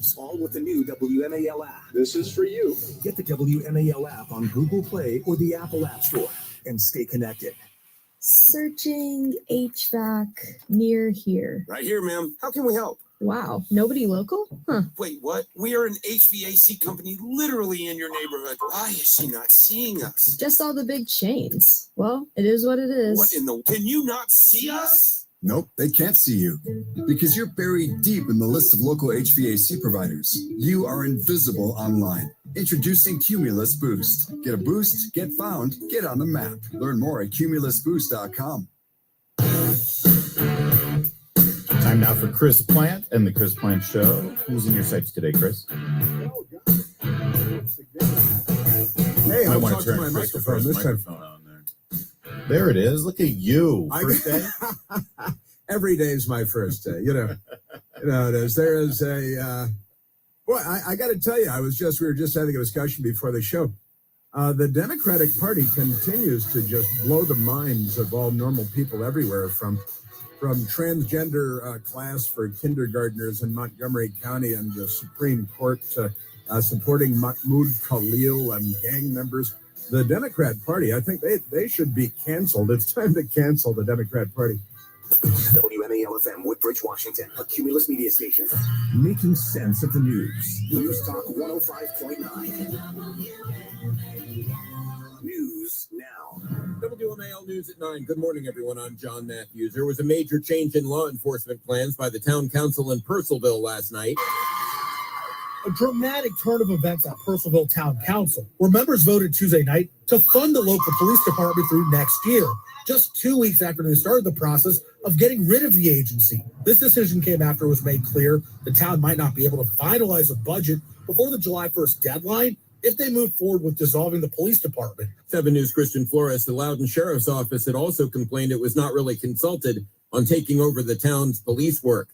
news, all with the new WMAL app. This is for you. Get the WMAL app on Google Play or the Apple App Store and stay connected. Searching HVAC near here. Right here, ma'am. How can we help? Wow, nobody local? Huh. Wait, what? We are an HVAC company literally in your neighborhood. Why is she not seeing us? Just all the big chains. Well, it is what it is. What in the... Can you not see us? Nope, they can't see you because you're buried deep in the list of local HVAC providers. You are invisible online. Introducing Cumulus Boost. Get a boost, get found, get on the map. Learn more at cumulusboost.com. Time now for Chris Plant and the Chris Plant Show. Who's in your sights today, Chris? Hey, I I'll want talk to to turn my Christopher's microphone on there. There it is. Look at you. First day. Every day is my first day. You know it is. There is a. Boy, I got to tell you, we were just having a discussion before the show. The Democratic Party continues to just blow the minds of all normal people everywhere, from transgender class for kindergartners in Montgomery County and the Supreme Court to supporting Mahmoud Khalil and gang members. The Democrat Party, I think they should be canceled. It's time to cancel the Democrat Party. WMAL-FM, Woodbridge, Washington, a Cumulus media station. Making sense of the news. News Talk 105.9. News now. WMAL News at 9. Good morning, everyone. I'm John Matthews. There was a major change in law enforcement plans by the town council in Purcellville last night. A dramatic turn of events at Purcellville Town Council, where members voted Tuesday night to fund the local police department through next year, just 2 weeks after they started the process of getting rid of the agency. This decision came after it was made clear the town might not be able to finalize a budget before the July 1st deadline if they move forward with dissolving the police department. 7 News' Christian Flores, the Loudoun Sheriff's Office, had also complained it was not really consulted on taking over the town's police work.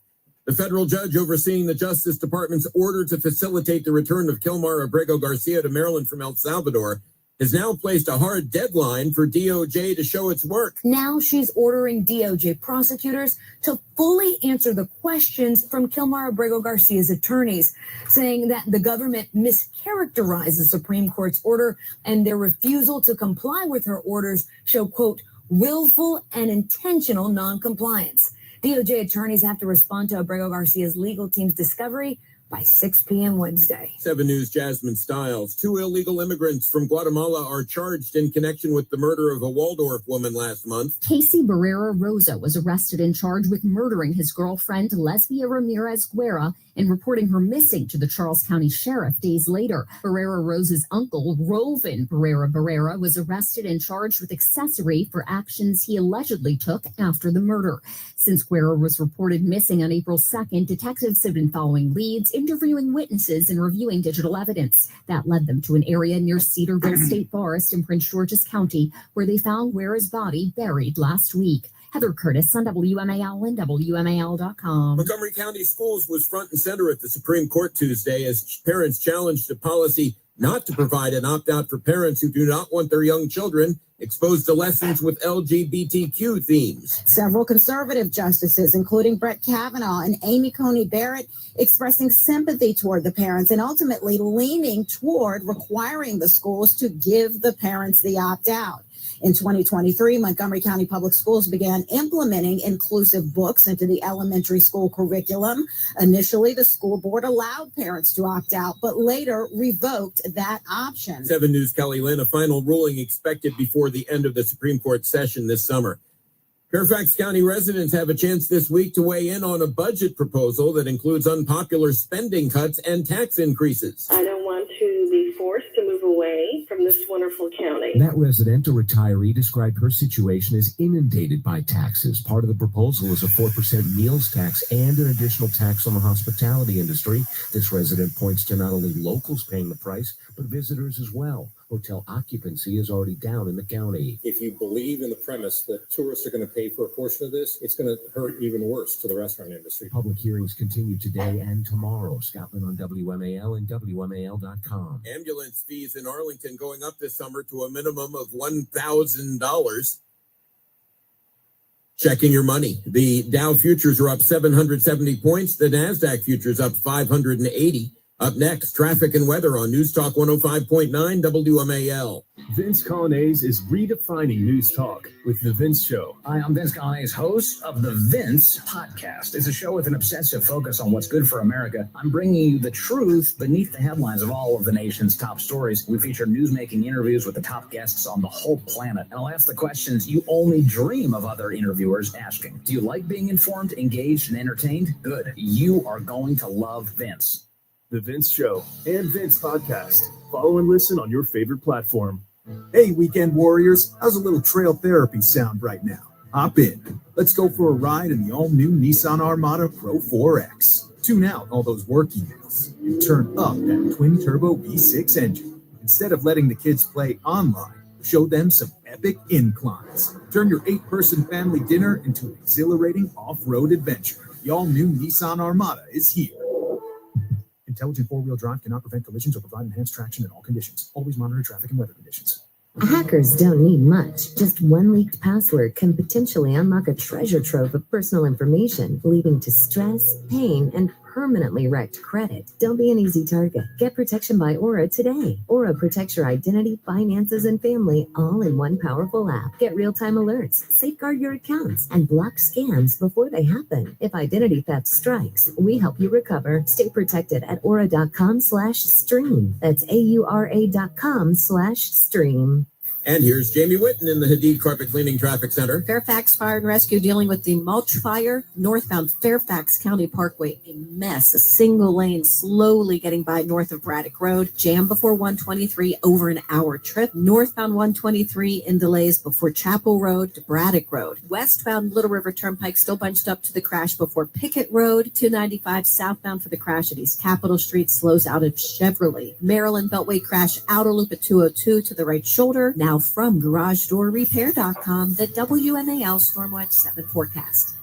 The federal judge overseeing the Justice Department's order to facilitate the return of Kilmar Abrego Garcia to Maryland from El Salvador has now placed a hard deadline for DOJ to show its work. Now she's ordering DOJ prosecutors to fully answer the questions from Kilmar Abrego Garcia's attorneys, saying that the government mischaracterized the Supreme Court's order and their refusal to comply with her orders show, quote, willful and intentional noncompliance. DOJ attorneys have to respond to Abrego Garcia's legal team's discovery by 6 p.m. Wednesday. 7 News' Jasmine Stiles. 2 illegal immigrants from Guatemala are charged in connection with the murder of a Waldorf woman last month. Casey Barrera Rosa was arrested and charged with murdering his girlfriend, Lesbia Ramirez Guerra, and reporting her missing to the Charles County Sheriff days later. Barrera Rosa's uncle, Rovin Barrera, was arrested and charged with accessory for actions he allegedly took after the murder. Since Guerra was reported missing on April 2nd, detectives have been following leads, interviewing witnesses, and reviewing digital evidence. That led them to an area near Cedarville State Forest in Prince George's County, where they found Guerra's body buried last week. Heather Curtis on WMAL and WMAL.com. Montgomery County Schools was front and center at the Supreme Court Tuesday as parents challenged a policy not to provide an opt-out for parents who do not want their young children exposed to lessons with LGBTQ themes. Several conservative justices, including Brett Kavanaugh and Amy Coney Barrett, expressing sympathy toward the parents and ultimately leaning toward requiring the schools to give the parents the opt-out. In 2023, Montgomery County Public Schools began implementing inclusive books into the elementary school curriculum. Initially, the school board allowed parents to opt out, but later revoked that option. 7 News' Kelly Lynn, a final ruling expected before the end of the Supreme Court session this summer. Fairfax County residents have a chance this week to weigh in on a budget proposal that includes unpopular spending cuts and tax increases. I don't want to be forced to move away from this wonderful county. That resident, a retiree, described her situation as inundated by taxes. Part of the proposal is a 4% meals tax and an additional tax on the hospitality industry. This resident points to not only locals paying the price, but visitors as well. Hotel occupancy is already down in the county. If you believe in the premise that tourists are going to pay for a portion of this, it's going to hurt even worse to the restaurant industry. Public hearings continue today and tomorrow. Scotland on WMAL and WMAL.com. Ambulance fees in Arlington going up this summer to a minimum of $1,000. Checking your money. The Dow futures are up 770 points. The NASDAQ futures up 580. Up next, traffic and weather on News Talk 105.9 WMAL. Vince Colonnese is redefining News Talk with The Vince Show. Hi, I'm Vince Colonnese, host of The Vince Podcast. It's a show with an obsessive focus on what's good for America. I'm bringing you the truth beneath the headlines of all of the nation's top stories. We feature newsmaking interviews with the top guests on the whole planet. And I'll ask the questions you only dream of other interviewers asking. Do you like being informed, engaged, and entertained? Good. You are going to love Vince. The Vince Show and Vince Podcast. Follow and listen on your favorite platform. Hey, weekend warriors, how's a little trail therapy sound right now? Hop in. Let's go for a ride in the all-new Nissan Armada Pro 4X. Tune out all those work emails and turn up that twin-turbo V6 engine. Instead of letting the kids play online, show them some epic inclines. Turn your 8-person family dinner into an exhilarating off-road adventure. The all-new Nissan Armada is here. Intelligent four-wheel drive cannot prevent collisions or provide enhanced traction in all conditions. Always monitor traffic and weather conditions. Hackers don't need much. Just one leaked password can potentially unlock a treasure trove of personal information, leading to stress, pain, and permanently wrecked credit. Don't be an easy target. Get protection by Aura today. Aura protects your identity, finances, and family all in one powerful app. Get real-time alerts, safeguard your accounts, and block scams before they happen. If identity theft strikes, we help you recover. Stay protected at aura.com/stream. That's AURA.com/stream. And here's Jamie Whitten in the Hadid Carpet Cleaning Traffic Center. Fairfax Fire and Rescue dealing with the mulch fire northbound Fairfax County Parkway. A mess. A single lane slowly getting by north of Braddock Road. Jam before 123, over an hour trip. Northbound 123 in delays before Chapel Road to Braddock Road. Westbound Little River Turnpike still bunched up to the crash before Pickett Road. 295 southbound for the crash at East Capitol Street slows out of Chevrolet. Maryland Beltway crash outer loop at 202 to the right shoulder. Now from GarageDoorRepair.com, the WMAL Stormwatch 7 forecast.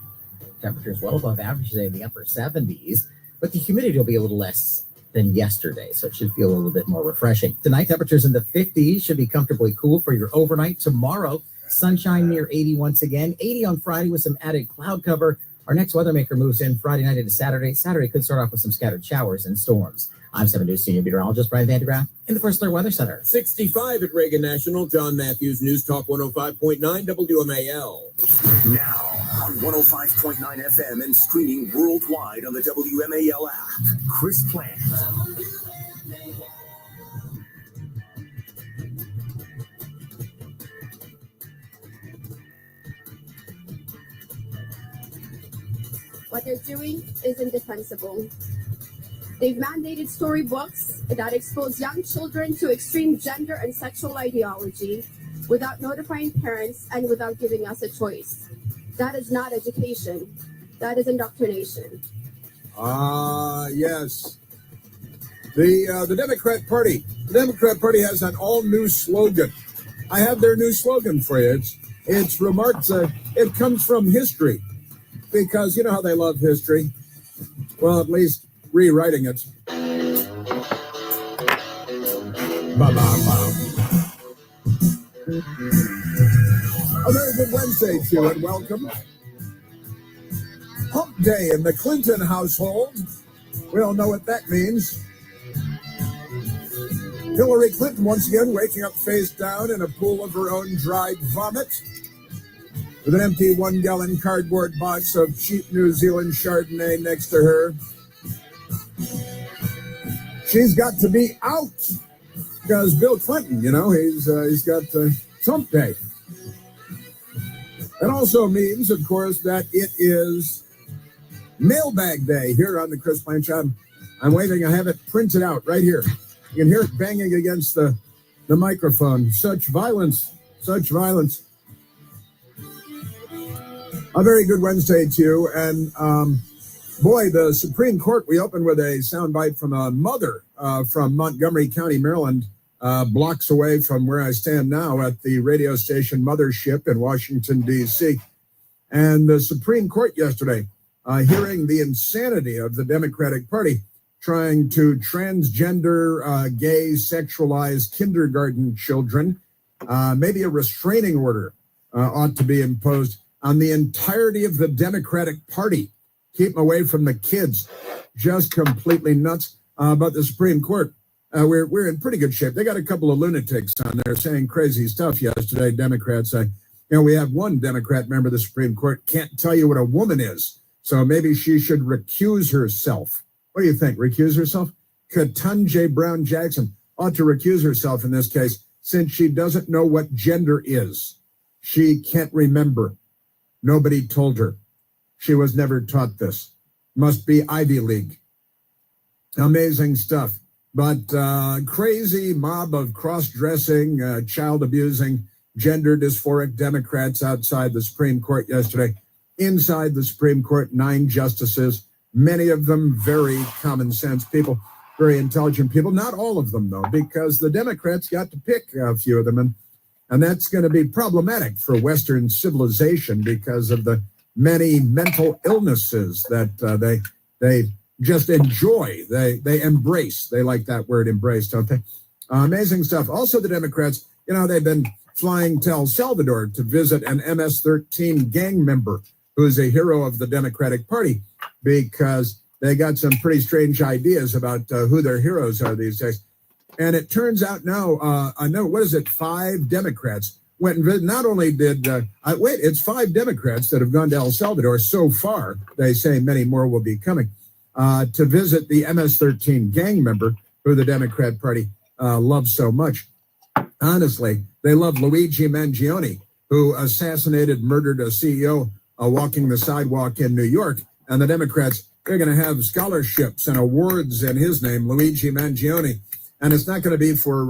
Temperatures well above average today in the upper 70s, but the humidity will be a little less than yesterday, so it should feel a little bit more refreshing. Tonight, temperatures in the 50s should be comfortably cool for your overnight. Tomorrow, sunshine near 80 once again. 80 on Friday with some added cloud cover. Our next weather maker moves in Friday night into Saturday. Saturday could start off with some scattered showers and storms. I'm 7 News senior meteorologist Brian Vandegraff in the First Alert Weather Center. 65 at Reagan National. John Matthews, News Talk 105.9 WMAL. Now on 105.9 FM and streaming worldwide on the WMAL app. Chris Plant. What they're doing is indefensible. They've mandated storybooks that expose young children to extreme gender and sexual ideology without notifying parents and without giving us a choice. That is not education. That is indoctrination. Yes. The Democrat Party. The Democrat Party has an all-new slogan. I have their new slogan for you. It's remarks. It comes from history, because you know how they love history. Well, at least rewriting it. A very good Wednesday to you and welcome. Hump Day in the Clinton household. We all know what that means. Hillary Clinton once again waking up face down in a pool of her own dried vomit, with an empty 1-gallon cardboard box of cheap New Zealand Chardonnay next to her. She's got to be out because Bill Clinton, he's got Hump Day. It also means, of course, that it is Mailbag Day here on the Chris Plant Show. I'm waving. I have it printed out right here. You can hear it banging against the microphone. Such violence. Such violence. A very good Wednesday to you. And, boy, the Supreme Court, we opened with a soundbite from a mother from Montgomery County, Maryland, blocks away from where I stand now at the radio station Mothership in Washington, D.C. And the Supreme Court yesterday, hearing the insanity of the Democratic Party trying to transgender, gay, sexualized kindergarten children, maybe a restraining order ought to be imposed. on the entirety of the Democratic Party. Keep them away from the kids. Just completely nuts about the Supreme Court. We're in pretty good shape. They got a couple of lunatics on there saying crazy stuff yesterday. Democrats, we have one Democrat member of the Supreme Court can't tell you what a woman is. So maybe she should recuse herself. What do you think? Recuse herself? Ketanji Brown Jackson ought to recuse herself in this case since she doesn't know what gender is. She can't remember. Nobody told her. She was never taught this. Must be Ivy League. Amazing stuff. But crazy mob of cross-dressing, child-abusing, gender dysphoric Democrats outside the Supreme Court yesterday. Inside the Supreme Court, 9 justices, many of them very common sense people, very intelligent people. Not all of them, though, because the Democrats got to pick a few of them. And that's going to be problematic for Western civilization because of the many mental illnesses that they just enjoy. They embrace. They like that word, embrace, don't they? Amazing stuff. Also, the Democrats, they've been flying to El Salvador to visit an MS-13 gang member who's a hero of the Democratic Party because they got some pretty strange ideas about who their heroes are these days. And it turns out now, 5 Democrats went and visited. Not only did, it's 5 Democrats that have gone to El Salvador so far. They say many more will be coming to visit the MS-13 gang member who the Democrat Party loves so much. Honestly, they love Luigi Mangione, who murdered a CEO walking the sidewalk in New York. And the Democrats, they're going to have scholarships and awards in his name, Luigi Mangione. And it's not going to be for,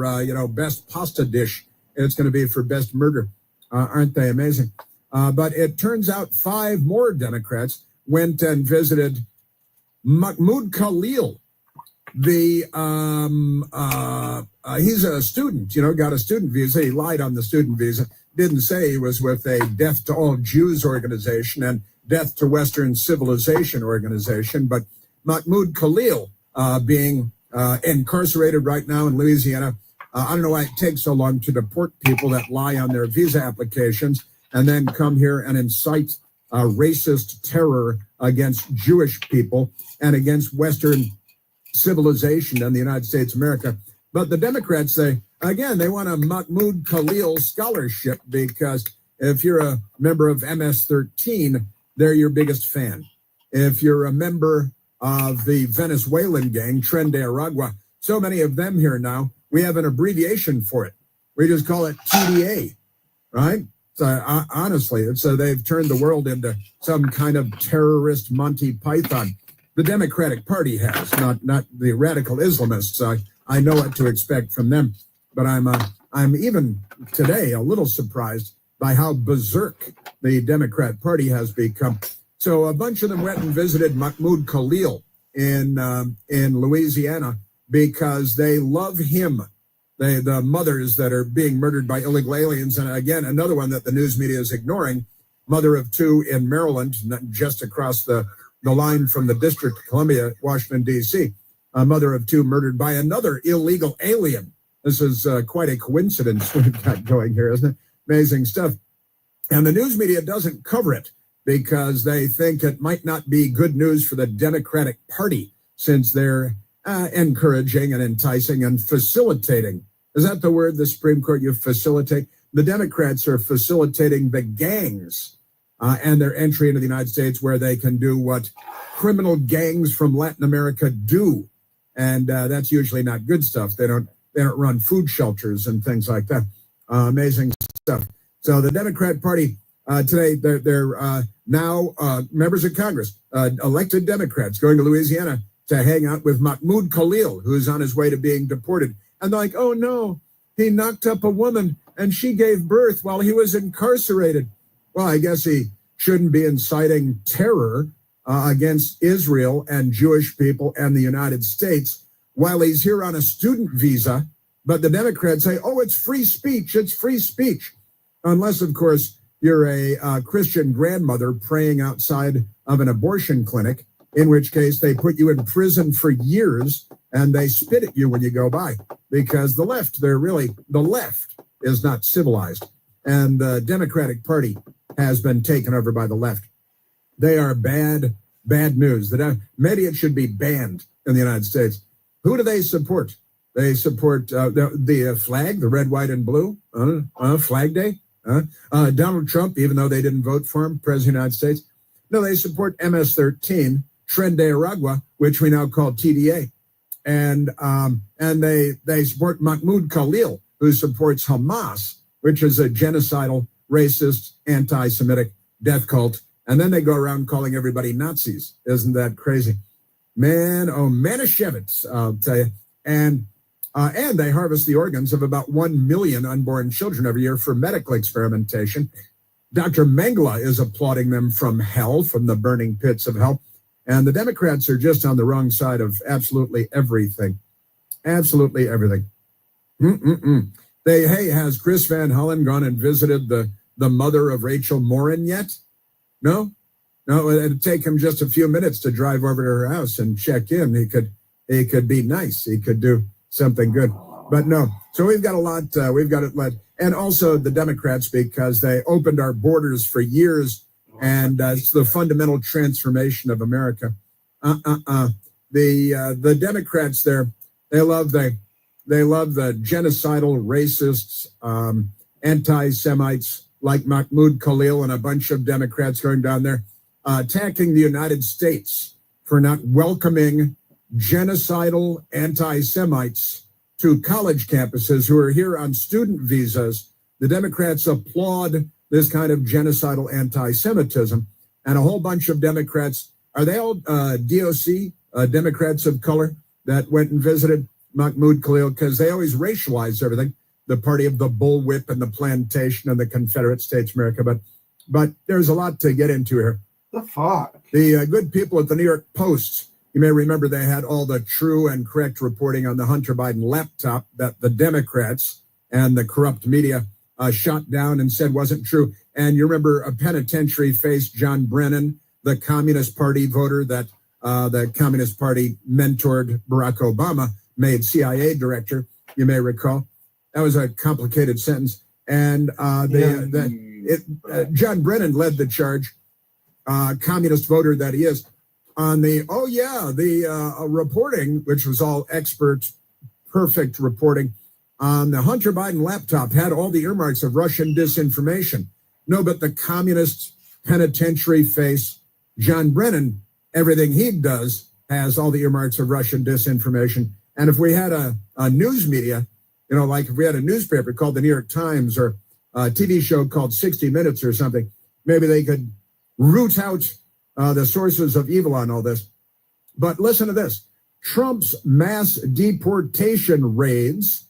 best pasta dish. It's going to be for best murder. Aren't they amazing? But it turns out 5 more Democrats went and visited Mahmoud Khalil. He's a student, got a student visa. He lied on the student visa. Didn't say he was with a Death to All Jews organization and Death to Western Civilization organization. But Mahmoud Khalil being incarcerated right now in Louisiana. I don't know why it takes so long to deport people that lie on their visa applications and then come here and incite racist terror against Jewish people and against Western civilization and the United States of America. But the Democrats say, again, they want a Mahmoud Khalil scholarship because if you're a member of MS-13, they're your biggest fan. If you're a member of the Venezuelan gang, Tren de Aragua, so many of them here now, we have an abbreviation for it. We just call it TDA, right? So honestly, they've turned the world into some kind of terrorist Monty Python. The Democratic Party has, not the radical Islamists. I know what to expect from them, but I'm even today a little surprised by how berserk the Democrat Party has become. So a bunch of them went and visited Mahmoud Khalil in Louisiana because they love him. The mothers that are being murdered by illegal aliens, and again, another one that the news media is ignoring, mother of 2 in Maryland, just across the line from the District of Columbia, Washington, D.C., a mother of 2 murdered by another illegal alien. This is quite a coincidence we've got going here, isn't it? Amazing stuff. And the news media doesn't cover it because they think it might not be good news for the Democratic Party since they're encouraging and enticing and facilitating. Is that the word, the Supreme Court, you facilitate? The Democrats are facilitating the gangs and their entry into the United States where they can do what criminal gangs from Latin America do. And that's usually not good stuff. They don't run food shelters and things like that. Amazing stuff. So the Democrat Party today, they're now members of Congress, elected Democrats going to Louisiana to hang out with Mahmoud Khalil, who's on his way to being deported. And they're like, oh no, he knocked up a woman and she gave birth while he was incarcerated. Well, I guess he shouldn't be inciting terror against Israel and Jewish people and the United States while he's here on a student visa. But the Democrats say, oh, it's free speech. It's free speech. Unless, of course, you're a Christian grandmother praying outside of an abortion clinic, in which case they put you in prison for years and they spit at you when you go by because the left is not civilized. And the Democratic Party has been taken over by the left. They are bad news. Maybe it should be banned in the United States. Who do they support? They support the flag, the red, white, and blue, Flag Day. Donald Trump, even though they didn't vote for him, President of the United States. No, they support MS-13, Tren de Aragua, which we now call TDA. And they support Mahmoud Khalil, who supports Hamas, which is a genocidal, racist, anti-Semitic death cult. And then they go around calling everybody Nazis. Isn't that crazy? Man, oh, Manischewitz, I'll tell you. And they harvest the organs of about 1 million unborn children every year for medical experimentation. Dr. Mengele is applauding them from hell, from the burning pits of hell. And the Democrats are just on the wrong side of absolutely everything. Absolutely everything. Has Chris Van Hollen gone and visited the mother of Rachel Morin yet? No, it'd take him just a few minutes to drive over to her house and check in. He could be nice. He could do something good, but no. So we've got a lot. We've got it led, and also the Democrats, because they opened our borders for years, and it's the fundamental transformation of America. The Democrats there, they love the genocidal, racists, anti-Semites like Mahmoud Khalil and a bunch of Democrats going down there, attacking the United States for not welcoming genocidal anti-Semites to college campuses who are here on student visas. The Democrats applaud this kind of genocidal anti-Semitism, and a whole bunch of Democrats, are they all DOC, Democrats of color, that went and visited Mahmoud Khalil, because they always racialize everything, the party of the bullwhip and the plantation and the Confederate States of America. But there's a lot to get into here. The fuck? The good people at the New York Post, you may remember they had all the true and correct reporting on the Hunter Biden laptop that the Democrats and the corrupt media shot down and said wasn't true. And you remember a penitentiary-faced John Brennan, the Communist Party voter that the Communist Party mentored Barack Obama, made CIA director, you may recall. That was a complicated sentence. And John Brennan led the charge, communist voter that he is, on the reporting, which was all expert, perfect reporting, on the Hunter Biden laptop had all the earmarks of Russian disinformation. No, but the communist penitentiary face, John Brennan, everything he does has all the earmarks of Russian disinformation. And if we had a news media, like if we had a newspaper called the New York Times or a TV show called 60 Minutes or something, maybe they could root out the sources of evil on all this. But listen to this. Trump's mass deportation raids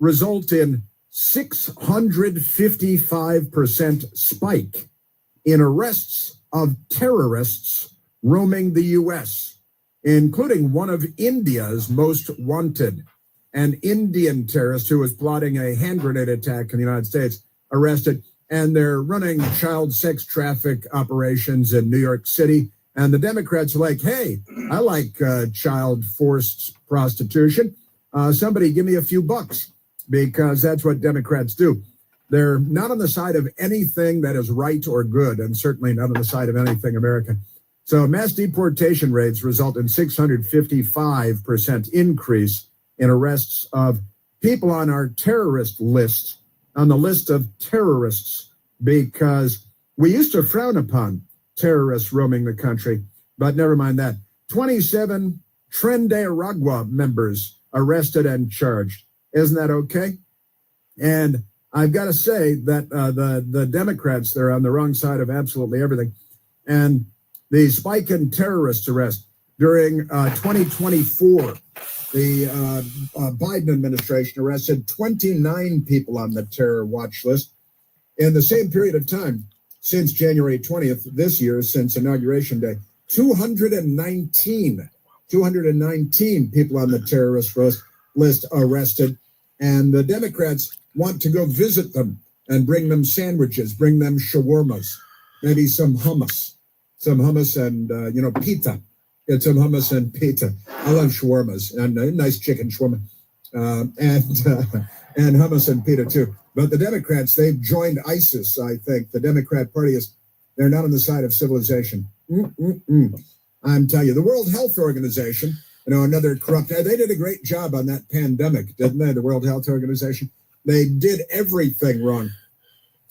result in 655% spike in arrests of terrorists roaming the U.S., including one of India's most wanted, an Indian terrorist who was plotting a hand grenade attack in the United States, arrested. And they're running child sex traffic operations in New York City. And the Democrats are like, hey, I like child forced prostitution. Somebody give me a few bucks, because that's what Democrats do. They're not on the side of anything that is right or good, and certainly not on the side of anything American. So mass deportation rates result in 655% increase in arrests of people on our terrorist list, on the list of terrorists, because we used to frown upon terrorists roaming the country, but never mind that. 27 Tren de Aragua members arrested and charged. Isn't that okay? And I've got to say that the Democrats, they're on the wrong side of absolutely everything. And the spike in terrorist arrests during 2024, the Biden administration arrested 29 people on the terror watch list. In the same period of time, since January 20th this year, since Inauguration Day, 219 people on the terrorist list arrested. And the Democrats want to go visit them and bring them sandwiches, bring them shawarmas, maybe some hummus and, pita. Get some hummus and pita. I love shawarmas and a nice chicken shawarma and hummus and pita too. But the Democrats, they've joined ISIS, I think. The Democrat Party is They're not on the side of civilization. I'm telling you, the World Health Organization, another corrupt, they did a great job on that pandemic, didn't they? The World Health Organization. They did everything wrong.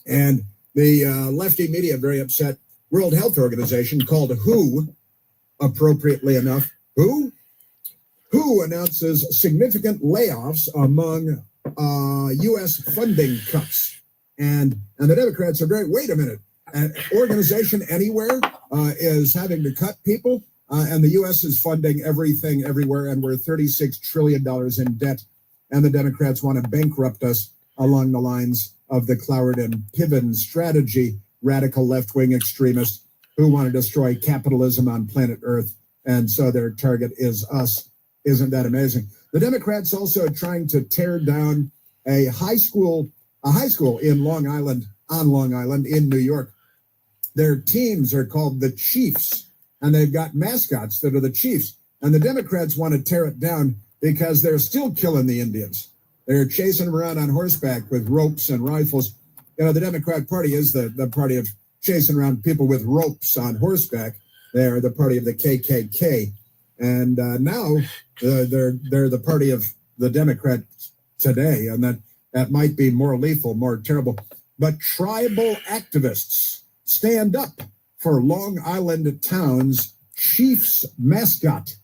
And the lefty media, very upset. World Health Organization, called WHO, appropriately enough, WHO announces significant layoffs among U.S. funding cuts. And the Democrats are wait a minute, an organization anywhere is having to cut people, and the U.S. is funding everything everywhere, and we're $36 trillion in debt, and the Democrats want to bankrupt us along the lines of the Cloward and Piven strategy, radical left-wing extremists who want to destroy capitalism on planet Earth, and so their target is us. Isn't that amazing? The Democrats also trying to tear down a high school in Long Island, in New York. Their teams are called the Chiefs, and they've got mascots that are the Chiefs. And the Democrats want to tear it down because they're still killing the Indians. They're chasing them around on horseback with ropes and rifles. The Democrat Party is the party of chasing around people with ropes on horseback. They're the party of the KKK. And now they're the party of the Democrats today, and that might be more lethal, more terrible. But tribal activists stand up for Long Island town's Chiefs mascot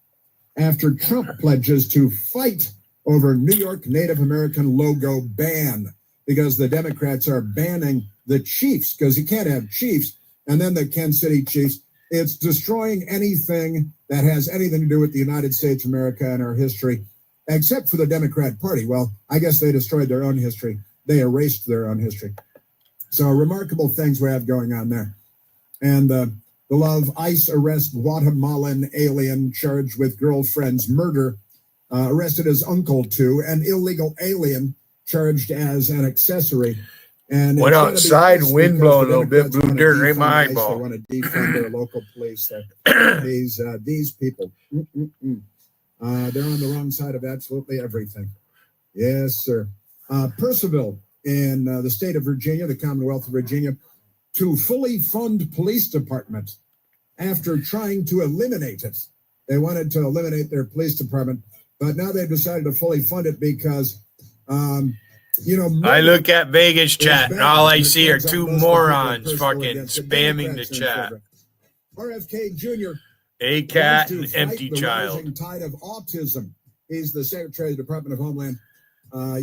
after Trump pledges to fight over New York Native American logo ban, because the Democrats are banning the Chiefs, because you can't have Chiefs and then the Kansas City Chiefs. It's destroying anything that has anything to do with the United States of America and our history, except for the Democrat Party. Well, I guess they destroyed their own history. They erased their own history. So remarkable things we have going on there. And the love ICE arrest Guatemalan alien charged with girlfriend's murder, arrested as uncle to an illegal alien charged as an accessory. And went outside, wind blowing a little bit, blew dirt right in my eyeball. They want to defund their local police. These people, they're on the wrong side of absolutely everything. Yes, sir. Percival in the state of Virginia, the Commonwealth of Virginia, to fully fund police department after trying to eliminate it. They wanted to eliminate their police department, but now they've decided to fully fund it because, I look at Vegas chat and all I see are two morons fucking spamming the chat. RFK Jr. A cat and empty child. Tide of autism. He's the Secretary of the Department of Homeland. I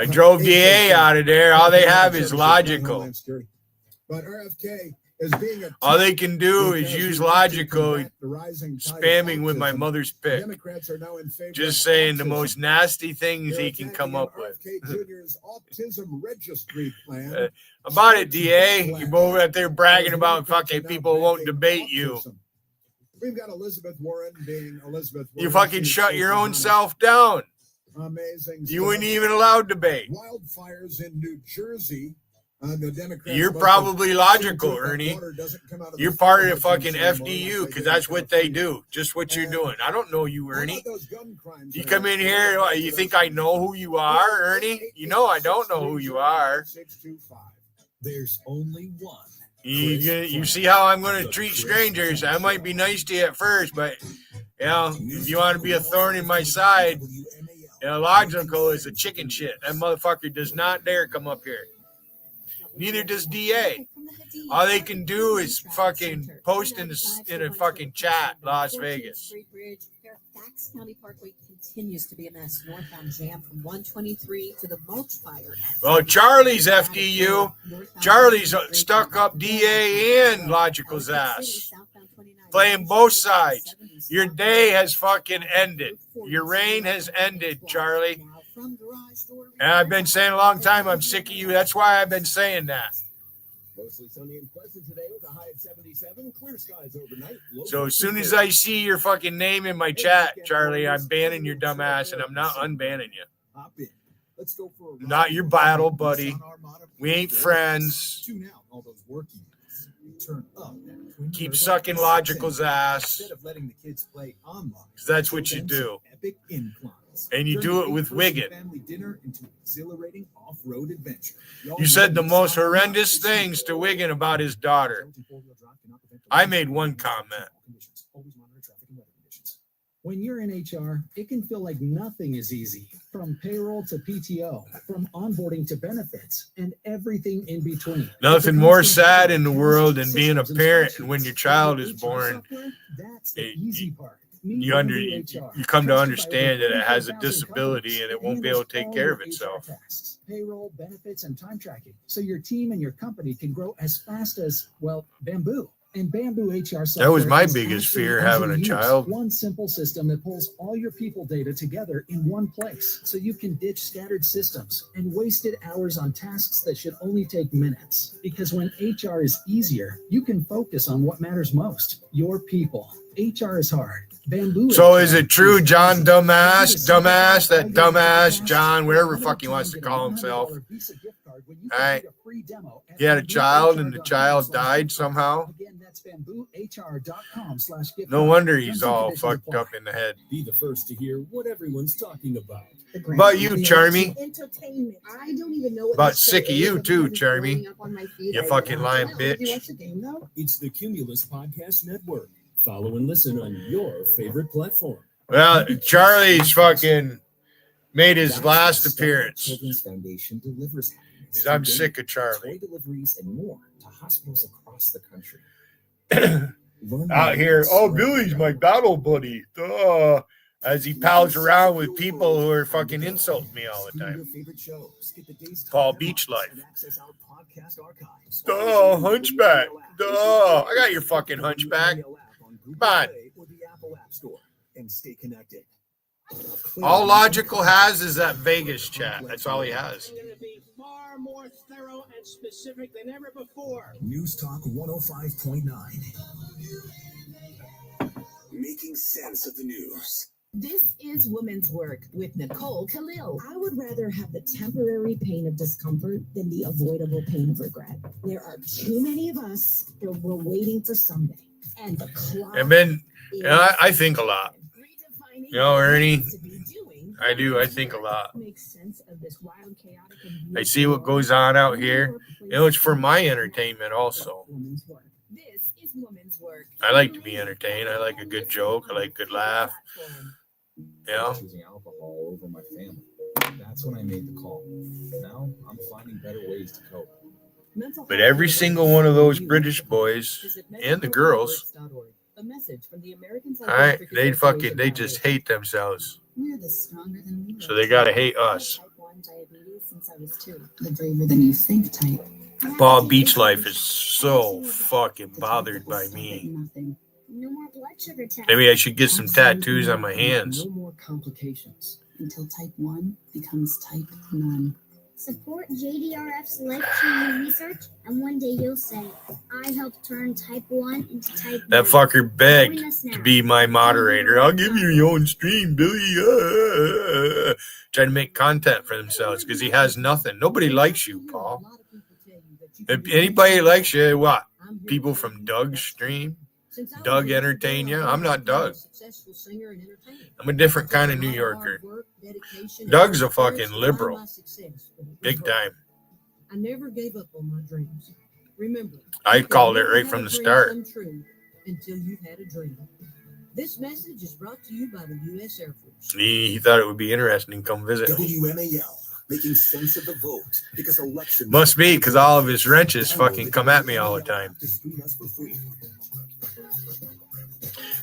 drove DA out of there. All they have is logical. But RFK is being all they can do is use logical, spamming with my mother's pick. Just saying the most nasty things he can come up with. Autism registry plan. About it, DA. You're both out there bragging about fucking people won't debate you. We've got Elizabeth Warren being Elizabeth Warren. You fucking shut your own self down. Amazing. You weren't even allowed debate. Wildfires in New Jersey. The Democrats You're probably logical, Ernie. You're part of the fucking FDU because that's what they do. Just what you're doing. I don't know you, Ernie. You come in here, you think I know who you are, Ernie? You know I don't know who you are. There's only one. You see how I'm going to treat strangers. I might be nice to you at first, but if you want to be a thorn in my side, logical is a chicken shit. That motherfucker does not dare come up here. Neither does DA. All they can do is fucking post in a fucking chat, Las Vegas. Fairfax County Parkway continues to be a mess. Northbound jam from 123 to the mulch fire. Well, Charlie's FDU. Charlie's stuck up DA and Logical's ass. Playing both sides. Your day has fucking ended. Your reign has ended, Charlie. And I've been saying a long time, I'm sick of you. That's why I've been saying that. Mostly sunny and pleasant today with a high of 77. Clear skies overnight. So as soon as I see your fucking name in my chat, Charlie, I'm banning your dumb ass, and I'm not unbanning you. Let's go for a not your battle, buddy. We ain't friends. Tune out all those working. Turn up. Keep sucking Logical's ass. Instead of letting the kids play online. Because that's what you do. Epic inclines. And you do it with Wiggett. Family dinner into exhilarating off-road adventure. You said the most horrendous things to Wiggin about his daughter. I made one comment. Always monitor traffic and weather conditions. When you're in HR, it can feel like nothing is easy. From payroll to PTO, from onboarding to benefits, and everything in between. Nothing more sad in the world than being a parent, and when your child is born, That's the easy part. you come to understand that it has a disability and it won't be able to take care of itself. Payroll, benefits, and time tracking, so your team and your company can grow as fast as, well, bamboo. And Bamboo HR software. That was my biggest fear, having a child. One simple system that pulls all your people data together in one place, so you can ditch scattered systems and wasted hours on tasks that should only take minutes. Because when HR is easier, you can focus on what matters most: your people. HR is hard. Bamboo. So is it true, John Dumbass, that dumbass John, whatever the fuck he wants to call himself? All right. He had a child and the child died somehow. No wonder he's all fucked up in the head. Be the first to hear what everyone's talking about. About you, Charmy. Entertainment. I don't even know what About sick of you too, Charmy. You fucking lying bitch. It's the Cumulus Podcast Network. Follow and listen on your favorite platform. Well, Charlie's fucking made his last appearance. Children's Foundation delivers happiness. I'm sick of Charlie. Toy deliveries and more to hospitals across the country. Out here, oh, Billy's my battle buddy. Duh. As he pals around with people who are fucking insulting me all the time. Paul Beach Life. Duh, hunchback. Duh. I got your fucking hunchback. Come on. And stay connected. All Logical has is that Vegas chat. That's all he has. Far more thorough and specific than ever before. News Talk 105.9. Making sense of the news. This is Women's Work with Nicole Khalil. I would rather have the temporary pain of discomfort than the avoidable pain of regret. There are too many of us that we're waiting for someday. And the clock I think a lot. You know, Ernie, I do. I think a lot. I see what goes on out here. You know, it's for my entertainment also. This is Women's Work. I like to be entertained. I like a good joke. I like a good laugh. Yeah. Choosing alcohol over my family. That's when I made the call. Now I'm finding better ways to cope. But every single one of those British boys and the girls, they just hate themselves. So they gotta hate us. The braver than you think type. Paul Beach Life is so fucking bothered by me. No more blood sugar tests. Maybe I should get some tattoos on my hands. No more complications until type 1 becomes type none. Support JDRF's life-changing research, and one day you'll say, I helped turn type 1 into type 1. That fucker begged to be my moderator. I'll give you your own stream, Billy. Trying to make content for themselves because he has nothing. Nobody likes you, Paul. If anybody likes you, what? People from Doug's stream? Doug entertain you? I'm not Doug. I'm a different kind of New Yorker. Doug's a fucking liberal. Big time. I never gave up on my dreams. Remember, I called it right from the start. Until you've had a dream. This message is brought to you by the U.S. Air Force. He thought it would be interesting to come visit. WMAL, making sense of the vote because election must be because all of his wrenches fucking come at me all the time.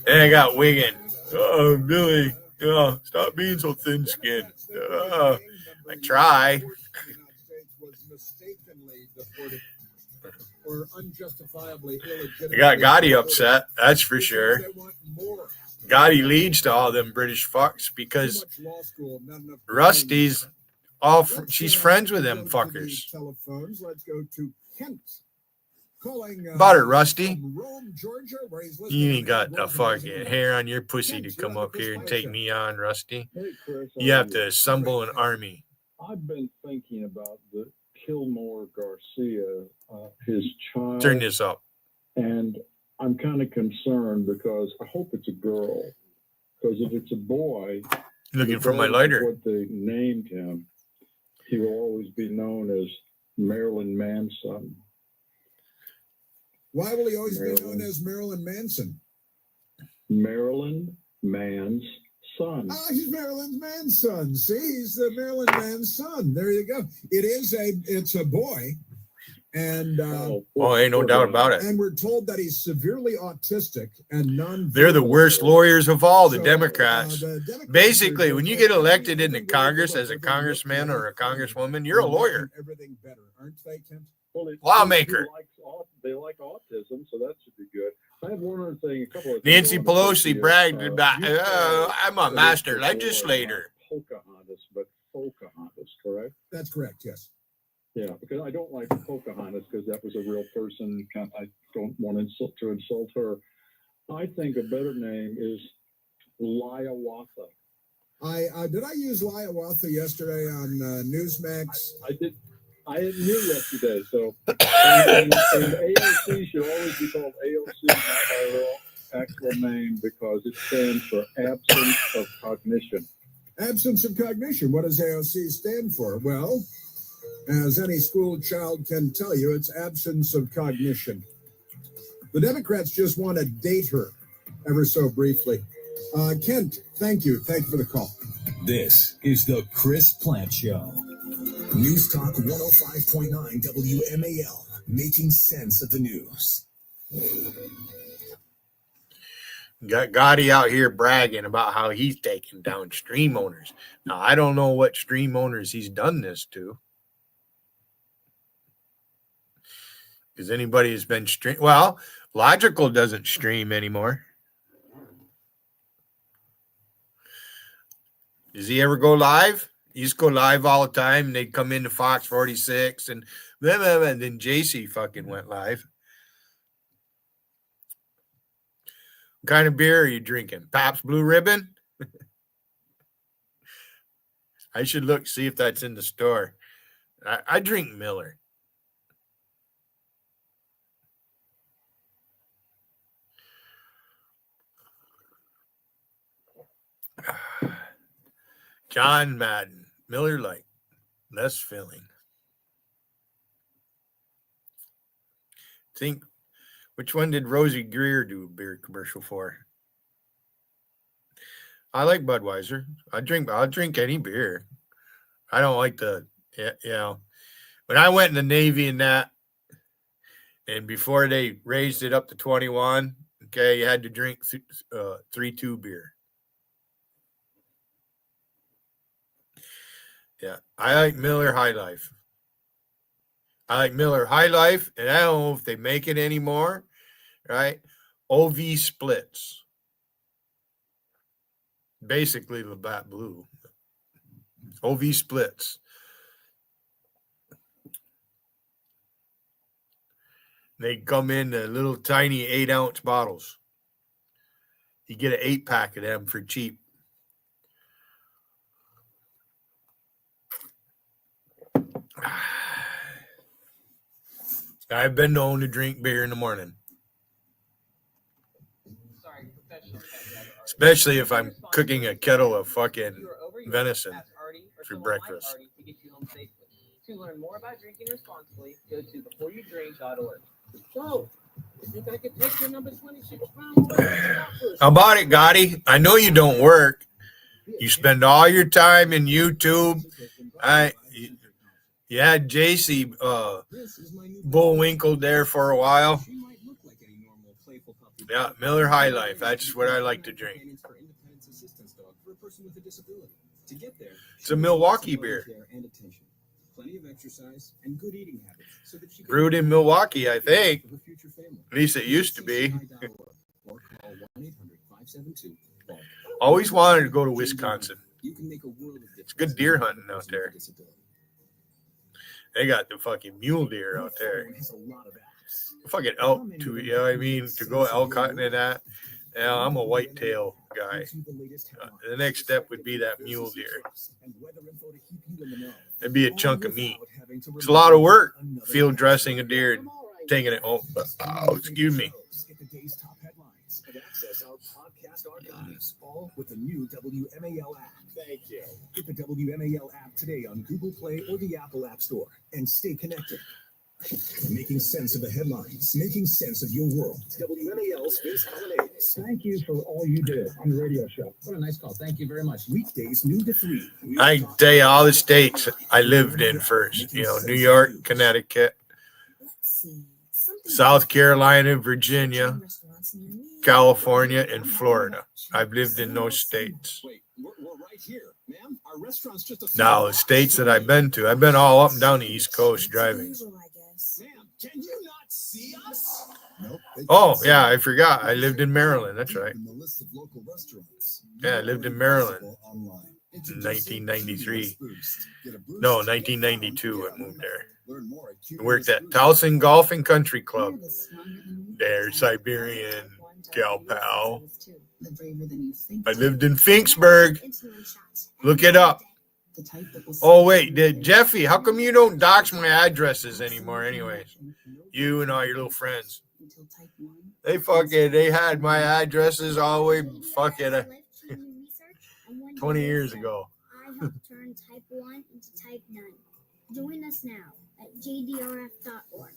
And I got Wiggin. Oh, Billy. Oh, stop being so thin-skinned. I try. I got Gotti upset, that's for sure. Gotti leads to all them British fucks because Rusty's she's friends with them fuckers. About it, Rusty. You ain't got the fucking hair on your pussy to come up here and take me on, Rusty. You have to assemble an army. I've been thinking about the Kilmore Garcia, his child. Turn this up. And I'm kind of concerned because I hope it's a girl. Because if it's a boy, looking for my lighter. What they named him, he will always be known as Marilyn Manson. Why will he always be known as Marilyn Manson? Marilyn Man's son. Ah, he's Marilyn Man's son. See, he's the Marilyn Man's son. There you go. It's a boy. And ain't no doubt about it. And we're told that he's severely autistic and none. They're the worst lawyers of all, the Democrats. Basically, when you get elected into Congress as a congressman or a congresswoman, you're a lawyer. Everything better, aren't they, Kent? Well, Lawmaker. They like autism, so that should be good. I have one other thing. Nancy Pelosi bragged about, I'm a master legislator. Pocahontas, but Pocahontas, correct? That's correct, yes. Yeah, because I don't like Pocahontas because that was a real person. I don't want to insult her. I think a better name is Liawatha. Did I use Liawatha yesterday on Newsmax? I did. I knew yesterday, so and AOC should always be called AOC, not by her actual name, because it stands for absence of cognition. Absence of cognition. What does AOC stand for? Well, as any school child can tell you, it's absence of cognition. The Democrats just want to date her ever so briefly. Kent, thank you. Thank you for the call. This is the Chris Plant Show. News Talk 105.9 WMAL, making sense of the news. Got Gotti out here bragging about how he's taking down stream owners. Now, I don't know what stream owners he's done this to. Because anybody has been stream. Well, Logical doesn't stream anymore. Does he ever go live? He used to go live all the time. And they'd come into Fox 46 and then JC fucking went live. What kind of beer are you drinking? Pabst Blue Ribbon? I should see if that's in the store. I drink Miller. John Madden, Miller Lite, less filling. Think, which one did Rosie Greer do a beer commercial for? I like Budweiser. I'll drink any beer. I don't like when I went in the Navy and that, and before they raised it up to 21, okay, you had to drink 3-2 beer. Yeah, I like Miller High Life. And I don't know if they make it anymore, right? OV Splits. Basically, Labatt Blue. OV Splits. They come in the little tiny 8-ounce bottles. You get an 8-pack of them for cheap. I've been known to drink beer in the morning. Especially if I'm cooking a kettle of fucking venison for breakfast. To learn more about drinking responsibly, go to beforeyoudrink.org. So, you think I could take your number 26 pound? How about it, Gotti? I know you don't work. You spend all your time in YouTube. You had JC bullwinkled there for a while. Yeah, Miller High Life. That's what I like to drink. It's a Milwaukee beer. Brewed in Milwaukee, I think. At least it used to be. Always wanted to go to Wisconsin. It's good deer hunting out there. They got the fucking mule deer out there. Fucking elk, too. You know what I mean? To go elk hunting and that. Now, I'm a whitetail guy. The next step would be that mule deer. It'd be a chunk of meat. It's a lot of work, field dressing a deer and taking it home. Excuse me. With the new WMAL app. Thank you. Get the WMAL app today on Google Play or the Apple App Store and stay connected. Making sense of the headlines, making sense of your world. WMAL's Vince Holidays. Thank you for all you do on the radio show. What a nice call. Thank you very much. Weekdays, noon to 3. I can tell you all the states I lived in first. You know, New York, Connecticut, South Carolina, Virginia, California, and Florida. I've lived in those states. Now, the states that I've been to, I've been all up and down the East Coast driving. Oh, yeah, I forgot. I lived in Maryland. That's right. Yeah, I lived in Maryland in 1993. No, 1992 I moved there. I worked at Towson Golf and Country Club. There, Siberian gal pal. I lived in Finksburg. Look it up. Oh, wait, Jeffy, how come you don't dox my addresses anymore anyways? You and all your little friends. They had my addresses all the way 20 years ago. I helped turn type 1 into type none. Join us now at jdrf.org.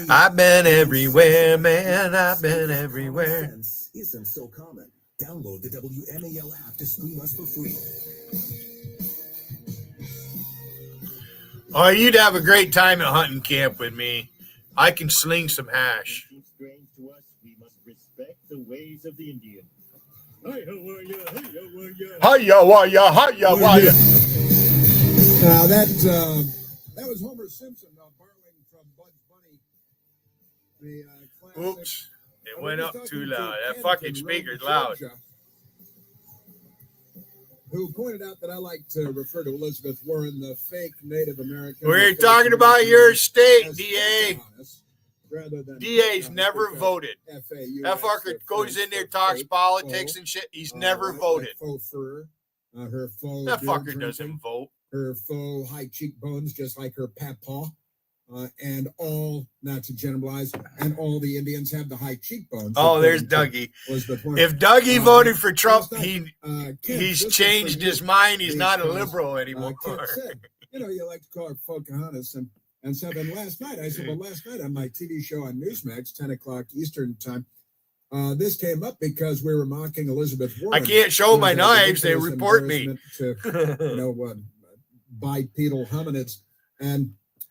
I've been everywhere, man. I've been everywhere. Isn't so common. Download the WMAL app to stream us for free. Oh, you'd have a great time at hunting camp with me. I can sling some hash. Strange to us, we must respect the ways of the Indian. Hi, how are you? Hi, how are you? Hiya, waya, hiya, waya. Now that was Homer Simpson borrowing from Bugs Bunny. The classic. Oops, it went up too loud. That fucking speaker's loud. Who pointed out that I like to refer to Elizabeth Warren, the fake Native American. We're talking about your state, DA. DA's never voted. That fucker goes in there, talks politics and shit. He's never voted. Faux fur, her faux that fucker drinking, doesn't vote. Her faux high cheekbones, just like her papa. And all, not to generalize, and all the Indians have the high cheekbones. Oh, there's Dougie. If Dougie voted for Trump, he's changed his mind. He's not a liberal anymore. Said, you like to call her Pocahontas and so then last night, I said, well, last night on my TV show on Newsmax, 10 o'clock Eastern time, this came up because we were mocking Elizabeth Warren. I can't show my knives. They report me. To, bipedal hominids.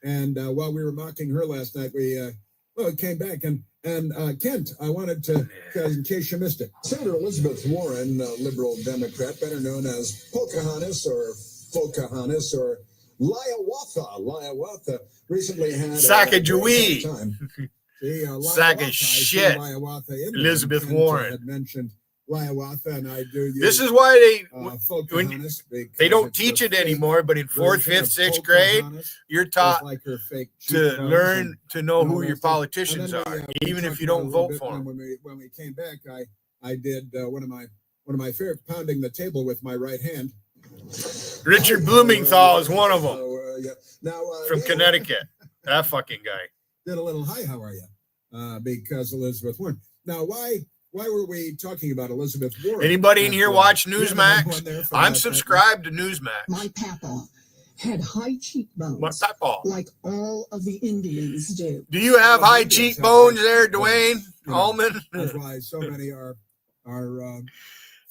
And while we were mocking her last night, it came back. And Kent, I wanted to, in case you missed it, Senator Elizabeth Warren, liberal Democrat, better known as Pocahontas or Liawatha, recently had Sacagawea. Sack of shit. Elizabeth Warren had mentioned Liawatha, and I do. This is why they don't teach it anymore. But in 4th, 5th, 6th grade, you're taught to learn to know who your politicians are, even if you don't vote for them. When we came back, I did one of my favorite, pounding the table with my right hand. Richard Blumenthal is one of them from Connecticut. That fucking guy. Did a little hi, how are you? Because Elizabeth Warren. Now, why were we talking about Elizabeth Warren? Anybody in here watch Newsmax? I'm subscribed to Newsmax. My papa had high cheekbones. What papa? Like all of the Indians do. Do you have high cheekbones there, Dwayne Allman? That's why so many are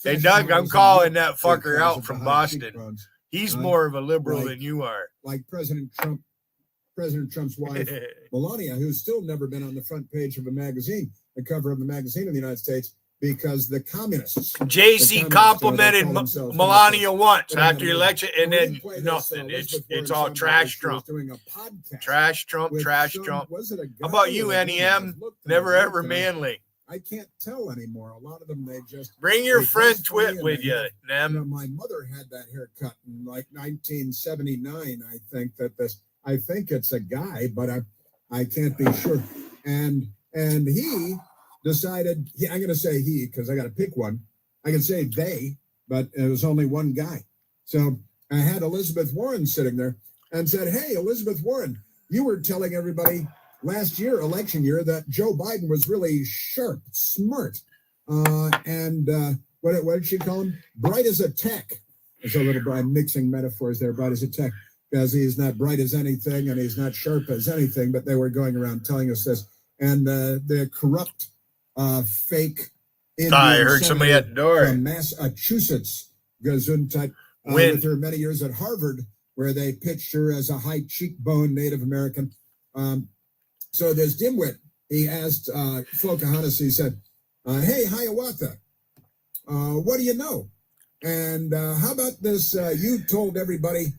Hey, Doug, I'm calling that fucker out from Boston. He's more of a liberal than you are. Like President Trump's wife, Melania, who's still never been on the front page of a magazine, the cover of a magazine in the United States, because the communists. JC complimented Melania once after the election, and then nothing. It's all trash Trump. Trash Trump, trash Trump. How about you, NEM? Never ever manly. I can't tell anymore. A lot of them, they just bring your friend Twit with you, Nem. My mother had that haircut in like 1979. I think it's a guy, but I can't be sure. And he decided, I'm going to say he because I got to pick one. I can say they, but it was only one guy. So I had Elizabeth Warren sitting there and said, hey, Elizabeth Warren, you were telling everybody last year, election year, that Joe Biden was really sharp, smart, and what did she call him? Bright as a tack. It's a little, I'm mixing metaphors there, bright as a tech, because he's not bright as anything and he's not sharp as anything, but they were going around telling us this. And the corrupt, fake Indian I heard somebody at the door. from Massachusetts, Gesundheit, with her many years at Harvard, where they pitched her as a high cheekbone Native American. So this dimwit, he asked Pocahontas, he said, hey, Hiawatha, what do you know? And how about this? You told everybody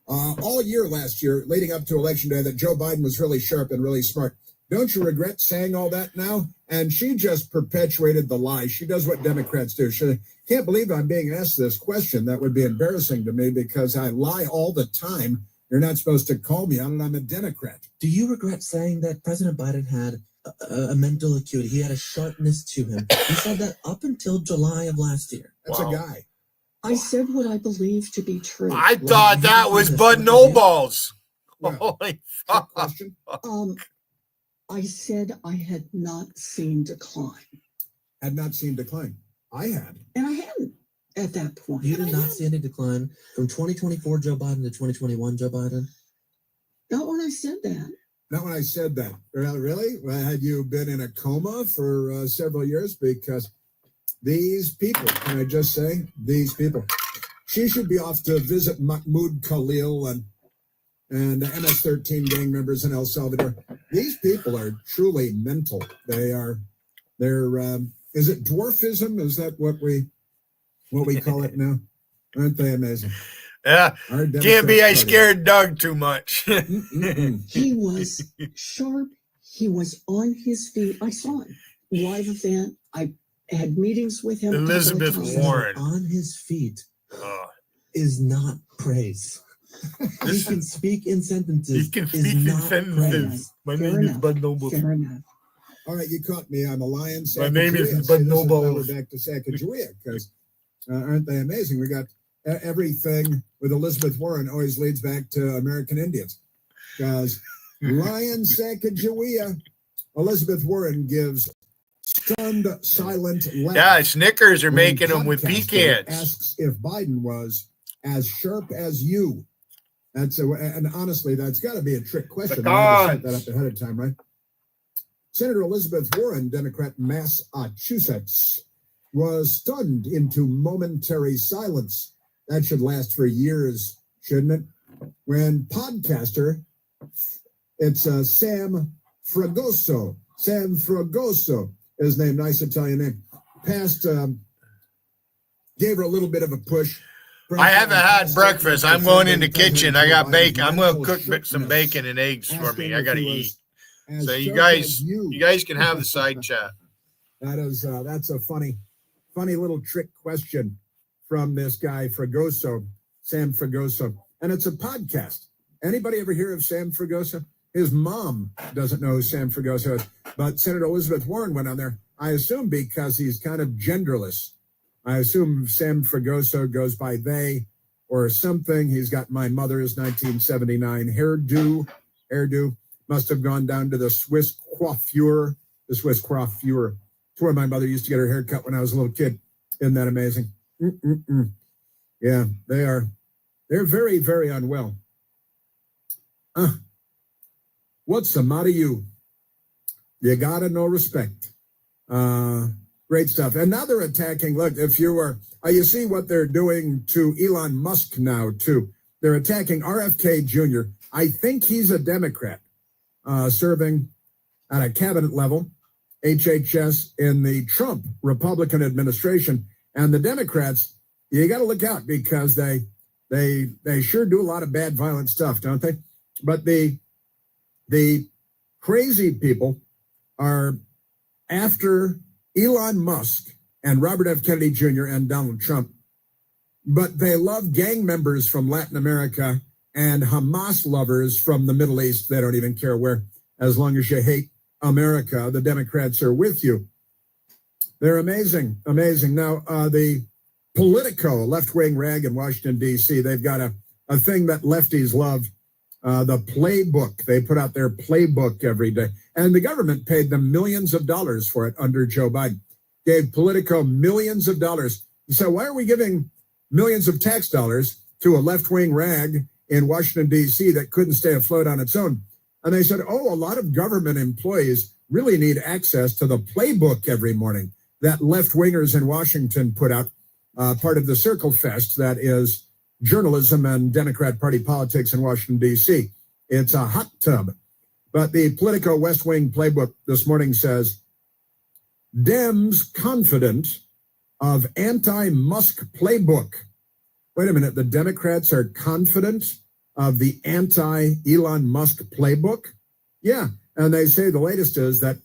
all year last year, leading up to Election Day, that Joe Biden was really sharp and really smart. Don't you regret saying all that now? And she just perpetuated the lie. She does what Democrats do. She can't believe I'm being asked this question. That would be embarrassing to me because I lie all the time. You're not supposed to call me on it. I'm a Democrat. Do you regret saying that President Biden had a mental acuity? He had a sharpness to him. He said that up until July of last year. That's a guy. I said what I believe to be true. I thought that was Bud No-Balls. Yeah. Holy fuck. Question? I said I had not seen decline. Had not seen decline. I had. And I hadn't at that point. You did not see any decline from 2024 Joe Biden to 2021 Joe Biden? Not when I said that. Not when I said that. Really? Well, had you been in a coma for several years? Because these people, can I just say, these people, she should be off to visit Mahmoud Khalil and MS-13 gang members in El Salvador. These people are truly mental. They're is it dwarfism? Is that what we call it now? Aren't they amazing? Yeah. Can't be I scared Doug too much. He was sharp. He was on his feet. I saw him. Live event. I had meetings with him. Elizabeth Warren. On his feet is not praise. He can speak in sentences. He can speak in sentences. My name is Bud Noble. Fair enough. All right, you caught me. I'm a lion. My name is Bud Noble. We're back to Sacagawea because aren't they amazing? We got everything with Elizabeth Warren always leads back to American Indians because Lion Sacagawea, Elizabeth Warren gives stunned, silent laugh. Yeah, Snickers are making them with pecans. Asks if Biden was as sharp as you. And honestly, that's got to be a trick question. I set that up ahead of time, right? Senator Elizabeth Warren, Democrat, Massachusetts, was stunned into momentary silence. That should last for years, shouldn't it? When podcaster, it's Sam Fragoso. Sam Fragoso, his name, nice Italian name. Gave her a little bit of a push. I haven't had breakfast. I'm going in the kitchen. I got bacon. I'm going to cook some bacon and eggs for me. I got to eat. So you guys can have the side chat. That's a funny little trick question from this guy Fragoso, Sam Fragoso, and it's a podcast. Anybody ever hear of Sam Fragoso? His mom doesn't know who Sam Fragoso is, but Senator Elizabeth Warren went on there. I assume because he's kind of genderless. I assume Sam Fragoso goes by they or something. He's got my mother's 1979 hairdo. Must have gone down to the Swiss coiffure. It's where my mother used to get her hair cut when I was a little kid. Isn't that amazing? Yeah, they're very, very unwell. What's the matter you? You gotta know respect. Great stuff. And now they're attacking. Look, if you are, you see what they're doing to Elon Musk now, too. They're attacking RFK Jr. I think he's a Democrat serving at a cabinet level, HHS, in the Trump Republican administration. And the Democrats, you got to look out because they sure do a lot of bad, violent stuff, don't they? But the crazy people are after Elon Musk and Robert F. Kennedy Jr. and Donald Trump, but they love gang members from Latin America and Hamas lovers from the Middle East. They don't even care where, as long as you hate America, the Democrats are with you. They're amazing. Now, the Politico, left-wing rag in Washington, D.C., they've got a thing that lefties love, the playbook. They put out their playbook every day. And the government paid them millions of dollars for it under Joe Biden. Gave Politico millions of dollars. So why are we giving millions of tax dollars to a left-wing rag in Washington, D.C. that couldn't stay afloat on its own. And they said, a lot of government employees really need access to the playbook every morning that left-wingers in Washington put out, part of the Circle Fest that is journalism and Democrat Party politics in Washington, D.C. It's a hot tub. But the Politico West Wing playbook this morning says, Dems confident of anti-Musk playbook. Wait a minute, the Democrats are confident of the anti-Elon Musk playbook? Yeah, and they say the latest is that,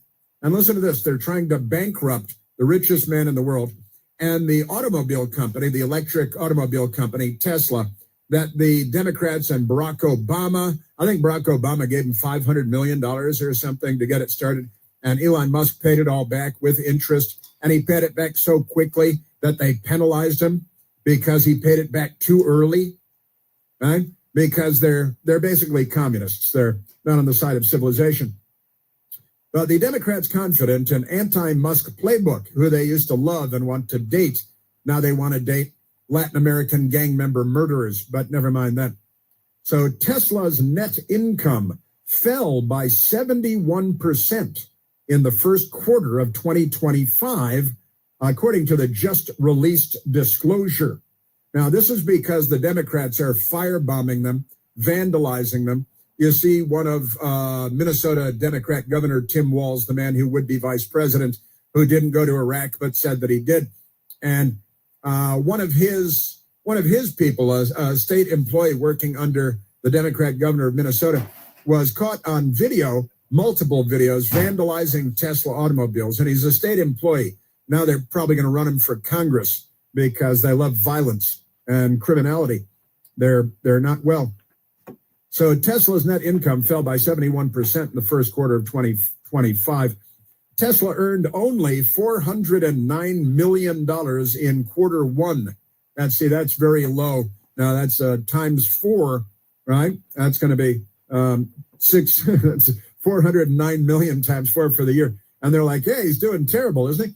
and listen to this, they're trying to bankrupt the richest man in the world and the automobile company, the electric automobile company, Tesla, that the Democrats and Barack Obama, I think Barack Obama gave him $500 million or something to get it started, and Elon Musk paid it all back with interest, and he paid it back so quickly that they penalized him because he paid it back too early, right? Because they're basically communists. They're not on the side of civilization. But the Democrats confident in anti-Musk playbook, who they used to love and want to date. Now they want to date Latin American gang member murderers, but never mind that. So Tesla's net income fell by 71% in the first quarter of 2025, according to the just released disclosure. Now, this is because the Democrats are firebombing them, vandalizing them. You see one of Minnesota Democrat Governor Tim Walz, the man who would be vice president, who didn't go to Iraq but said that he did. And one of his people, a state employee working under the Democrat governor of Minnesota, was caught on video, multiple videos, vandalizing Tesla automobiles. And he's a state employee. Now they're probably going to run him for Congress because they love violence and criminality. They're not well. So Tesla's net income fell by 71% in the first quarter of 2025. Tesla earned only $409 million in quarter one. That's very low. Now that's times four, right? That's going to be 409 million times four for the year. And they're like, hey, he's doing terrible, isn't he?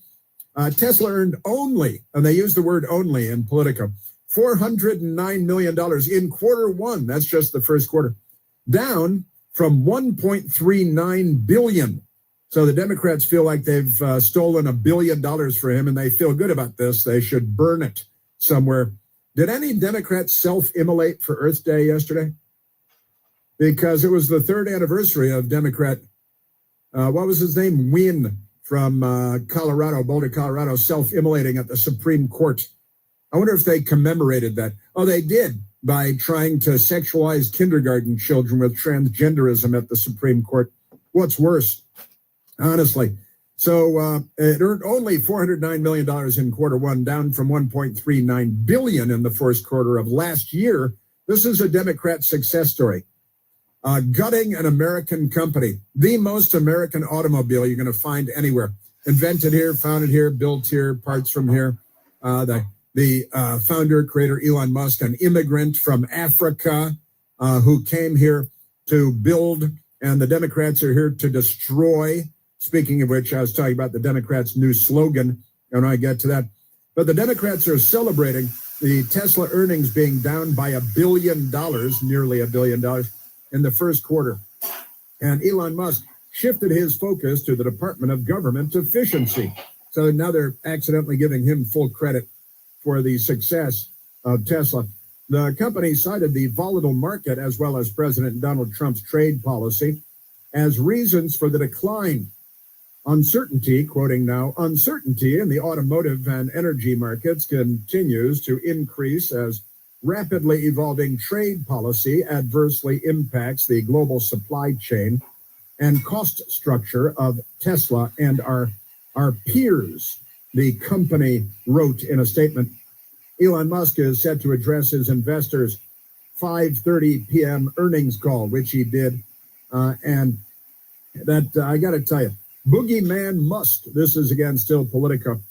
Tesla earned only, and they use the word only in Politico, $409 million in quarter one. That's just the first quarter, down from $1.39 billion. So the Democrats feel like they've stolen $1 billion for him, and they feel good about this. They should burn it somewhere. Did any Democrats self-immolate for Earth Day yesterday? Because it was the third anniversary of Democrat, what was his name? Wynn from Colorado, Boulder, Colorado, self-immolating at the Supreme Court. I wonder if they commemorated that. Oh, they did, by trying to sexualize kindergarten children with transgenderism at the Supreme Court. What's worse, honestly? So it earned only $409 million in quarter one, down from $1.39 billion in the first quarter of last year. This is a Democrat success story. Gutting an American company, the most American automobile you're going to find anywhere. Invented here, founded here, built here, parts from here. The founder, creator, Elon Musk, an immigrant from Africa who came here to build, and the Democrats are here to destroy. Speaking of which, I was talking about the Democrats' new slogan, and I get to that. But the Democrats are celebrating the Tesla earnings being down by $1 billion, nearly $1 billion, in the first quarter. And Elon Musk shifted his focus to the Department of Government Efficiency. So now they're accidentally giving him full credit for the success of Tesla. The company cited the volatile market as well as President Donald Trump's trade policy as reasons for the decline. Uncertainty, quoting now, uncertainty in the automotive and energy markets continues to increase as rapidly evolving trade policy adversely impacts the global supply chain and cost structure of Tesla and our peers, the company wrote in a statement. Elon Musk is set to address his investors' 5:30 p.m. earnings call, which he did. And that, I got to tell you, Boogeyman Musk, this is again still Politico.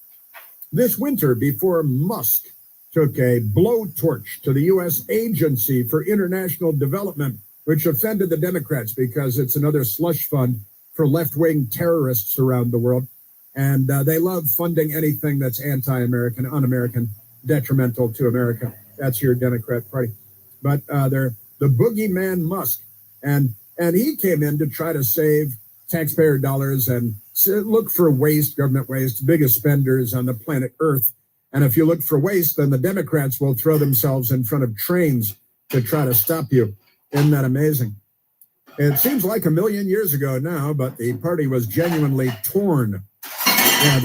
This winter, before Musk took a blowtorch to the U.S. Agency for International Development, which offended the Democrats because it's another slush fund for left-wing terrorists around the world. And they love funding anything that's anti-American, un-American. detrimental to America. That's your Democrat Party. But they're the boogeyman Musk. And he came in to try to save taxpayer dollars and look for waste, government waste, biggest spenders on the planet Earth. And if you look for waste, then the Democrats will throw themselves in front of trains to try to stop you. Isn't that amazing? It seems like a million years ago now, but the party was genuinely torn. Yeah,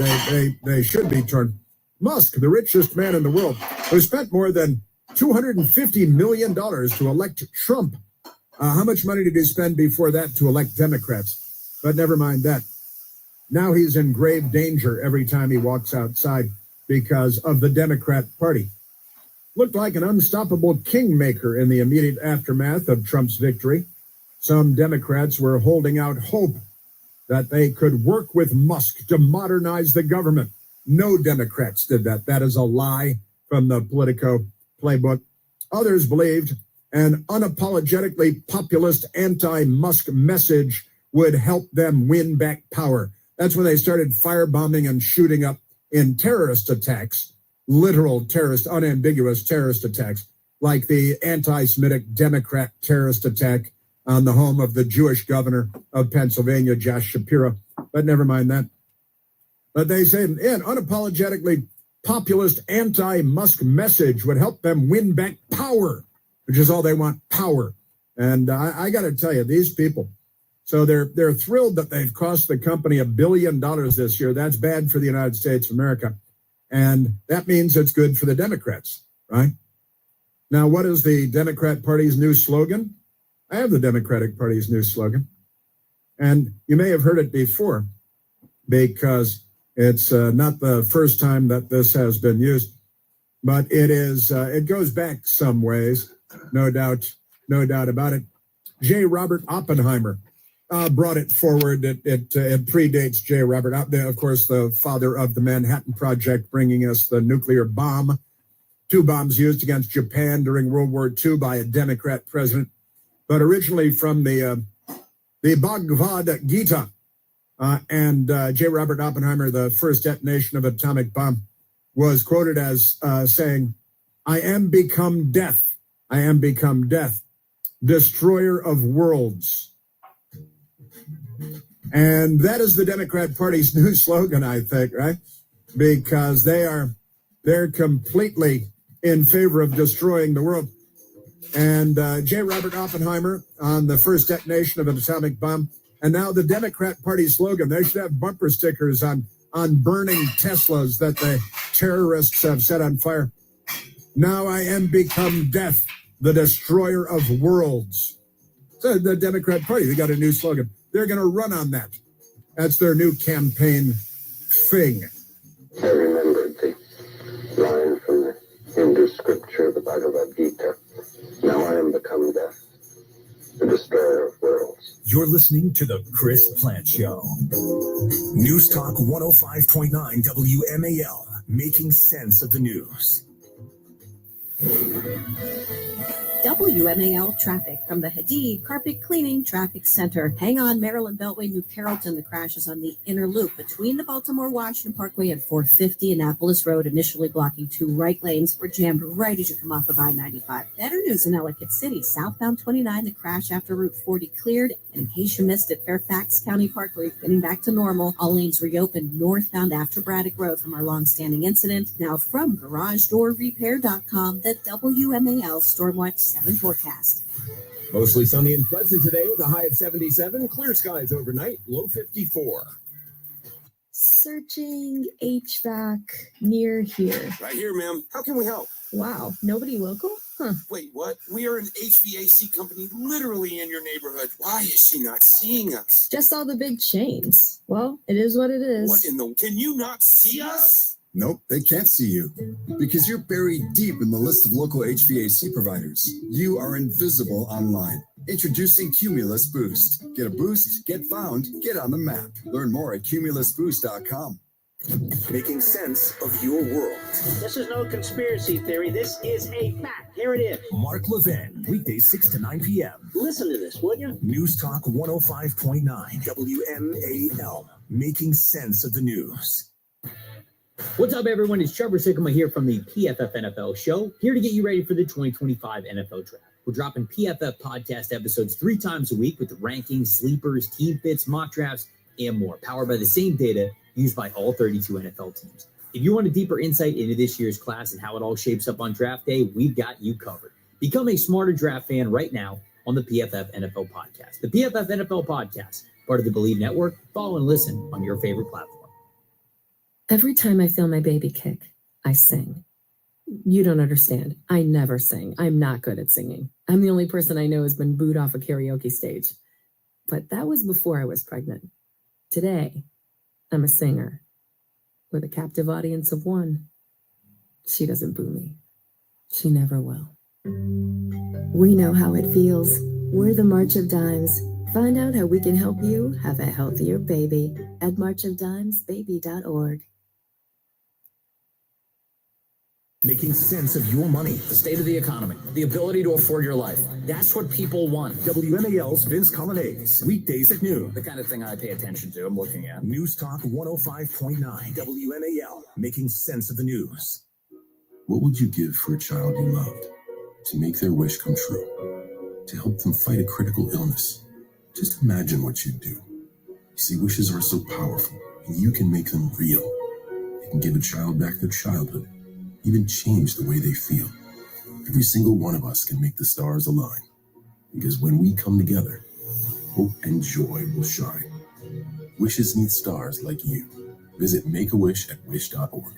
they should be torn. Musk, the richest man in the world, who spent more than $250 million to elect Trump. How much money did he spend before that to elect Democrats? But never mind that. Now he's in grave danger every time he walks outside because of the Democrat Party. Looked like an unstoppable kingmaker in the immediate aftermath of Trump's victory. Some Democrats were holding out hope that they could work with Musk to modernize the government. No Democrats did that. That is a lie from the Politico playbook. Others believed an unapologetically populist anti-Musk message would help them win back power. That's when they started firebombing and shooting up in terrorist attacks, literal terrorist, unambiguous terrorist attacks, like the anti-Semitic Democrat terrorist attack on the home of the Jewish governor of Pennsylvania, Josh Shapiro. But never mind that. But they say an unapologetically populist anti-Musk message would help them win back power, which is all they want, power. And I got to tell you, these people, so they're thrilled that they've cost the company $1 billion this year. That's bad for the United States of America. And that means it's good for the Democrats, right? Now, what is the Democrat Party's new slogan? I have the Democratic Party's new slogan. And you may have heard it before because it's not the first time that this has been used, but it goes back some ways, no doubt about it. J. Robert Oppenheimer brought it forward. It predates J. Robert Oppenheimer, of course, the father of the Manhattan Project, bringing us the nuclear bomb. 2 bombs used against Japan during World War II by a Democrat president, but originally from the Bhagavad Gita. And J. Robert Oppenheimer, the first detonation of atomic bomb, was quoted as saying, "I am become death. I am become death, destroyer of worlds." And that is the Democrat Party's new slogan, I think, right? Because they're completely in favor of destroying the world. And J. Robert Oppenheimer on the first detonation of an atomic bomb. And now the Democrat Party slogan, they should have bumper stickers on burning Teslas that the terrorists have set on fire. "Now I am become death, the destroyer of worlds." So the Democrat Party, they got a new slogan. They're going to run on that. That's their new campaign thing. I remembered the line from the Hindu scripture, the Bhagavad Gita. "Now I am become death, the destroyer of worlds." You're listening to The Chris Plant Show. News Talk 105.9 WMAL, making sense of the news. WMAL traffic from the Hadid Carpet Cleaning Traffic Center. Hang on, Maryland Beltway, New Carrollton. The crash is on the inner loop between the Baltimore-Washington Parkway and 450 Annapolis Road, initially blocking 2 right lanes. We're jammed right as you come off of I-95. Better news in Ellicott City. Southbound 29, the crash after Route 40 cleared. And in case you missed it, Fairfax County Parkway getting back to normal. All lanes reopened northbound after Braddock Road from our long-standing incident. Now from GarageDoorRepair.com, the WMAL Stormwatch 7 forecast. Mostly sunny and pleasant today with a high of 77. Clear skies overnight, low 54. Searching HVAC near here. Right here, ma'am. How can we help? Wow, nobody local? Huh. Wait, what? We are an HVAC company literally in your neighborhood. Why is she not seeing us? Just all the big chains. Well, it is what it is. What in the... Can you not see us? Nope, they can't see you because you're buried deep in the list of local HVAC providers. You are invisible online. Introducing Cumulus Boost. Get a boost, get found, get on the map. Learn more at cumulusboost.com. Making sense of your world. This is no conspiracy theory. This is a fact. Here it is. Mark Levin, weekdays 6 to 9 p.m. Listen to this, would you? News Talk 105.9 WMAL, making sense of the news. What's up, everyone? It's Trevor Sikkema here from the PFF NFL show, here to get you ready for the 2025 NFL draft. We're dropping PFF podcast episodes 3 times a week with the rankings, sleepers, team fits, mock drafts, and more, powered by the same data used by all 32 NFL teams. If you want a deeper insight into this year's class and how it all shapes up on draft day, we've got you covered. Become a smarter draft fan right now on the PFF NFL podcast. The PFF NFL podcast, part of the Believe Network. Follow and listen on your favorite platform. Every time I feel my baby kick, I sing. You don't understand. I never sing. I'm not good at singing. I'm the only person I know who's been booed off a karaoke stage. But that was before I was pregnant. Today, I'm a singer with a captive audience of 1. She doesn't boo me. She never will. We know how it feels. We're the March of Dimes. Find out how we can help you have a healthier baby at marchofdimesbaby.org. Making sense of your money. The state of the economy, the ability to afford your life. That's what people want. WMAL's Vince Colonnades, weekdays at noon. The kind of thing I pay attention to, I'm looking at. News Talk 105.9. WMAL, making sense of the news. What would you give for a child you loved? To make their wish come true? To help them fight a critical illness? Just imagine what you'd do. You see, wishes are so powerful, and you can make them real. You can give a child back their childhood, even change the way they feel. Every single one of us can make the stars align. Because when we come together, hope and joy will shine. Wishes need stars like you. Visit Make-A-Wish at wish.org.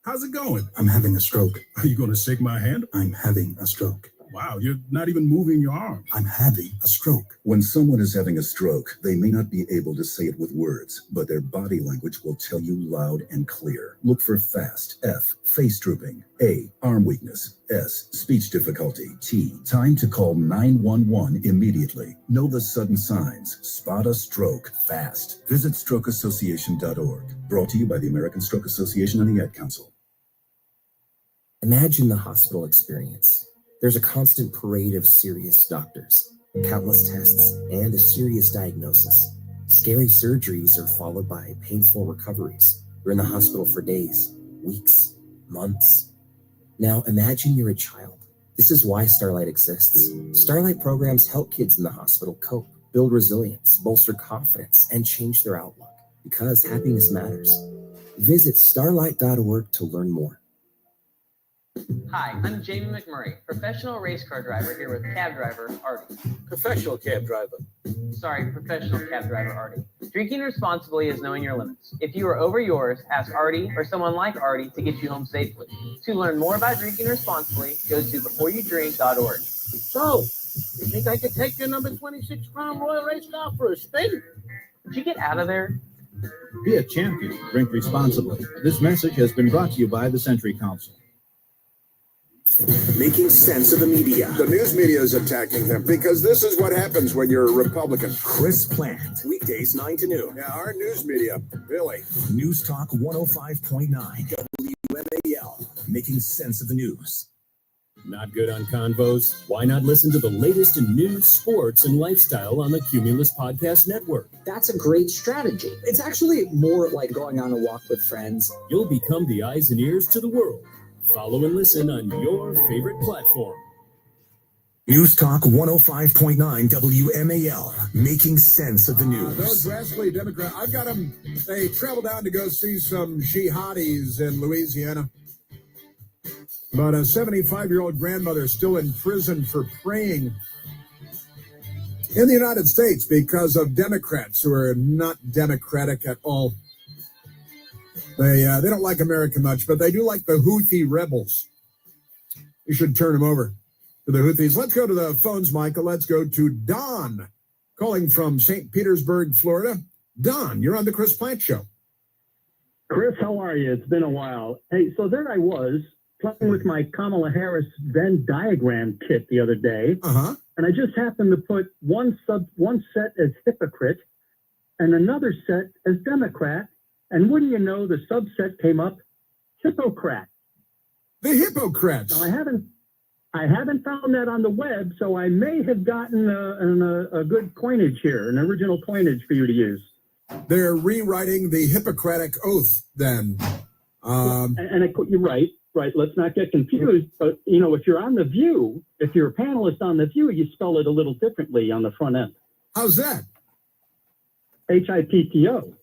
How's it going? I'm having a stroke. Are you going to shake my hand? I'm having a stroke. Wow, you're not even moving your arm. I'm having a stroke. When someone is having a stroke, they may not be able to say it with words, but their body language will tell you loud and clear. Look for FAST. F, face drooping. A, arm weakness. S, speech difficulty. T, time to call 911 immediately. Know the sudden signs. Spot a stroke fast. Visit strokeassociation.org. Brought to you by the American Stroke Association and the Ad Council. Imagine the hospital experience. There's a constant parade of serious doctors, countless tests, and a serious diagnosis. Scary surgeries are followed by painful recoveries. You're in the hospital for days, weeks, months. Now imagine you're a child. This is why Starlight exists. Starlight programs help kids in the hospital cope, build resilience, bolster confidence, and change their outlook. Because happiness matters. Visit starlight.org to learn more. Hi, I'm Jamie McMurray, professional race car driver here with cab driver Artie. Professional cab driver. Sorry, professional cab driver Artie. Drinking responsibly is knowing your limits. If you are over yours, ask Artie or someone like Artie to get you home safely. To learn more about drinking responsibly, go to beforeyoudrink.org. So, you think I could take your number 26 Crown Royal race car for a spin? Would you get out of there? Be a champion. Drink responsibly. This message has been brought to you by the Century Council. Making sense of the media. The news media is attacking them because this is what happens when you're a Republican. Chris Plant, weekdays 9 to noon. Yeah, our news media, really. News Talk 105.9. WMAL, making sense of the news. Not good on convos? Why not listen to the latest in news, sports, and lifestyle on the Cumulus Podcast Network? That's a great strategy. It's actually more like going on a walk with friends. You'll become the eyes and ears to the world. Follow and listen on your favorite platform. News Talk 105.9 WMAL, making sense of the news. Those rascally Democrats, I've got them, they traveled down to go see some jihadis in Louisiana. But a 75-year-old grandmother is still in prison for praying in the United States because of Democrats who are not democratic at all. They don't like America much, but they do like the Houthi rebels. You should turn them over to the Houthis. Let's go to the phones, Michael. Let's go to Don, calling from St. Petersburg, Florida. Don, you're on the Chris Plant Show. Chris, how are you? It's been a while. Hey, so there I was playing with my Kamala Harris Venn diagram kit the other day, and I just happened to put one set as hypocrite and another set as Democrat. And wouldn't you know, the subset came up, Hippocrat. The Hippocrats. Now, I haven't found that on the web, so I may have gotten a good coinage here, an original coinage for you to use. They're rewriting the Hippocratic Oath then. You're right. Let's not get confused. But, if you're on The View, if you're a panelist on The View, you spell it a little differently on the front end. How's that? HIPPO.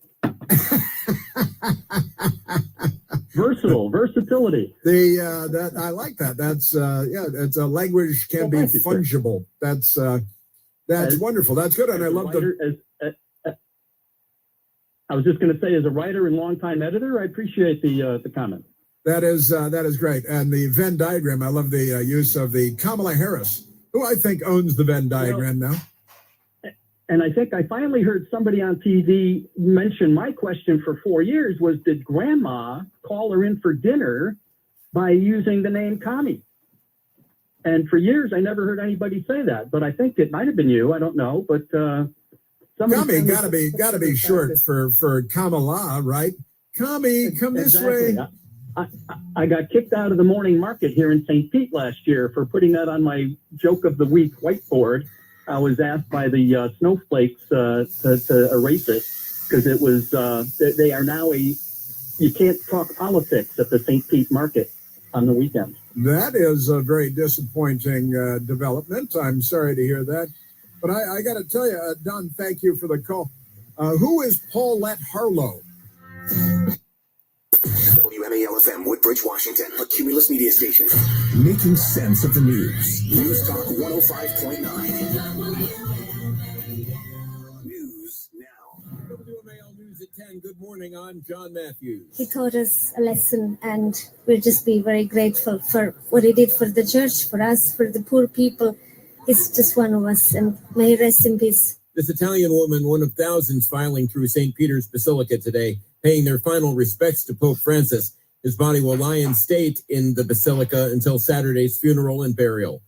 Versatility. That I like that. That's it's a language can be fungible. That's wonderful. That's good, and I love I was just going to say, as a writer and longtime editor, I appreciate the comment. That is great, and the Venn diagram. I love the use of the Kamala Harris, who I think owns the Venn diagram now. And I think I finally heard somebody on TV mention my question for 4 years was, did Grandma call her in for dinner by using the name Kami? And for years, I never heard anybody say that, but I think it might have been you. I don't know, but Kami gotta be short for Kamala, right? Kami, come exactly. this way. I got kicked out of the morning market here in St. Pete last year for putting that on my joke of the week whiteboard. I was asked by the snowflakes to erase it because it was they are now you can't talk politics at the St. Pete market on the weekend. That is a very disappointing development. I'm sorry to hear that. But I got to tell you, Don, thank you for the call. Who is Paulette Harlow? WMAL-FM, Woodbridge, Washington, a Cumulus media station. Making sense of the news. News Talk 105.9. News now. WMAL News at 10. Good morning. I'm John Matthews. He taught us a lesson, and we'll just be very grateful for what he did for the church, for us, for the poor people. He's just one of us, and may he rest in peace. This Italian woman, one of thousands filing through St. Peter's Basilica today, paying their final respects to Pope Francis. His body will lie in state in the Basilica until Saturday's funeral and burial.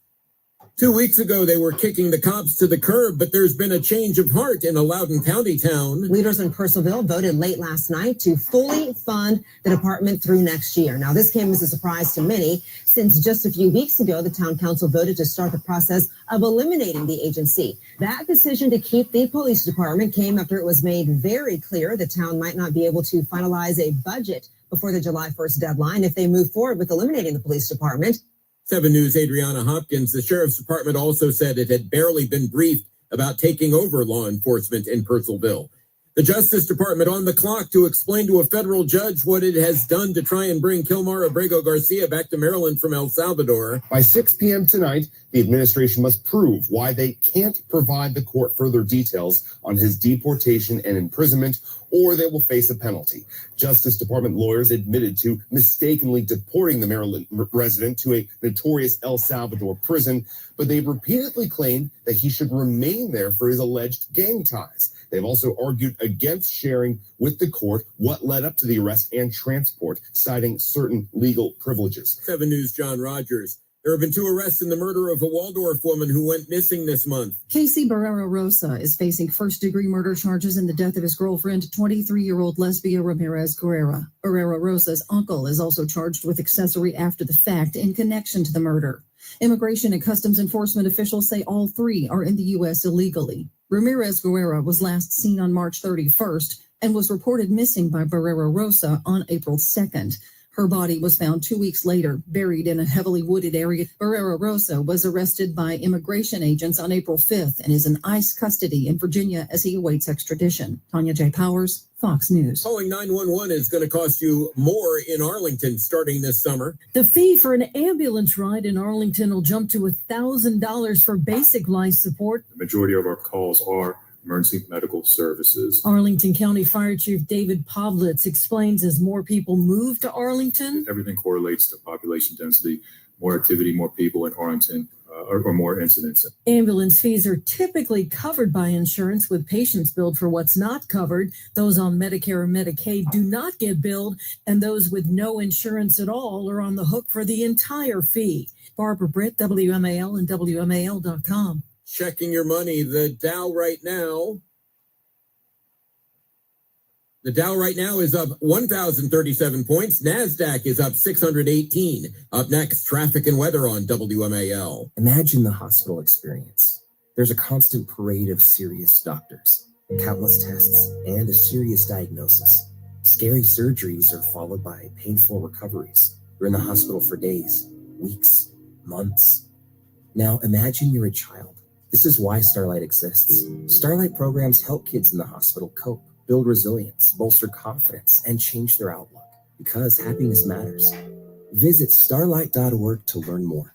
2 weeks ago, they were kicking the cops to the curb, but there's been a change of heart in a Loudoun County town. Leaders in Purcellville voted late last night to fully fund the department through next year. Now, this came as a surprise to many, since just a few weeks ago, the town council voted to start the process of eliminating the agency. That decision to keep the police department came after it was made very clear the town might not be able to finalize a budget before the July 1st deadline if they move forward with eliminating the police department. 7 News' Adriana Hopkins. The sheriff's department also said it had barely been briefed about taking over law enforcement in Purcellville. The Justice Department on the clock to explain to a federal judge what it has done to try and bring Kilmar Abrego Garcia back to Maryland from El Salvador. By 6 p.m. tonight, the administration must prove why they can't provide the court further details on his deportation and imprisonment, or they will face a penalty. Justice Department lawyers admitted to mistakenly deporting the Maryland resident to a notorious El Salvador prison, but they've repeatedly claimed that he should remain there for his alleged gang ties. They've also argued against sharing with the court what led up to the arrest and transport, citing certain legal privileges. 7 News' John Rogers. There have been 2 arrests in the murder of a Waldorf woman who went missing this month. Casey Barrera Rosa is facing first-degree murder charges in the death of his girlfriend, 23-year-old Lesbia Ramirez Guerrera. Barrera Rosa's uncle is also charged with accessory after the fact in connection to the murder. Immigration and Customs Enforcement officials say all 3 are in the U.S. illegally. Ramirez Guerrera was last seen on March 31st and was reported missing by Barrera Rosa on April 2nd. Her body was found 2 weeks later, buried in a heavily wooded area. Barrera Rosa was arrested by immigration agents on April 5th and is in ICE custody in Virginia as he awaits extradition. Tanya J. Powers, Fox News. Calling 911 is going to cost you more in Arlington starting this summer. The fee for an ambulance ride in Arlington will jump to $1,000 for basic life support. The majority of our calls are emergency medical services. Arlington County Fire Chief David Pavlitz explains as more people move to Arlington, Everything correlates to population density, more activity, more people in Arlington, or more incidents. ambulance fees are typically covered by insurance, with patients billed for what's not covered. Those on Medicare or Medicaid do not get billed, and those with no insurance at all are on the hook for the entire fee. Barbara Britt, WMAL and WMAL.com. Checking your money. The Dow right now is up 1,037 points. NASDAQ is up 618. Up next, traffic and weather on WMAL. Imagine the hospital experience. There's a constant parade of serious doctors. Countless tests and a serious diagnosis. Scary surgeries are followed by painful recoveries. You're in the hospital for days, weeks, months. Now imagine you're a child. This is why Starlight exists. Starlight programs help kids in the hospital cope, build resilience, bolster confidence, and change their outlook. Because happiness matters. Visit starlight.org to learn more.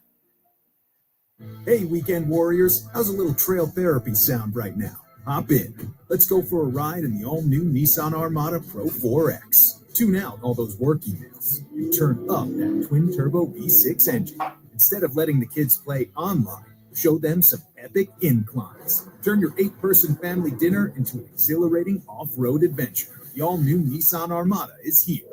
Hey, weekend warriors, how's a little trail therapy sound right now? Hop in. Let's go for a ride in the all-new Nissan Armada Pro 4X. Tune out all those work emails and turn up that twin-turbo V6 engine. Instead of letting the kids play online, show them some epic inclines. Turn your 8-person family dinner into an exhilarating off-road adventure. The all-new Nissan Armada is here.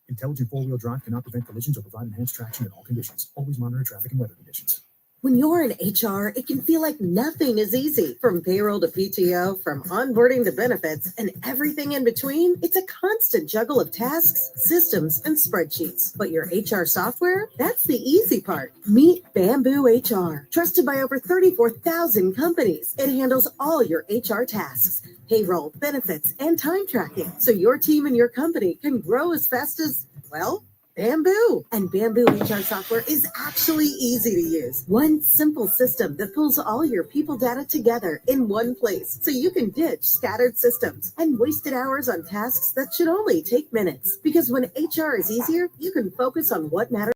Intelligent four-wheel drive cannot prevent collisions or provide enhanced traction in all conditions. Always monitor traffic and weather conditions. When you're in HR, it can feel like nothing is easy. From payroll to PTO, from onboarding to benefits, and everything in between, it's a constant juggle of tasks, systems, and spreadsheets. But your HR software? That's the easy part. Meet Bamboo HR. Trusted by over 34,000 companies, it handles all your HR tasks, payroll, benefits, and time tracking. So your team and your company can grow as fast as, well, Bamboo. And Bamboo HR software is actually easy to use. One simple system that pulls all your people data together in one place, so you can ditch scattered systems and wasted hours on tasks that should only take minutes. Because when HR is easier, you can focus on what matters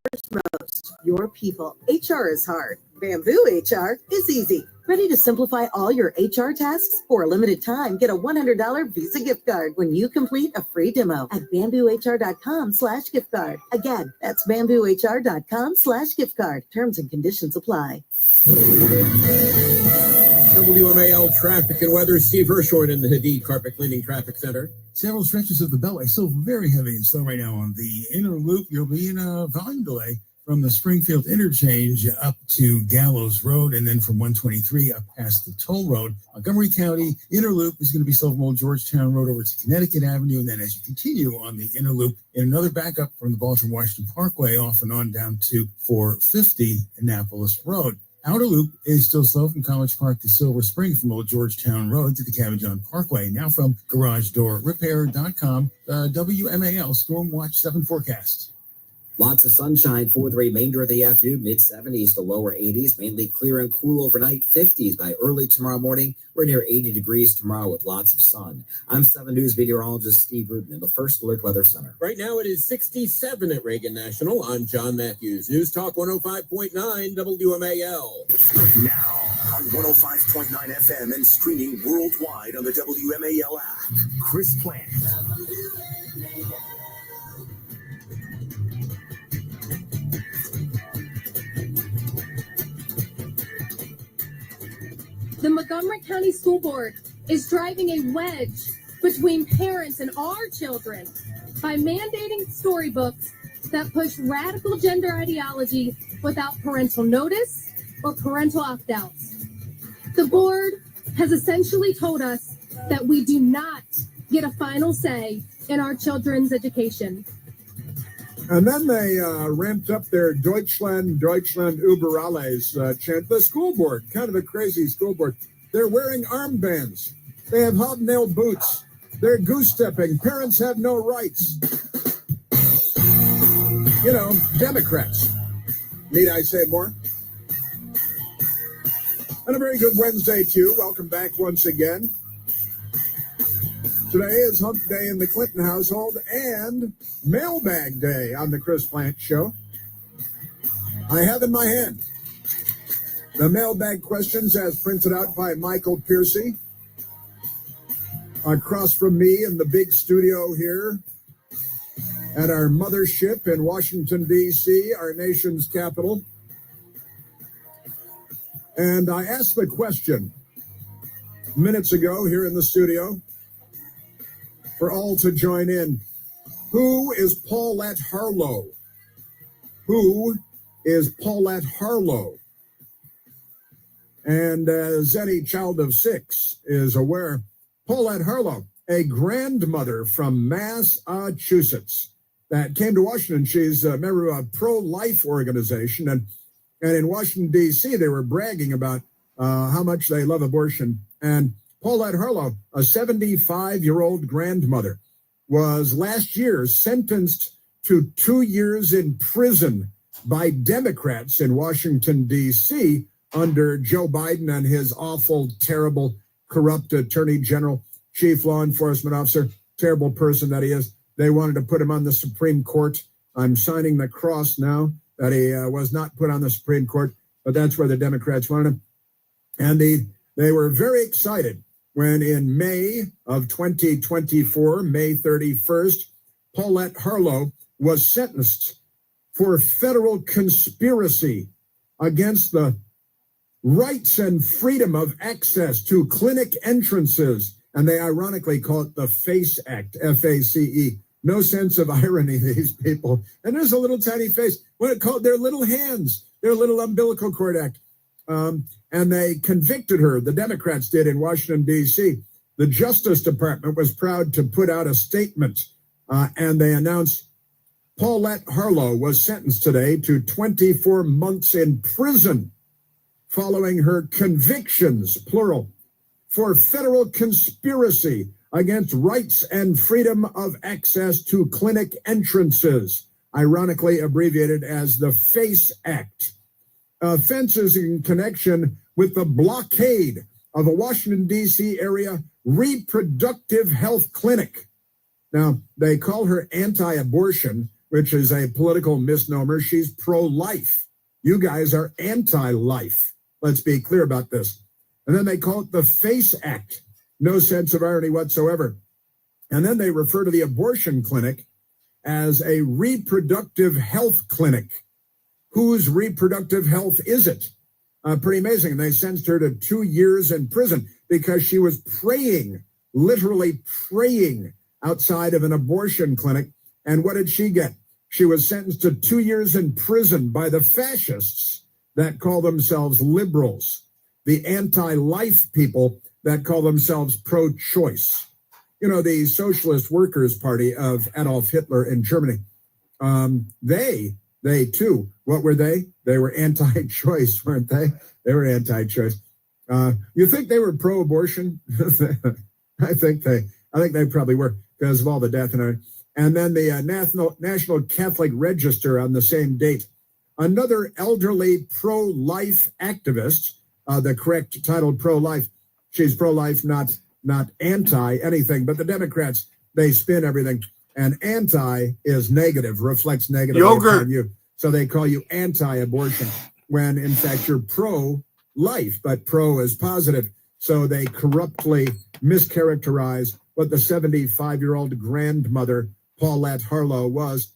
most, your people. HR is hard. Bamboo HR is easy. Ready to simplify all your HR tasks? For a limited time, get a $100 Visa gift card when you complete a free demo at bamboohr.com/gift card. Again, that's bamboohr.com/gift card. Terms and conditions apply. WMAL traffic and weather. Steve Hirshhorn in the Hadid Carpet Cleaning Traffic Center. Several stretches of the Beltway still very heavy and slow right now on the inner loop. You'll be in a volume delay from the Springfield interchange up to Gallows Road, and then from 123 up past the toll road. Montgomery County inner loop is going to be slow from Old Georgetown Road over to Connecticut Avenue, and then as you continue on the inner loop, in another backup from the Baltimore Washington Parkway off and on down to 450 Annapolis Road. Outer loop is still slow from College Park to Silver Spring from Old Georgetown Road to the Cabot Parkway. Now from GarageDoorRepair.com, WMAL Storm Watch 7 forecast. Lots of sunshine for the remainder of the afternoon, mid-70s to lower 80s, mainly clear and cool overnight, 50s by early tomorrow morning. We're near 80 degrees tomorrow with lots of sun. I'm 7 News meteorologist Steve Rudin in the First Alert Weather Center. Right now it is 67 at Reagan National. I'm John Matthews. News Talk 105.9 WMAL. Now on 105.9 FM and streaming worldwide on the WMAL app. Chris Plant. The Montgomery County School Board is driving a wedge between parents and our children by mandating storybooks that push radical gender ideology without parental notice or parental opt-outs. The board has essentially told us that we do not get a final say in our children's education. And then they ramped up their Deutschland über alles chant. The school board, kind of a crazy school board. They're wearing armbands. They have hobnail boots. They're goose-stepping. Parents have no rights. You know, Democrats. Need I say more? And a very good Wednesday, too. Welcome back once again. Today is Hump Day in the Clinton household and Mailbag Day on the Chris Plant Show. I have in my hand the mailbag questions as printed out by Michael Piercy. Across from me in the big studio here at our mothership in Washington, D.C., our nation's capital. And I asked the question minutes ago here in the studio for all to join in. Who is Paulette Harlow? Who is Paulette Harlow? And as any child of 6 is aware, Paulette Harlow, a grandmother from Massachusetts that came to Washington. She's a member of a pro-life organization. And in Washington, D.C., they were bragging about how much they love abortion. And Paulette Harlow, a 75-year-old grandmother, was last year sentenced to 2 years in prison by Democrats in Washington, D.C., under Joe Biden and his awful, terrible, corrupt attorney general, chief law enforcement officer, terrible person that he is. They wanted to put him on the Supreme Court. I'm signing the cross now that he was not put on the Supreme Court, but that's where the Democrats wanted him. And they were very excited when in May of 2024, May 31st, Paulette Harlow was sentenced for federal conspiracy against the rights and freedom of access to clinic entrances. And they ironically call it the FACE Act, F-A-C-E. No sense of irony, these people. And there's a little tiny face. What it called their little hands, their little umbilical cord act. And they convicted her, the Democrats did in Washington, D.C. The Justice Department was proud to put out a statement, and they announced Paulette Harlow was sentenced today to 24 months in prison following her convictions, plural, for federal conspiracy against rights and freedom of access to clinic entrances, ironically abbreviated as the FACE Act. Offenses in connection with the blockade of a Washington, D.C. area reproductive health clinic. Now, they call her anti-abortion, which is a political misnomer. She's pro-life. You guys are anti-life. Let's be clear about this. And then they call it the FACE Act. No sense of irony whatsoever. And then they refer to the abortion clinic as a reproductive health clinic. Whose reproductive health is it? Pretty amazing. And they sentenced her to 2 years in prison because she was praying, literally praying outside of an abortion clinic. And what did she get? She was sentenced to 2 years in prison by the fascists that call themselves liberals, the anti-life people that call themselves pro-choice. You know, the Socialist Workers' Party of Adolf Hitler in Germany. They too, what were they? They were anti-choice, weren't they? They were anti-choice. You think they were pro-abortion? I think they probably were because of all the death and everything. And then the National Catholic Register on the same date. Another elderly pro-life activist, the correct title pro-life. She's pro-life, not anti anything, but the Democrats, they spin everything. And anti is negative, reflects negatively on you. So they call you anti-abortion when, in fact, you're pro-life, but pro is positive. So they corruptly mischaracterize what the 75-year-old grandmother, Paulette Harlow, was.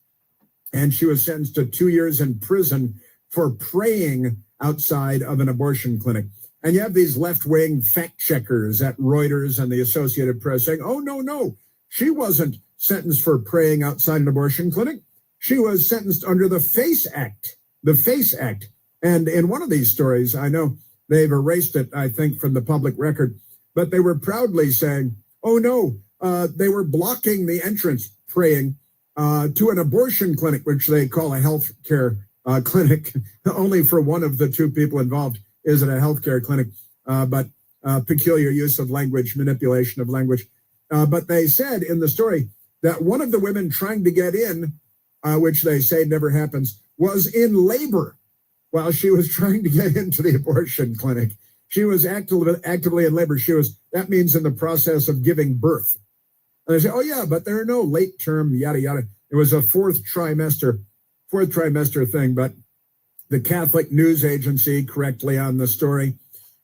And she was sentenced to 2 years in prison for praying outside of an abortion clinic. And you have these left-wing fact checkers at Reuters and the Associated Press saying, oh, no, she wasn't sentenced for praying outside an abortion clinic. She was sentenced under the FACE Act, the FACE Act. And in one of these stories, I know they've erased it, I think, from the public record, but they were proudly saying, oh, no, they were blocking the entrance, praying to an abortion clinic, which they call a health care clinic. Only for one of the two people involved is it a healthcare clinic, but peculiar use of language, manipulation of language. But they said in the story that one of the women trying to get in, which they say never happens, was in labor while she was trying to get into the abortion clinic. She was actively in labor. That means in the process of giving birth. And they say, oh, yeah, but there are no late term, yada, yada. It was a fourth trimester thing, but the Catholic News Agency correctly on the story.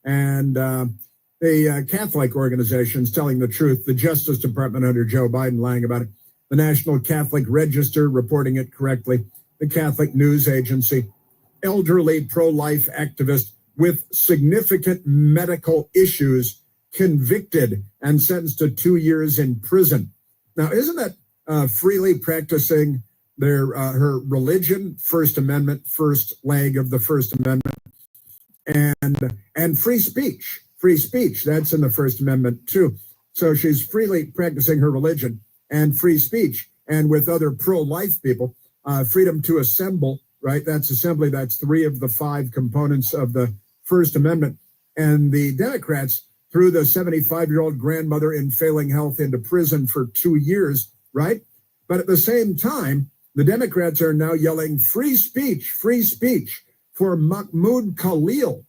And the Catholic organizations telling the truth, the Justice Department under Joe Biden lying about it, the National Catholic Register reporting it correctly, the Catholic News Agency, elderly pro-life activist with significant medical issues convicted and sentenced to 2 years in prison. Now, isn't that freely practicing her religion, First Amendment, first leg of the First Amendment, and free speech, that's in the First Amendment too. So she's freely practicing her religion and free speech, and with other pro-life people, freedom to assemble, right? That's assembly. That's 3 of the 5 components of the First Amendment. And the Democrats threw the 75-year-old grandmother in failing health into prison for 2 years, right? But at the same time, the Democrats are now yelling free speech for Mahmoud Khalil,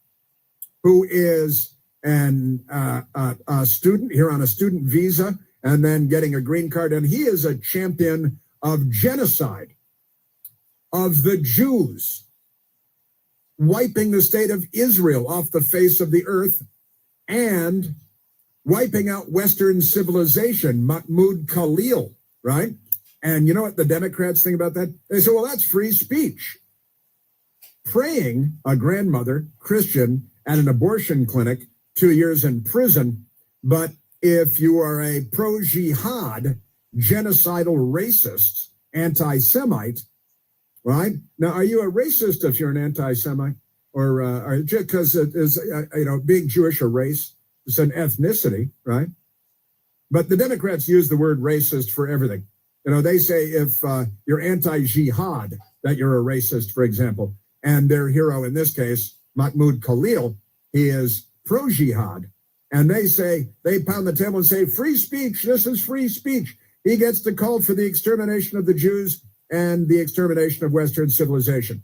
who is a student here on a student visa and then getting a green card. And he is a champion of genocide of the Jews, wiping the state of Israel off the face of the earth and wiping out Western civilization, Mahmoud Khalil, right? And you know what the Democrats think about that? They say, well, that's free speech. Praying a grandmother, Christian, at an abortion clinic, 2 years in prison. But if you are a pro-jihad, genocidal racist, anti-Semite, right? Now, are you a racist if you're an anti-Semite? Or because it is, being Jewish a race? It's an ethnicity, right? But the Democrats use the word racist for everything. They say if you're anti-jihad, that you're a racist, for example. And their hero in this case, Mahmoud Khalil, he is pro-jihad. And they pound the table and say, free speech, this is free speech. He gets to call for the extermination of the Jews and the extermination of Western civilization.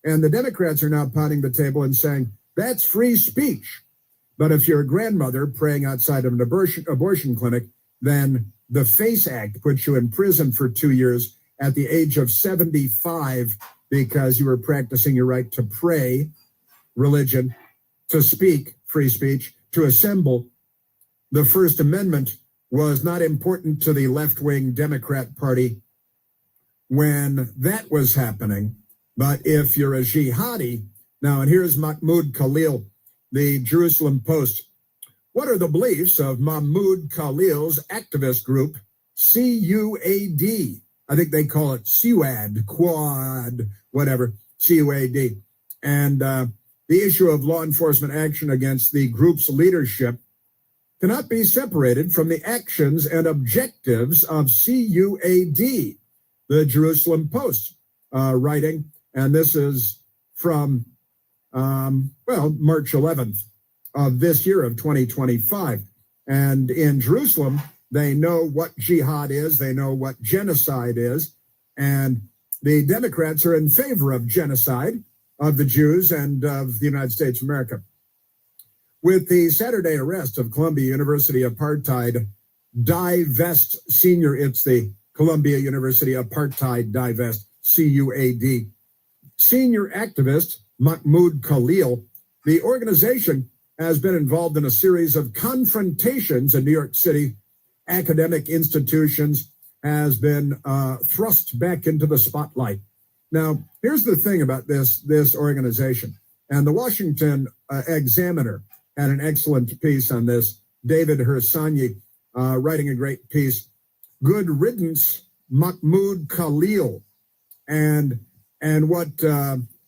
And the Democrats are now pounding the table and saying, that's free speech. But if you're a grandmother praying outside of an abortion clinic, then the FACE Act puts you in prison for 2 years at the age of 75 because you were practicing your right to pray, religion, to speak, free speech, to assemble. The First Amendment was not important to the left-wing Democrat Party when that was happening. But if you're a jihadi, now, and here's Mahmoud Khalil, the Jerusalem Post. What are the beliefs of Mahmoud Khalil's activist group, CUAD? I think they call it CUAD, Quad, whatever, CUAD. And the issue of law enforcement action against the group's leadership cannot be separated from the actions and objectives of CUAD, the Jerusalem Post, writing. And this is from, March 11th of this year of 2025. And in Jerusalem, they know what jihad is. They know what genocide is. And the Democrats are in favor of genocide of the Jews and of the United States of America. With the Saturday arrest of Columbia University apartheid divest senior, it's the Columbia University Apartheid Divest, CUAD, senior activist Mahmoud Khalil, the organization has been involved in a series of confrontations in New York City. Academic institutions has been thrust back into the spotlight. Now, here's the thing about this organization. And the Washington Examiner had an excellent piece on this. David Hersanyi writing a great piece. Good riddance, Mahmoud Khalil. And what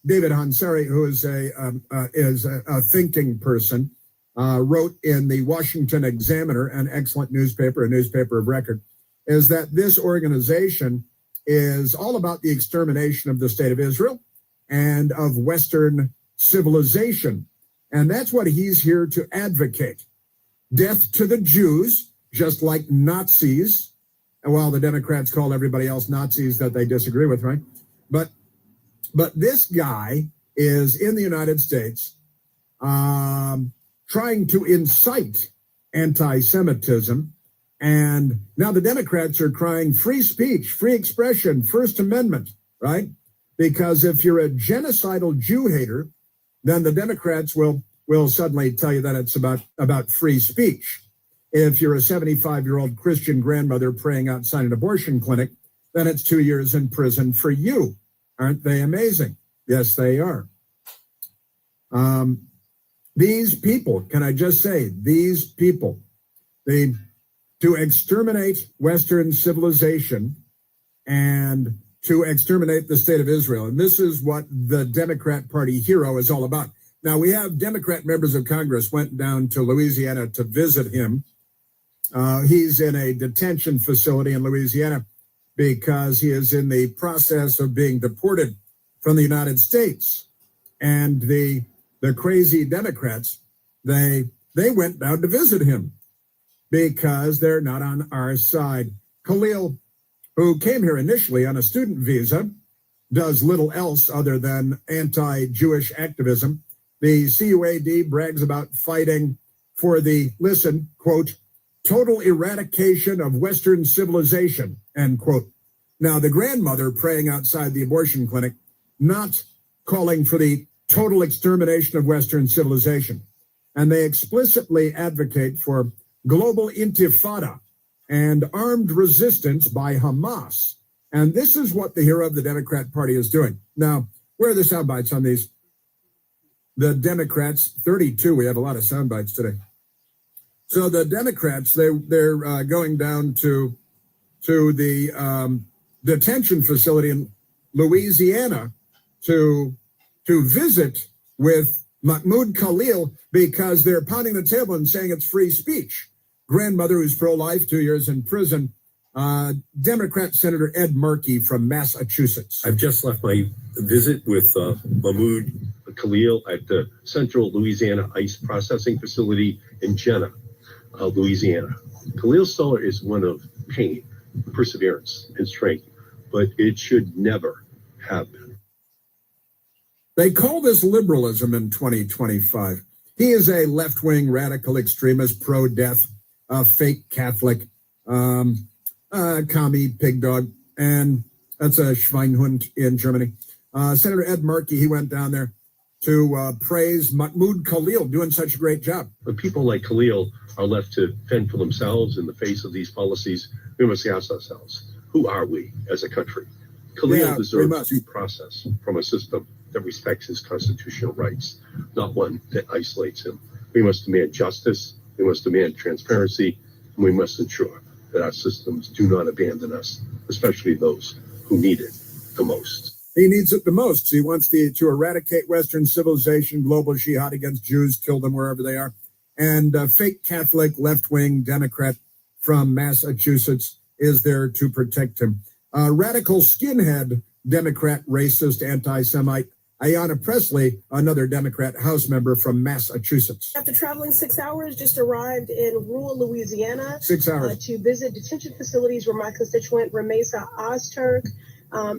David Hansari, who is a thinking person, wrote in the Washington Examiner, an excellent newspaper, a newspaper of record, is that this organization is all about the extermination of the state of Israel and of Western civilization. And that's what he's here to advocate. Death to the Jews, just like Nazis, and while the Democrats call everybody else Nazis that they disagree with, right? But this guy is in the United States trying to incite anti-Semitism. And now the Democrats are crying free speech, free expression, First Amendment, right? Because if you're a genocidal Jew hater, then the Democrats will suddenly tell you that it's about free speech. If you're a 75-year-old Christian grandmother praying outside an abortion clinic, then it's 2 years in prison for you. Aren't they amazing? Yes, they are. These people, can I just say, these people, to exterminate Western civilization and to exterminate the state of Israel. And this is what the Democrat Party hero is all about. Now, we have Democrat members of Congress went down to Louisiana to visit him. He's in a detention facility in Louisiana because he is in the process of being deported from the United States. And the crazy Democrats, they they went down to visit him because they're not on our side. Khalil, who came here initially on a student visa, does little else other than anti-Jewish activism. The CUAD brags about fighting for the, listen, quote, total eradication of Western civilization, end quote. Now, the grandmother praying outside the abortion clinic, not calling for the total extermination of Western civilization. And they explicitly advocate for global intifada and armed resistance by Hamas. And this is what the hero of the Democrat Party is doing. Now, where are the sound bites on these? The Democrats, 32, we have a lot of sound bites today. So the Democrats, they're going down to the detention facility in Louisiana to visit with Mahmoud Khalil because they're pounding the table and saying it's free speech. Grandmother who's pro-life, 2 years in prison. Democrat Senator Ed Markey from Massachusetts. I've just left my visit with Mahmoud Khalil at the Central Louisiana Ice Processing Facility in Jenna, Louisiana. Khalil's story is one of pain, perseverance, and strength, but it should never have been. They call this liberalism in 2025. He is a left-wing radical extremist, pro-death, fake Catholic, commie, pig dog, and that's a Schweinhund in Germany. Senator Ed Markey, he went down there to praise Mahmoud Khalil doing such a great job. When people like Khalil are left to fend for themselves in the face of these policies, we must ask ourselves, who are we as a country? Khalil deserves due process from a system that respects his constitutional rights, not one that isolates him. We must demand justice, we must demand transparency, and we must ensure that our systems do not abandon us, especially those who need it the most. He needs it the most. He wants to eradicate Western civilization, global jihad against Jews, kill them wherever they are. And fake Catholic left-wing Democrat from Massachusetts is there to protect him. Radical skinhead Democrat, racist, anti-Semite Ayanna Pressley, another Democrat House member from Massachusetts. After traveling 6 hours, just arrived in rural Louisiana 6 hours. To visit detention facilities where my constituent Ramesa Ozturk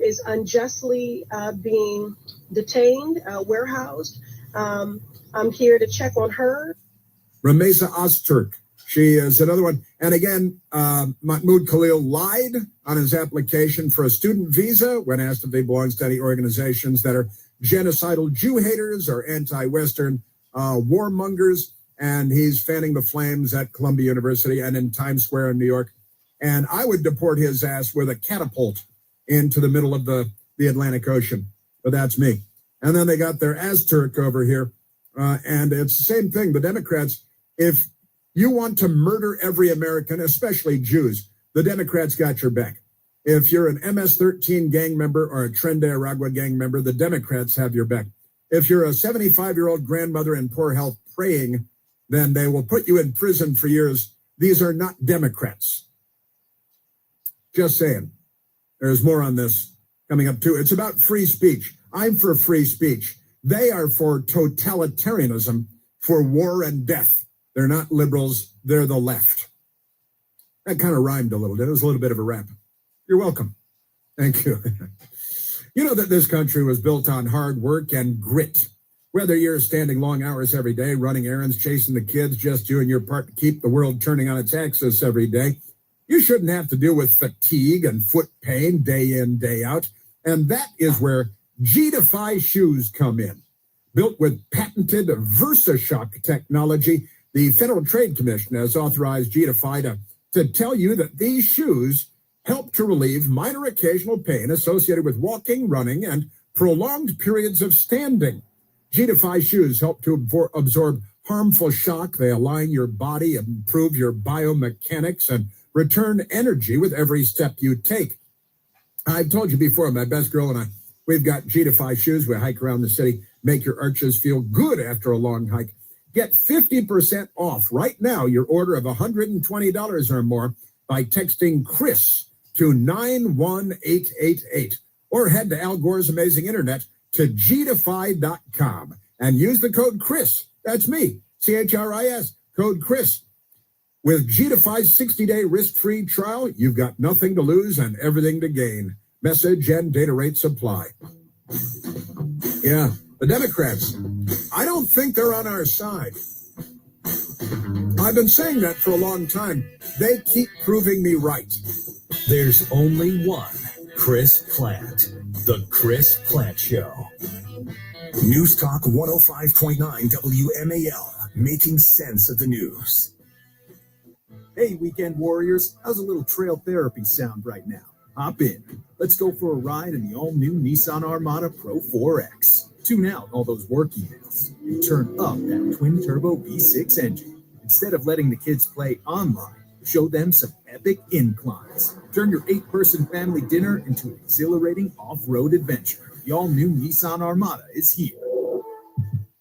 is unjustly being detained, warehoused. I'm here to check on her. Ramesa Ozturk. She is another one. And again, Mahmoud Khalil lied on his application for a student visa when asked if he belongs to any organizations that are genocidal Jew haters or anti-Western warmongers. And he's fanning the flames at Columbia University and in Times Square in New York. And I would deport his ass with a catapult into the middle of the Atlantic Ocean. But that's me. And then they got their Azturk over here. And it's the same thing. The Democrats, if you want to murder every American, especially Jews, the Democrats got your back. If you're an MS-13 gang member or a Tren de Aragua gang member, the Democrats have your back. If you're a 75-year-old grandmother in poor health praying, then they will put you in prison for years. These are not Democrats. Just saying. There's more on this coming up, too. It's about free speech. I'm for free speech. They are for totalitarianism, for war and death. They're not liberals. They're the left. That kind of rhymed a little bit. It was a little bit of a rap. You're welcome. Thank you. You know that this country was built on hard work and grit. Whether you're standing long hours every day, running errands, chasing the kids, just doing your part to keep the world turning on its axis every day, you shouldn't have to deal with fatigue and foot pain day in, day out. And that is where G-Defy shoes come in. Built with patented VersaShock technology, the Federal Trade Commission has authorized G-Defy to tell you that these shoes help to relieve minor occasional pain associated with walking, running, and prolonged periods of standing. G-Defy shoes help to absorb harmful shock. They align your body, improve your biomechanics, and return energy with every step you take. I've told you before, my best girl and I, we've got G-Defy shoes. We hike around the city, make your arches feel good after a long hike. Get 50% off right now your order of $120 or more by texting Chris to 91888 or head to Al Gore's Amazing Internet to gdefy.com and use the code Chris. That's me, CHRIS. Code Chris. With G-Defy's 60-day risk-free trial, you've got nothing to lose and everything to gain. Message and data rates apply. Yeah, the Democrats, I don't think they're on our side. I've been saying that for a long time. They keep proving me right. There's only one Chris Plant. The Chris Plant Show. News Talk 105.9 WMAL, making sense of the news. Hey, weekend warriors, how's a little trail therapy sound right now? Hop in. Let's go for a ride in the all-new Nissan Armada Pro 4X. Tune out all those work emails and turn up that twin-turbo V6 engine. Instead of letting the kids play online, show them some epic inclines. Turn your 8-person family dinner into an exhilarating off-road adventure. The all-new Nissan Armada is here.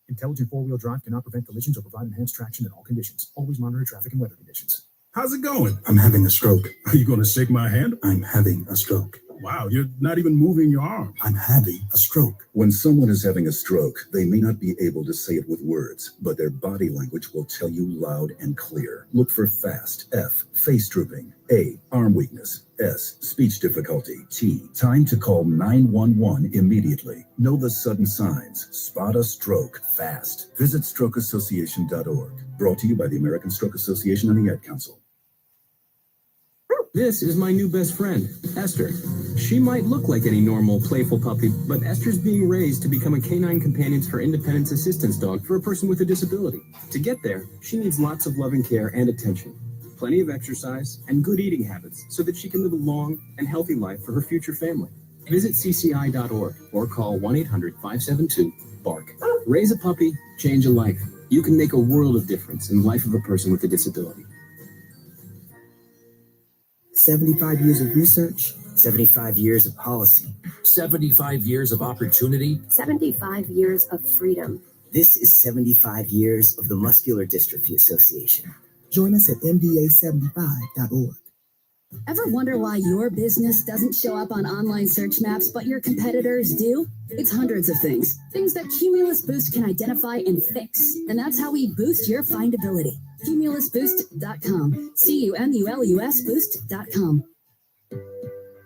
Intelligent four-wheel drive cannot prevent collisions or provide enhanced traction in all conditions. Always monitor traffic and weather conditions. How's it going? I'm having a stroke. Are you going to shake my hand? I'm having a stroke. Wow, you're not even moving your arm. I'm having a stroke. When someone is having a stroke, they may not be able to say it with words, but their body language will tell you loud and clear. Look for FAST, F, face drooping, A, arm weakness, S, speech difficulty, T, time to call 911 immediately. Know the sudden signs. Spot a stroke fast. Visit strokeassociation.org. Brought to you by the American Stroke Association and the Ad Council. This is my new best friend, Esther. She might look like any normal, playful puppy, but Esther's being raised to become a canine companions for independence assistance dog for a person with a disability. To get there, she needs lots of loving care and attention, plenty of exercise, and good eating habits so that she can live a long and healthy life for her future family. Visit cci.org or call 1-800-572-BARK. Raise a puppy, change a life. You can make a world of difference in the life of a person with a disability. 75 years of research, 75 years of policy, 75 years of opportunity, 75 years of freedom. This is 75 years of the Muscular Dystrophy Association. Join us at mda75.org. Ever wonder why your business doesn't show up on online search maps, but your competitors do? It's hundreds of things. Things that Cumulus Boost can identify and fix. And that's how we boost your findability. CumulusBoost.com. CUMULUS Boost.com.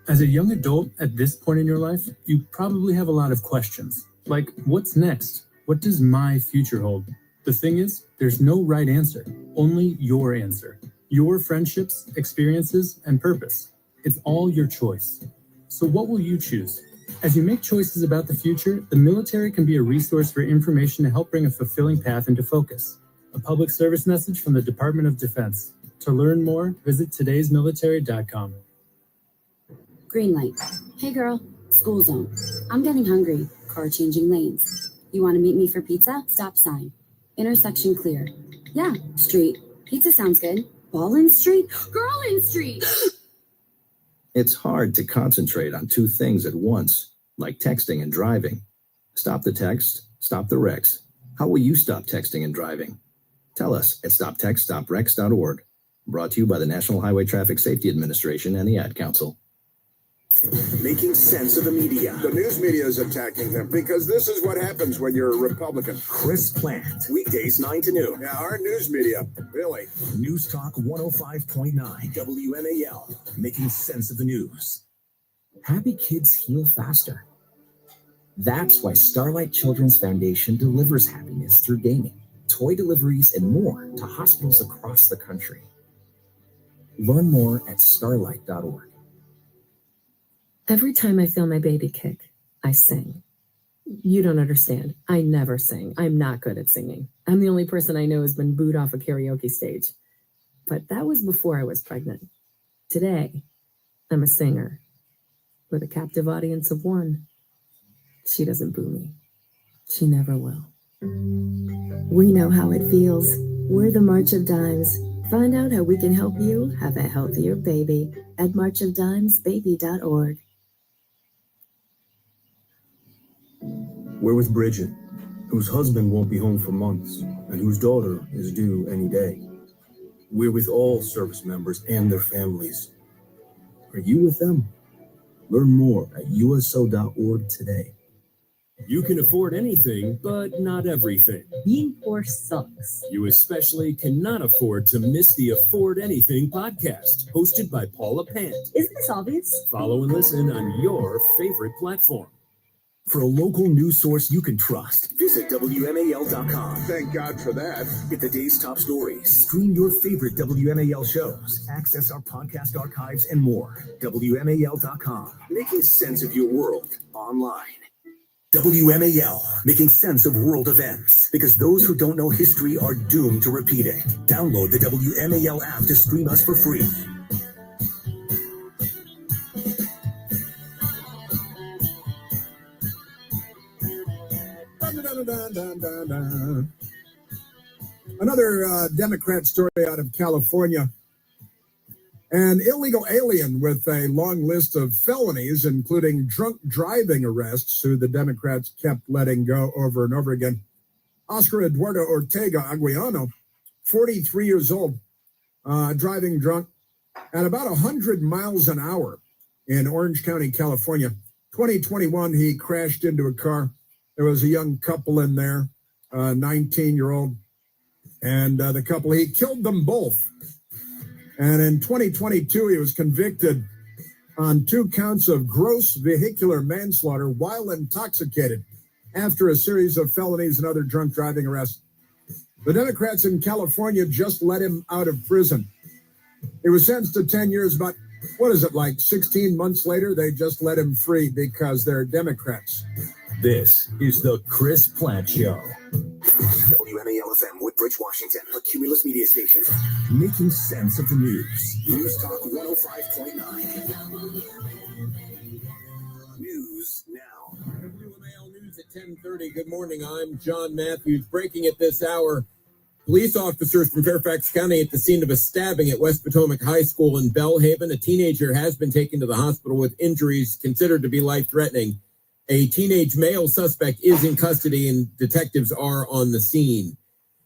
As a young adult at this point in your life, you probably have a lot of questions. Like, what's next? What does my future hold? The thing is, there's no right answer, only your answer. Your friendships, experiences, and purpose. It's all your choice. So what will you choose? As you make choices about the future, the military can be a resource for information to help bring a fulfilling path into focus. A public service message from the Department of Defense. To learn more, visit todaysmilitary.com. Green light. Hey girl, school zone. I'm getting hungry. Car changing lanes. You want to meet me for pizza? Stop sign. Intersection clear. Yeah, street. Pizza sounds good. Ballin Street? Girlin Street! It's hard to concentrate on two things at once, like texting and driving. Stop the text, stop the wrecks. How will you stop texting and driving? Tell us at stoptextstopwrecks.org. Brought to you by the National Highway Traffic Safety Administration and the Ad Council. Making sense of the media. The news media is attacking them because this is what happens when you're a Republican. Chris Plant. Weekdays 9 to noon. Yeah, our news media, really. News Talk 105.9 WMAL. Making sense of the news. Happy kids heal faster. That's why Starlight Children's Foundation delivers happiness through gaming, toy deliveries, and more to hospitals across the country. Learn more at starlight.org. Every time I feel my baby kick, I sing. You don't understand. I never sing. I'm not good at singing. I'm the only person I know who's been booed off a karaoke stage. But that was before I was pregnant. Today, I'm a singer with a captive audience of one. She doesn't boo me. She never will. We know how it feels. We're the March of Dimes. Find out how we can help you have a healthier baby at marchofdimesbaby.org. We're with Bridget, whose husband won't be home for months and whose daughter is due any day. We're with all service members and their families. Are you with them? Learn more at uso.org today. You can afford anything, but not everything. Being poor sucks. You especially cannot afford to miss the Afford Anything podcast, hosted by Paula Pant. Isn't this obvious? Follow and listen on your favorite platform. For a local news source you can trust, visit WMAL.com. Thank God for that. Get the day's top stories. Stream your favorite WMAL shows. Access our podcast archives and more. WMAL.com. Making sense of your world online. WMAL, making sense of world events. Because those who don't know history are doomed to repeat it. Download the WMAL app to stream us for free. Another Democrat story out of California. An illegal alien with a long list of felonies, including drunk driving arrests, who the Democrats kept letting go over and over again. Oscar Eduardo Ortega Aguiano, 43 years old, driving drunk at about 100 miles an hour in Orange County, California. 2021, he crashed into a car. There was a young couple in there, 19-year-old, and the couple, he killed them both. And in 2022, he was convicted on 2 counts of gross vehicular manslaughter while intoxicated after a series of felonies and other drunk driving arrests. The Democrats in California just let him out of prison. He was sentenced to 10 years, but what is it, like 16 months later, they just let him free because they're Democrats. This is the Chris Plant Show. WMAL-FM, Woodbridge, Washington, a Cumulus media station. Making sense of the news. News Talk 105.9. News now. WMAL News at 10:30. Good morning. I'm John Matthews. Breaking at this hour, police officers from Fairfax County at the scene of a stabbing at West Potomac High School in Bellhaven. A teenager has been taken to the hospital with injuries considered to be life-threatening. A teenage male suspect is in custody and detectives are on the scene.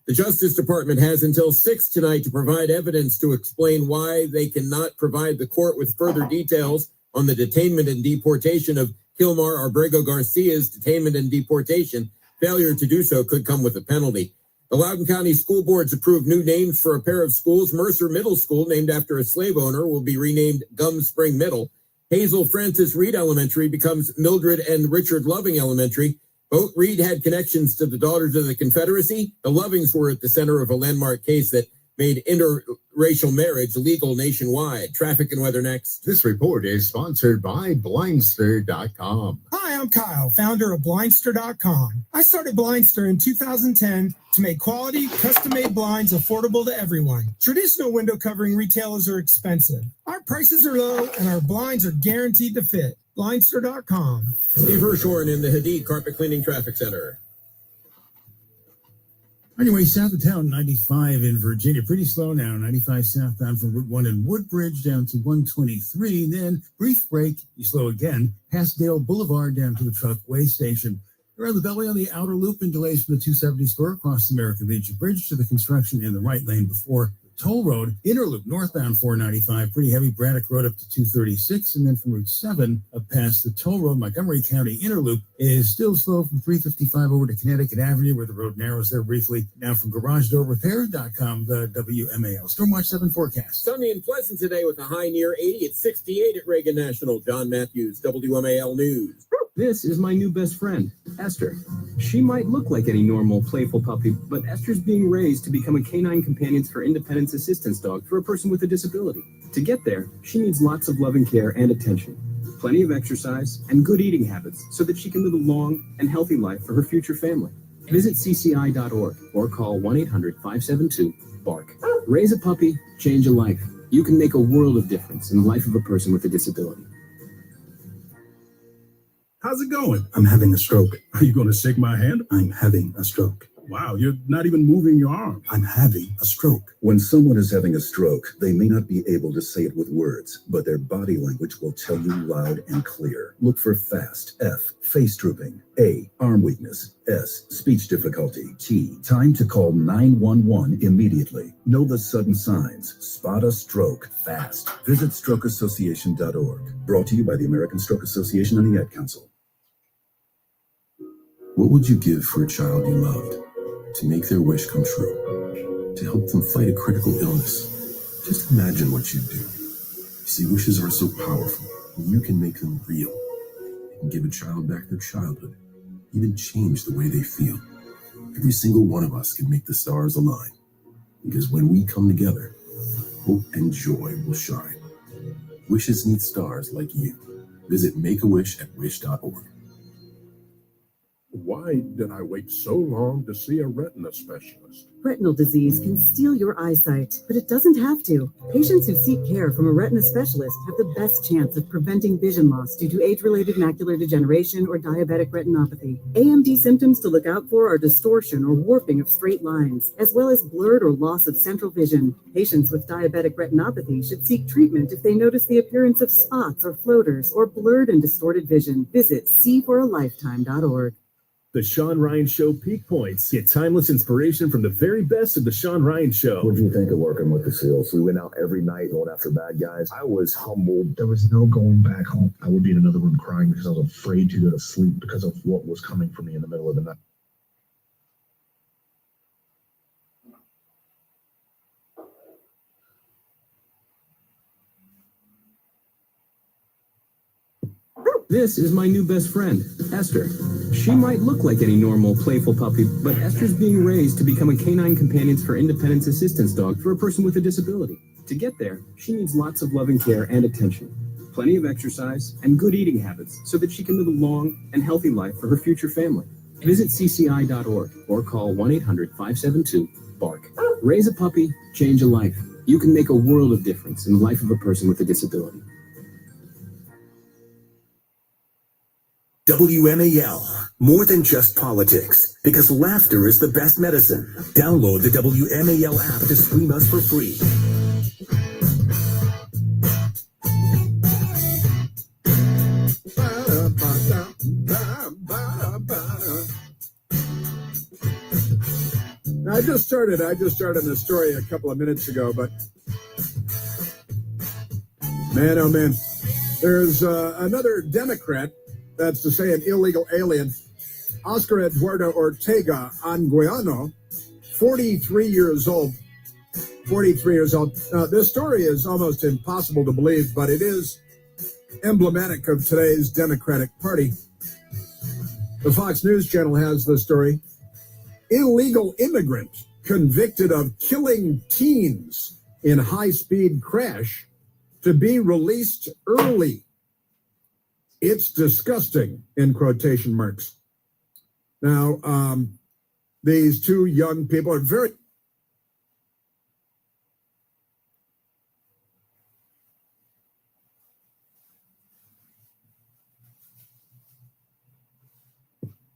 The Justice Department has until 6 tonight to provide evidence to explain why they cannot provide the court with further details on the detainment and deportation of Gilmar Abrego Garcia's detainment and deportation. Failure to do so could come with a penalty. The Loudoun County School Boards approved new names for a pair of schools. Mercer Middle School, named after a slave owner, will be renamed Gum Spring Middle. Hazel Francis Reed Elementary becomes Mildred and Richard Loving Elementary. Both Reed had connections to the Daughters of the Confederacy. The Lovings were at the center of a landmark case that made interracial marriage legal nationwide. Traffic and weather next. This report is sponsored by Blindster.com. Hi, I'm Kyle, founder of Blindster.com. I started Blindster in 2010 to make quality, custom-made blinds affordable to everyone. Traditional window covering retailers are expensive. Our prices are low, and our blinds are guaranteed to fit. Blindster.com. Steve Hirshhorn in the Hadid Carpet Cleaning Traffic Center. Anyway, south of town, 95 in Virginia. Pretty slow now. 95 southbound from Route 1 in Woodbridge down to 123. Then, brief break, you slow again, past Dale Boulevard down to the Truckway Station. Around the Beltway on the outer loop and delays from the 270 store across the American Legion Bridge to the construction in the right lane before Toll Road, inner loop northbound 495, pretty heavy. Braddock Road up to 236, and then from Route 7 up past the Toll Road, Montgomery County inner loop is still slow from 355 over to Connecticut Avenue, where the road narrows there briefly. Now from GarageDoorRepair.com, the WMAL Stormwatch 7 forecast. Sunny and pleasant today with a high near 80 at 68 at Reagan National. John Matthews, WMAL News. This is my new best friend, Esther. She might look like any normal, playful puppy, but Esther's being raised to become a canine companion for independence assistance dog for a person with a disability. To get there, she needs lots of loving care and attention, plenty of exercise, and good eating habits so that she can live a long and healthy life for her future family. Visit cci.org or call 1-800-572-BARK. Raise a puppy, change a life. You can make a world of difference in the life of a person with a disability. How's it going? I'm having a stroke. Are you going to shake my hand? I'm having a stroke. Wow, you're not even moving your arm. I'm having a stroke. When someone is having a stroke, they may not be able to say it with words, but their body language will tell you loud and clear. Look for FAST, F, face drooping, A, arm weakness, S, speech difficulty, T, time to call 911 immediately. Know the sudden signs. Spot a stroke fast. Visit strokeassociation.org. Brought to you by the American Stroke Association and the Ad Council. What would you give for a child you loved? To make their wish come true? To help them fight a critical illness? Just imagine what you'd do. You see, wishes are so powerful. You can make them real. You can give a child back their childhood. Even change the way they feel. Every single one of us can make the stars align. Because when we come together, hope and joy will shine. Wishes need stars like you. Visit Make-A-Wish at wish.org. Why did I wait so long to see a retina specialist? Retinal disease can steal your eyesight, but it doesn't have to. Patients who seek care from a retina specialist have the best chance of preventing vision loss due to age-related macular degeneration or diabetic retinopathy. AMD symptoms to look out for are distortion or warping of straight lines, as well as blurred or loss of central vision. Patients with diabetic retinopathy should seek treatment if they notice the appearance of spots or floaters or blurred and distorted vision. Visit seeforalifetime.org. The Sean Ryan Show Peak Points. Get timeless inspiration from the very best of the Sean Ryan Show. What did you think of working with the SEALs? We went out every night going after bad guys. I was humbled. There was no going back home. I would be in another room crying because I was afraid to go to sleep because of what was coming for me in the middle of the night. This is my new best friend, Esther. She might look like any normal, playful puppy, but Esther's being raised to become a canine companions for independence assistance dog for a person with a disability. To get there, she needs lots of loving care and attention, plenty of exercise, and good eating habits so that she can live a long and healthy life for her future family. Visit cci.org or call 1-800-572-BARK. Raise a puppy, change a life. You can make a world of difference in the life of a person with a disability. WMAL, more than just politics, because laughter is the best medicine. Download the WMAL app to stream us for free. I just started the story a couple of minutes ago, but man, oh man, there's another Democrat. That's to say, an illegal alien, Oscar Eduardo Ortega Anguiano, 43 years old. 43 years old. Now, this story is almost impossible to believe, but it is emblematic of today's Democratic Party. The Fox News Channel has the story. Illegal immigrant convicted of killing teens in high-speed crash to be released early. It's disgusting, in quotation marks. Now, these two young people are very...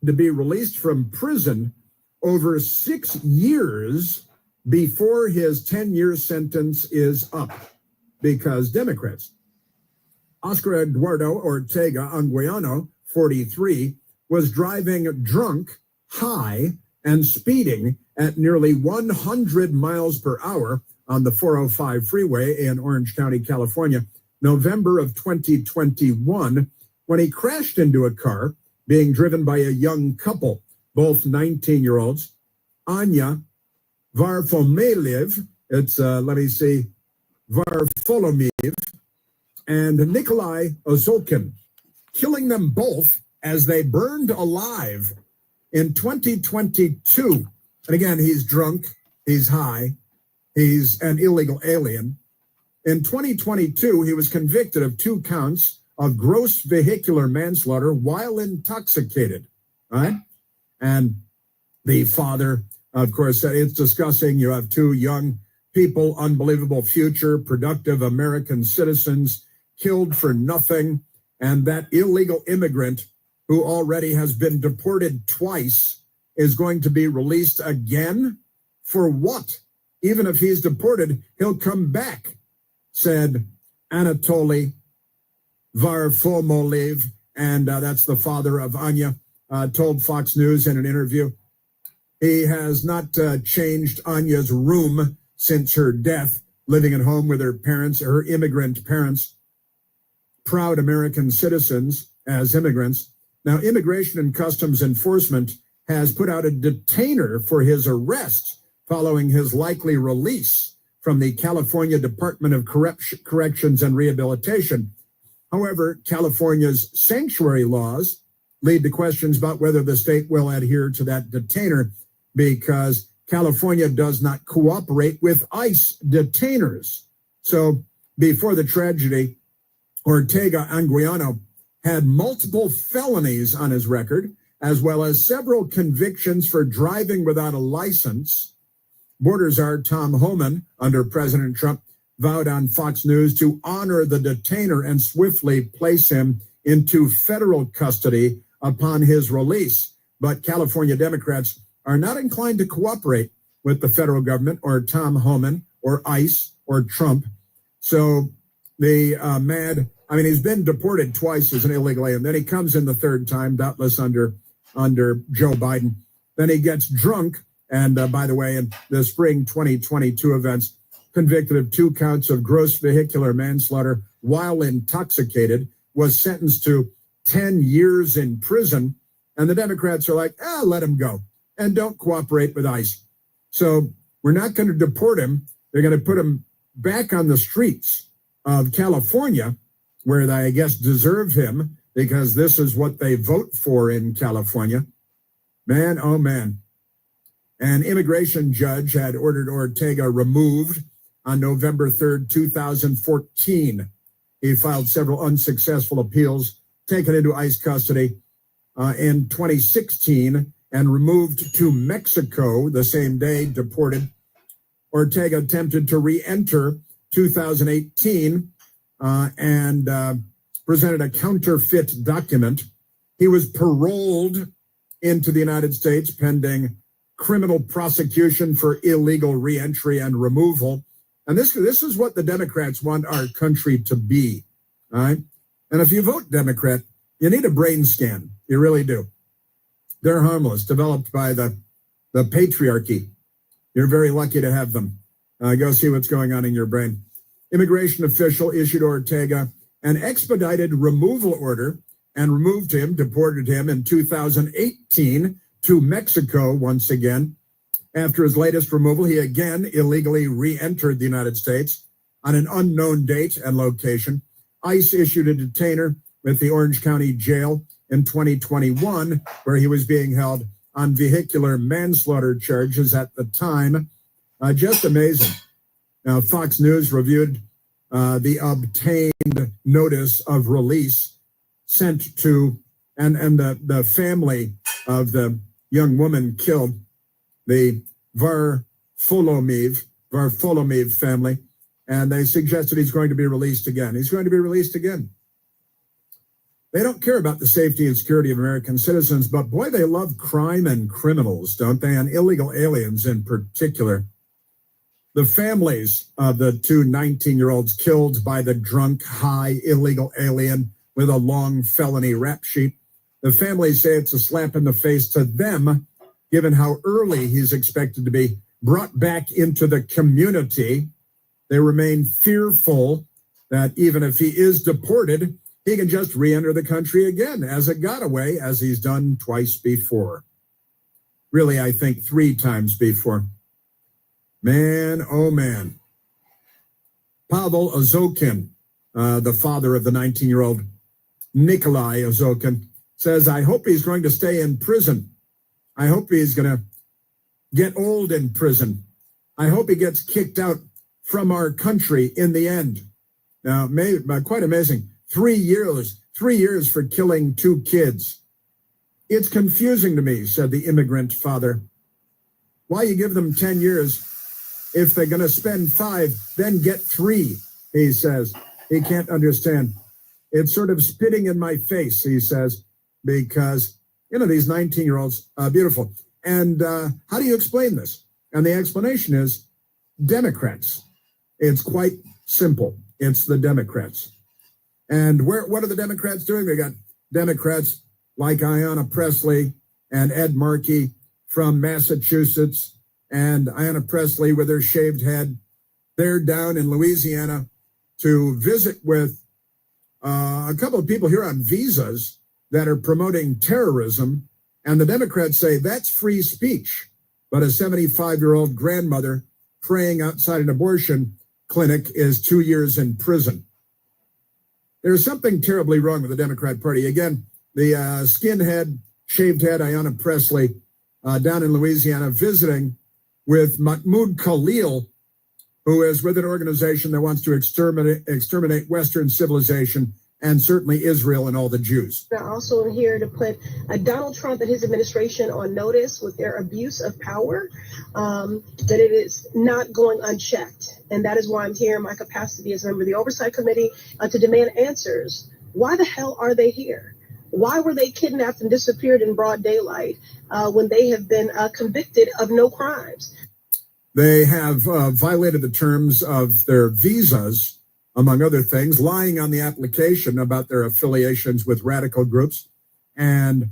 to be released from prison over 6 years before his 10-year sentence is up, because Democrats... Oscar Eduardo Ortega Anguiano, 43, was driving drunk, high, and speeding at nearly 100 miles per hour on the 405 freeway in Orange County, California, November of 2021, when he crashed into a car being driven by a young couple, both 19-year-olds, Anya Varfolomiv, Varfolomiv, and Nikolai Ozolkin, killing them both as they burned alive in 2022. And again, he's drunk, he's high, he's an illegal alien. In 2022, he was convicted of 2 counts of gross vehicular manslaughter while intoxicated, right? And the father, of course, said it's disgusting. You have 2 young people, unbelievable future, productive American citizens, killed for nothing, and that illegal immigrant who already has been deported twice is going to be released again? For what? Even if he's deported, he'll come back, said Anatoly Varfolomiv, and that's the father of Anya, told Fox News in an interview. He has not changed Anya's room since her death, living at home with her parents, her immigrant parents, proud American citizens as immigrants. Now, Immigration and Customs Enforcement has put out a detainer for his arrest following his likely release from the California Department of Corrections and Rehabilitation. However, California's sanctuary laws lead to questions about whether the state will adhere to that detainer because California does not cooperate with ICE detainers. So before the tragedy, Ortega Anguiano had multiple felonies on his record, as well as several convictions for driving without a license. Border czar Tom Homan, under President Trump, vowed on Fox News to honor the detainer and swiftly place him into federal custody upon his release. But California Democrats are not inclined to cooperate with the federal government or Tom Homan or ICE or Trump. So the he's been deported twice as an illegal alien. Then he comes in the third time, doubtless under Joe Biden. Then he gets drunk. And by the way, in the spring 2022 events, convicted of 2 counts of gross vehicular manslaughter while intoxicated, was sentenced to 10 years in prison. And the Democrats are like, let him go and don't cooperate with ICE. So we're not going to deport him. They're going to put him back on the streets of California, where they, I guess, deserve him because this is what they vote for in California. Man, oh man. An immigration judge had ordered Ortega removed on November 3rd, 2014. He filed several unsuccessful appeals, taken into ICE custody in 2016 and removed to Mexico the same day, deported. Ortega attempted to re-enter 2018 and presented a counterfeit document. He was paroled into the United States pending criminal prosecution for illegal reentry and removal. And this is what the Democrats want our country to be. All right. And if you vote Democrat, you need a brain scan. You really do. They're harmless, developed by the patriarchy. You're very lucky to have them. Go see what's going on in your brain. Immigration official issued Ortega an expedited removal order and removed him, deported him in 2018 to Mexico once again. After his latest removal, he again illegally re-entered the United States on an unknown date and location. ICE issued a detainer with the Orange County Jail in 2021, where he was being held on vehicular manslaughter charges at the time. Just amazing. Now, Fox News reviewed the obtained notice of release sent to, and the family of the young woman killed, the Varfolomeev family, and they suggested he's going to be released again. He's going to be released again. They don't care about the safety and security of American citizens, but boy, they love crime and criminals, don't they? And illegal aliens in particular. The families of the 2 19-year-olds killed by the drunk, high, illegal alien with a long felony rap sheet, the families say it's a slap in the face to them, given how early he's expected to be brought back into the community. They remain fearful that even if he is deported, he can just re-enter the country again as a getaway, as he's done twice before. Really, I think 3 times before. Man, oh man. Pavel Azokin, the father of the 19-year-old Nikolai Azokin, says, I hope he's going to stay in prison. I hope he's going to get old in prison. I hope he gets kicked out from our country in the end. Now, quite amazing. 3 years for killing 2 kids. It's confusing to me, said the immigrant father. Why you give them 10 years if they're going to spend 5, then get 3, he says. He can't understand. It's sort of spitting in my face, he says, because, these 19-year-olds are beautiful. And how do you explain this? And the explanation is Democrats. It's quite simple. It's the Democrats. And what are the Democrats doing? They got Democrats like Ayanna Pressley and Ed Markey from Massachusetts, and Ayanna Pressley with her shaved head. They're down in Louisiana to visit with a couple of people here on visas that are promoting terrorism, and the Democrats say that's free speech. But a 75-year-old grandmother praying outside an abortion clinic is 2 years in prison. There's something terribly wrong with the Democrat Party. Again, the skinhead, shaved head Ayanna Pressley down in Louisiana visiting with Mahmoud Khalil, who is with an organization that wants to exterminate Western civilization and certainly Israel and all the Jews. They're also here to put Donald Trump and his administration on notice with their abuse of power, that it is not going unchecked. And that is why I'm here in my capacity as a member of the Oversight Committee to demand answers. Why the hell are they here? Why were they kidnapped and disappeared in broad daylight when they have been convicted of no crimes? They have violated the terms of their visas, among other things, lying on the application about their affiliations with radical groups. And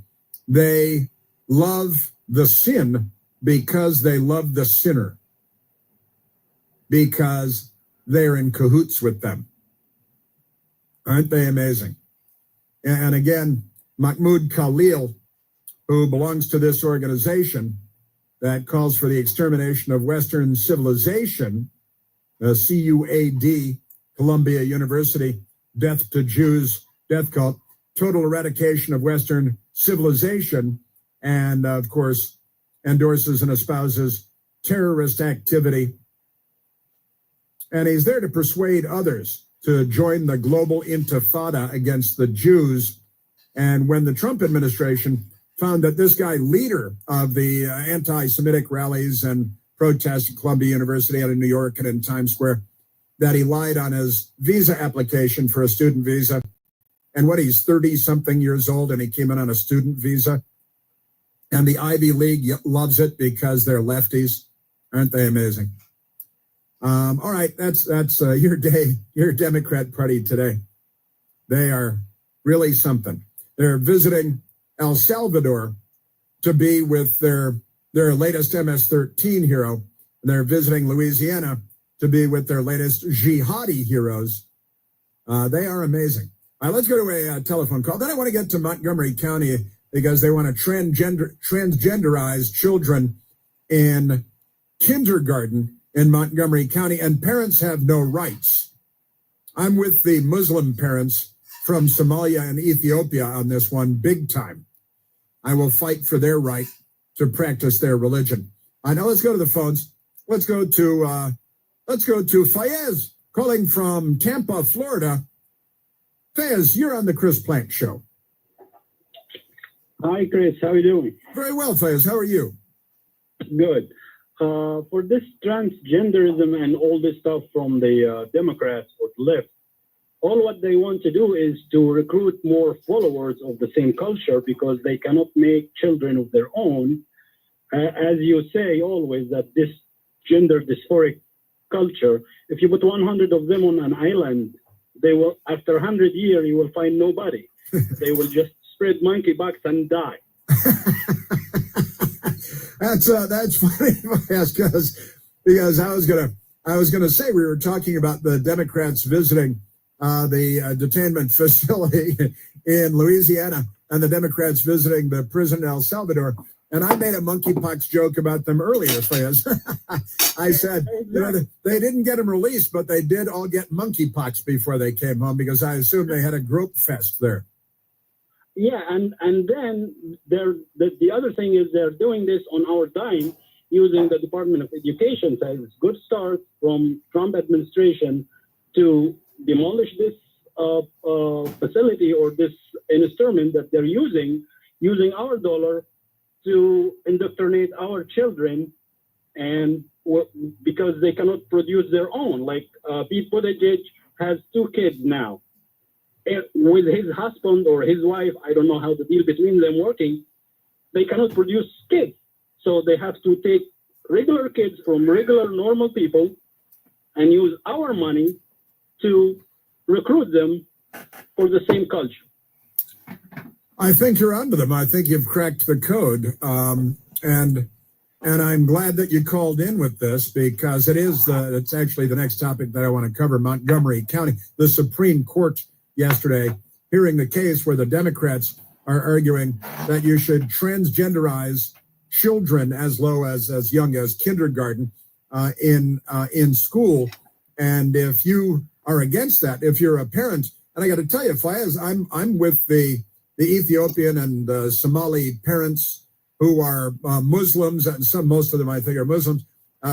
they love the sin because they love the sinner, because they're in cahoots with them. Aren't they amazing? And again, Mahmoud Khalil, who belongs to this organization that calls for the extermination of Western civilization, CUAD, Columbia University, Death to Jews, death cult, total eradication of Western civilization, and of course, endorses and espouses terrorist activity. And he's there to persuade others to join the global intifada against the Jews. And when the Trump administration found that this guy, leader of the anti-Semitic rallies and protests at Columbia University out in New York and in Times Square, that he lied on his visa application for a student visa. And he's 30-something years old, and he came in on a student visa. And the Ivy League loves it because they're lefties. Aren't they amazing? All right, that's your day, your Democrat Party today. They are really something. They're visiting El Salvador to be with their latest MS-13 hero. They're visiting Louisiana to be with their latest jihadi heroes. They are amazing. All right, let's go to a telephone call. Then I want to get to Montgomery County because they want to transgenderize children in kindergarten in Montgomery County, and parents have no rights. I'm with the Muslim parents from Somalia and Ethiopia on this one, big time. I will fight for their right to practice their religion. I know. Let's go to the phones. Let's go to Fayez, calling from Tampa, Florida. Fayez, you're on the Chris Plant Show. Hi, Chris. How are you doing? Very well, Fayez. How are you? Good. For this transgenderism and all this stuff from the Democrats or the left, all what they want to do is to recruit more followers of the same culture because they cannot make children of their own. As you say always, that this gender dysphoric culture, if you put 100 of them on an island, they will, after 100 years, you will find nobody. They will just spread monkeypox and die. That's funny, because I was gonna say, we were talking about the Democrats visiting the detainment facility in Louisiana and the Democrats visiting the prison in El Salvador. And I made a monkeypox joke about them earlier, Fayez. I said, they didn't get them released, but they did all get monkeypox before they came home because I assumed they had a grope fest there. Yeah, and then the other thing is they're doing this on our dime using the Department of Education. So it's a good start from Trump administration to demolish this facility or this instrument that they're using our dollar to indoctrinate our children, and because they cannot produce their own. Like Pete Buttigieg has 2 kids now. And with his husband or his wife, I don't know how the deal between them working, they cannot produce kids. So they have to take regular kids from regular normal people and use our money to recruit them for the same culture. I think you're onto them. I think you've cracked the code. And I'm glad that you called in with this because it's actually the next topic that I want to cover. Montgomery County, the Supreme Court yesterday hearing the case where the Democrats are arguing that you should transgenderize children as young as kindergarten in school. And if you are against that, if you're a parent, and I got to tell you, Fayez, I'm with the Ethiopian and Somali parents who are Muslims, and most of them I think are Muslims.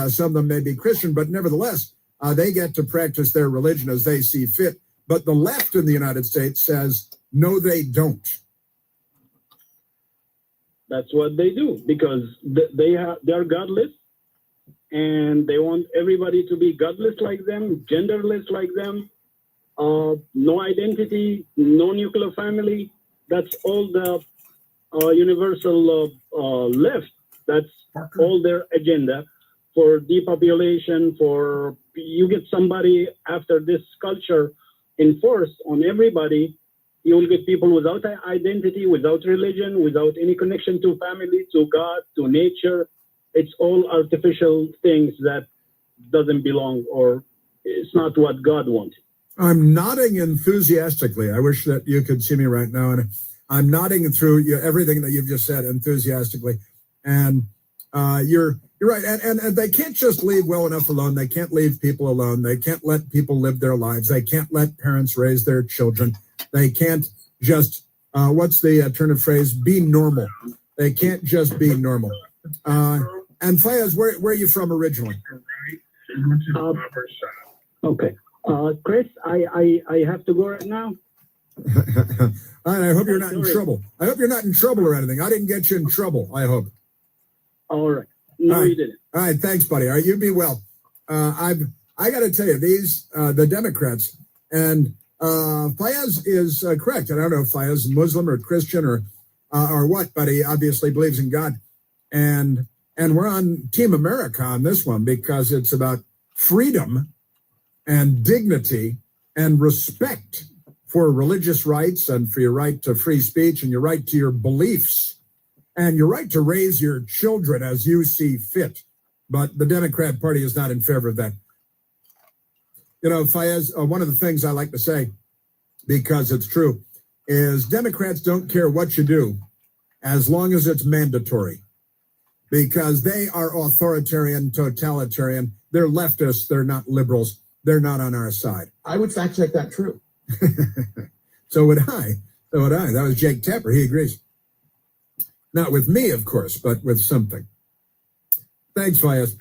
Some of them may be Christian, but nevertheless, they get to practice their religion as they see fit. But the left in the United States says, no, they don't. That's what they do, because they're godless, and they want everybody to be godless like them, genderless like them, no identity, no nuclear family. That's all the universal left. That's all their agenda for depopulation, for you get somebody after this culture enforced on everybody, you will get people without identity, without religion, without any connection to family, to God, to nature. It's all artificial things that doesn't belong, or it's not what God wanted. I'm nodding enthusiastically. I wish that you could see me right now. And I'm nodding through everything that you've just said enthusiastically. And you're right. And they can't just leave well enough alone. They can't leave people alone. They can't let people live their lives. They can't let parents raise their children. They can't just, what's the turn of phrase, be normal. They can't just be normal. And Fayez, where are you from originally? Okay. Chris, I have to go right now. I hope you're not in trouble. I hope you're not in trouble or anything. I didn't get you in trouble, I hope. All right. No, you didn't. All right, thanks, buddy. All right, you be well. I got to tell you, these, the Democrats, and Fayez is correct. And I don't know if Fayez is Muslim or Christian or what, but he obviously believes in God. And we're on Team America on this one because it's about freedom and dignity and respect for religious rights and for your right to free speech and your right to your beliefs and your right to raise your children as you see fit. But the Democrat Party is not in favor of that. You know, Fayez, one of the things I like to say, because it's true, is Democrats don't care what you do as long as it's mandatory, because they are authoritarian, totalitarian. They're leftists. They're not liberals. They're not on our side. I would fact check that true. So would I. That was Jake Tapper. He agrees. Not with me, of course, but with something. Thanks, Fayez.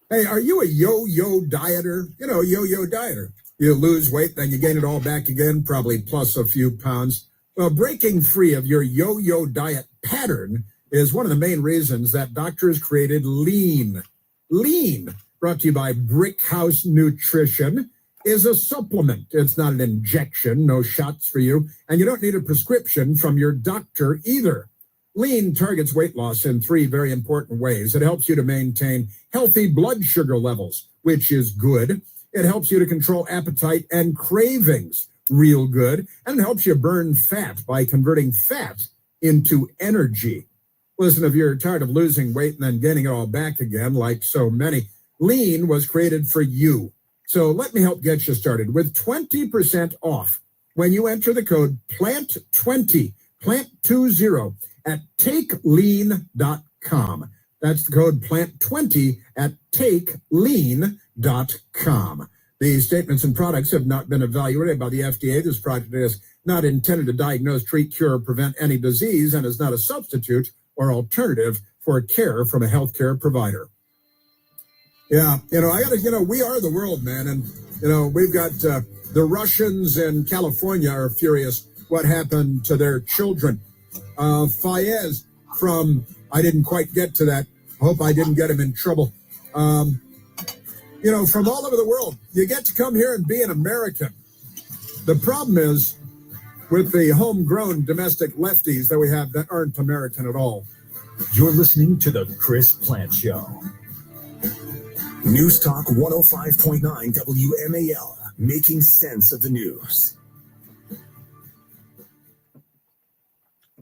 Hey, are you a yo-yo dieter? You know, yo-yo dieter. You lose weight, then you gain it all back again, probably plus a few pounds. Well, breaking free of your yo-yo diet pattern is one of the main reasons that doctors created Lean. Lean, brought to you by Brick House Nutrition, is a supplement. It's not an injection, no shots for you, and you don't need a prescription from your doctor either. Lean targets weight loss in 3 very important ways. It helps you to maintain healthy blood sugar levels, which is good. It helps you to control appetite and cravings, real good. And it helps you burn fat by converting fat into energy. Listen, if you're tired of losing weight and then gaining it all back again, like so many, Lean was created for you. So let me help get you started with 20% off when you enter the code PLANT20, PLANT20 at takelean.com. That's the code PLANT20 at takelean.com. The statements and products have not been evaluated by the FDA. This product is not intended to diagnose, treat, cure, or prevent any disease and is not a substitute or alternative for care from a healthcare provider. Yeah, we are the world, man. And, we've got the Russians in California are furious what happened to their children. Fayez I didn't quite get to that. I hope I didn't get him in trouble. From all over the world, you get to come here and be an American. The problem is with the homegrown domestic lefties that we have that aren't American at all. You're listening to The Chris Plant Show. News Talk 105.9 WMAL, making sense of the news.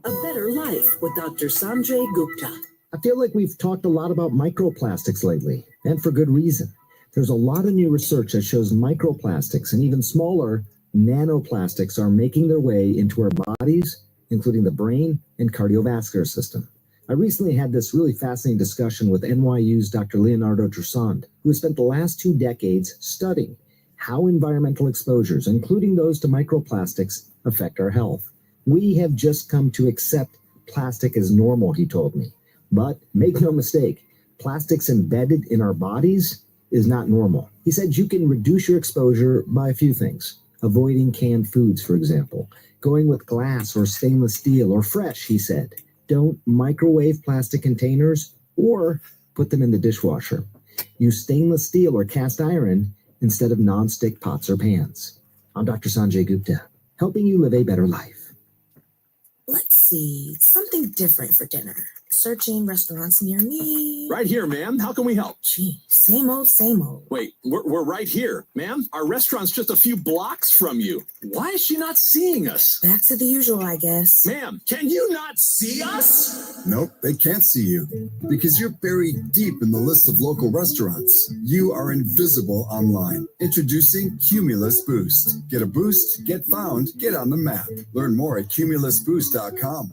A Better Life with Dr. Sanjay Gupta. I feel like we've talked a lot about microplastics lately, and for good reason. There's a lot of new research that shows microplastics and even smaller nanoplastics are making their way into our bodies including the brain and cardiovascular system. I recently had this really fascinating discussion with NYU's Dr. Leonardo Trusand, who has spent the last 2 decades studying how environmental exposures, including those to microplastics, affect our health. We have just come to accept plastic as normal, he told me. But make no mistake, plastics embedded in our bodies is not normal. He said you can reduce your exposure by a few things. Avoiding canned foods, for example. Going with glass or stainless steel or fresh, he said. Don't microwave plastic containers or put them in the dishwasher. Use stainless steel or cast iron instead of non-stick pots or pans. I'm Dr. Sanjay Gupta, helping you live a better life. Let's see, something different for dinner. Searching restaurants near me. Right here, ma'am. How can we help? Gee, same old, same old. Wait, we're right here, ma'am. Our restaurant's just a few blocks from you. Why is she not seeing us? Back to the usual, I guess. Ma'am, can you not see us? Nope, they can't see you because you're buried deep in the list of local restaurants. You are invisible online. Introducing Cumulus Boost. Get a boost, get found, get on the map. Learn more at cumulusboost.com.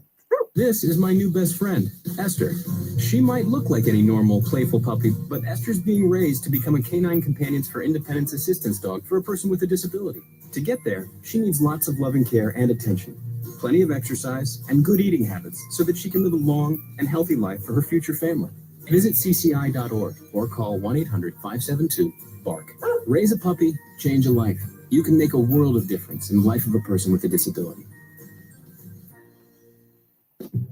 This is my new best friend, Esther. She might look like any normal, playful puppy, but Esther's being raised to become a canine companions for independence assistance dog for a person with a disability. To get there, she needs lots of loving care and attention, plenty of exercise, and good eating habits so that she can live a long and healthy life for her future family. Visit cci.org or call 1-800-572-BARK. Raise a puppy, change a life. You can make a world of difference in the life of a person with a disability.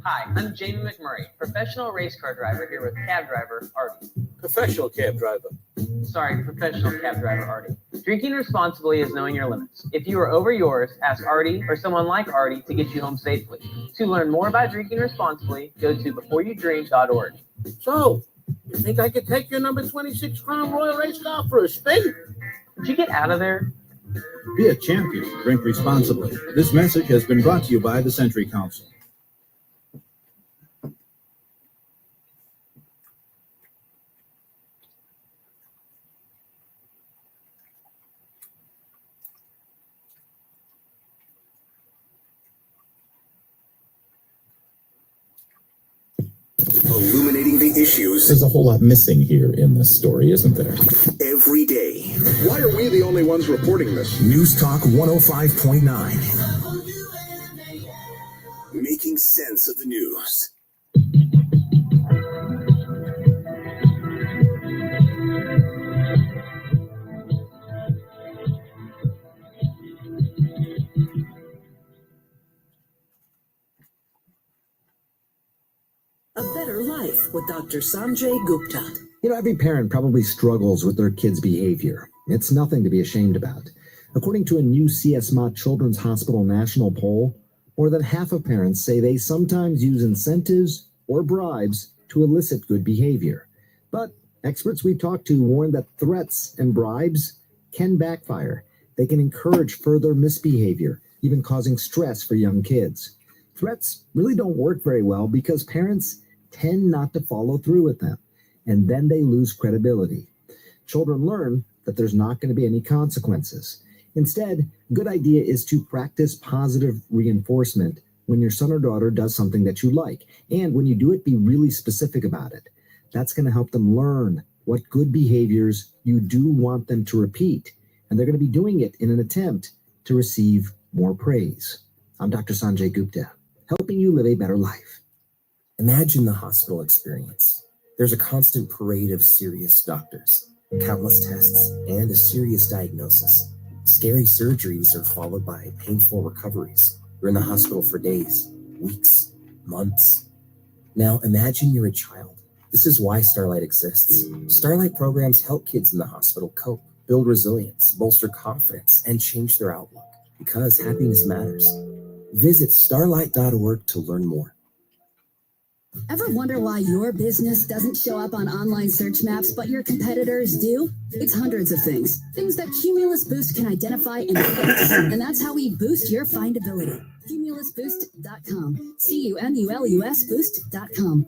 Hi, I'm Jamie McMurray, professional race car driver here with cab driver Artie. Professional cab driver. Sorry, professional cab driver Artie. Drinking responsibly is knowing your limits. If you are over yours, ask Artie or someone like Artie to get you home safely. To learn more about drinking responsibly, go to beforeyoudrink.org. So, you think I could take your number 26 Crown Royal race car for a spin? Would you get out of there? Be a champion. Drink responsibly. This message has been brought to you by the Century Council. Illuminating the issues. There's a whole lot missing here in this story, isn't there? Every day. Why are we the only ones reporting this? News Talk 105.9. Making sense of the news. A Better Life with Dr. Sanjay Gupta. You know, every parent probably struggles with their kids' behavior. It's nothing to be ashamed about. According to a new CS Mott Children's Hospital national poll, more than half of parents say they sometimes use incentives or bribes to elicit good behavior. But experts we've talked to warn that threats and bribes can backfire. They can encourage further misbehavior, even causing stress for young kids. Threats really don't work very well because parents tend not to follow through with them, and then they lose credibility. Children learn that there's not going to be any consequences. Instead, a good idea is to practice positive reinforcement when your son or daughter does something that you like. And when you do it, be really specific about it. That's going to help them learn what good behaviors you do want them to repeat. And they're going to be doing it in an attempt to receive more praise. I'm Dr. Sanjay Gupta, helping you live a better life. Imagine the hospital experience. There's a constant parade of serious doctors, countless tests, and a serious diagnosis. Scary surgeries are followed by painful recoveries. You're in the hospital for days, weeks, months. Now imagine you're a child. This is why Starlight exists. Starlight programs help kids in the hospital cope, build resilience, bolster confidence, and change their outlook. Because happiness matters. Visit starlight.org to learn more. Ever wonder why your business doesn't show up on online search maps, but your competitors do? It's hundreds of things. Things that Cumulus Boost can identify and fix. And that's how we boost your findability. Cumulusboost.com. CUMULUS Boost.com.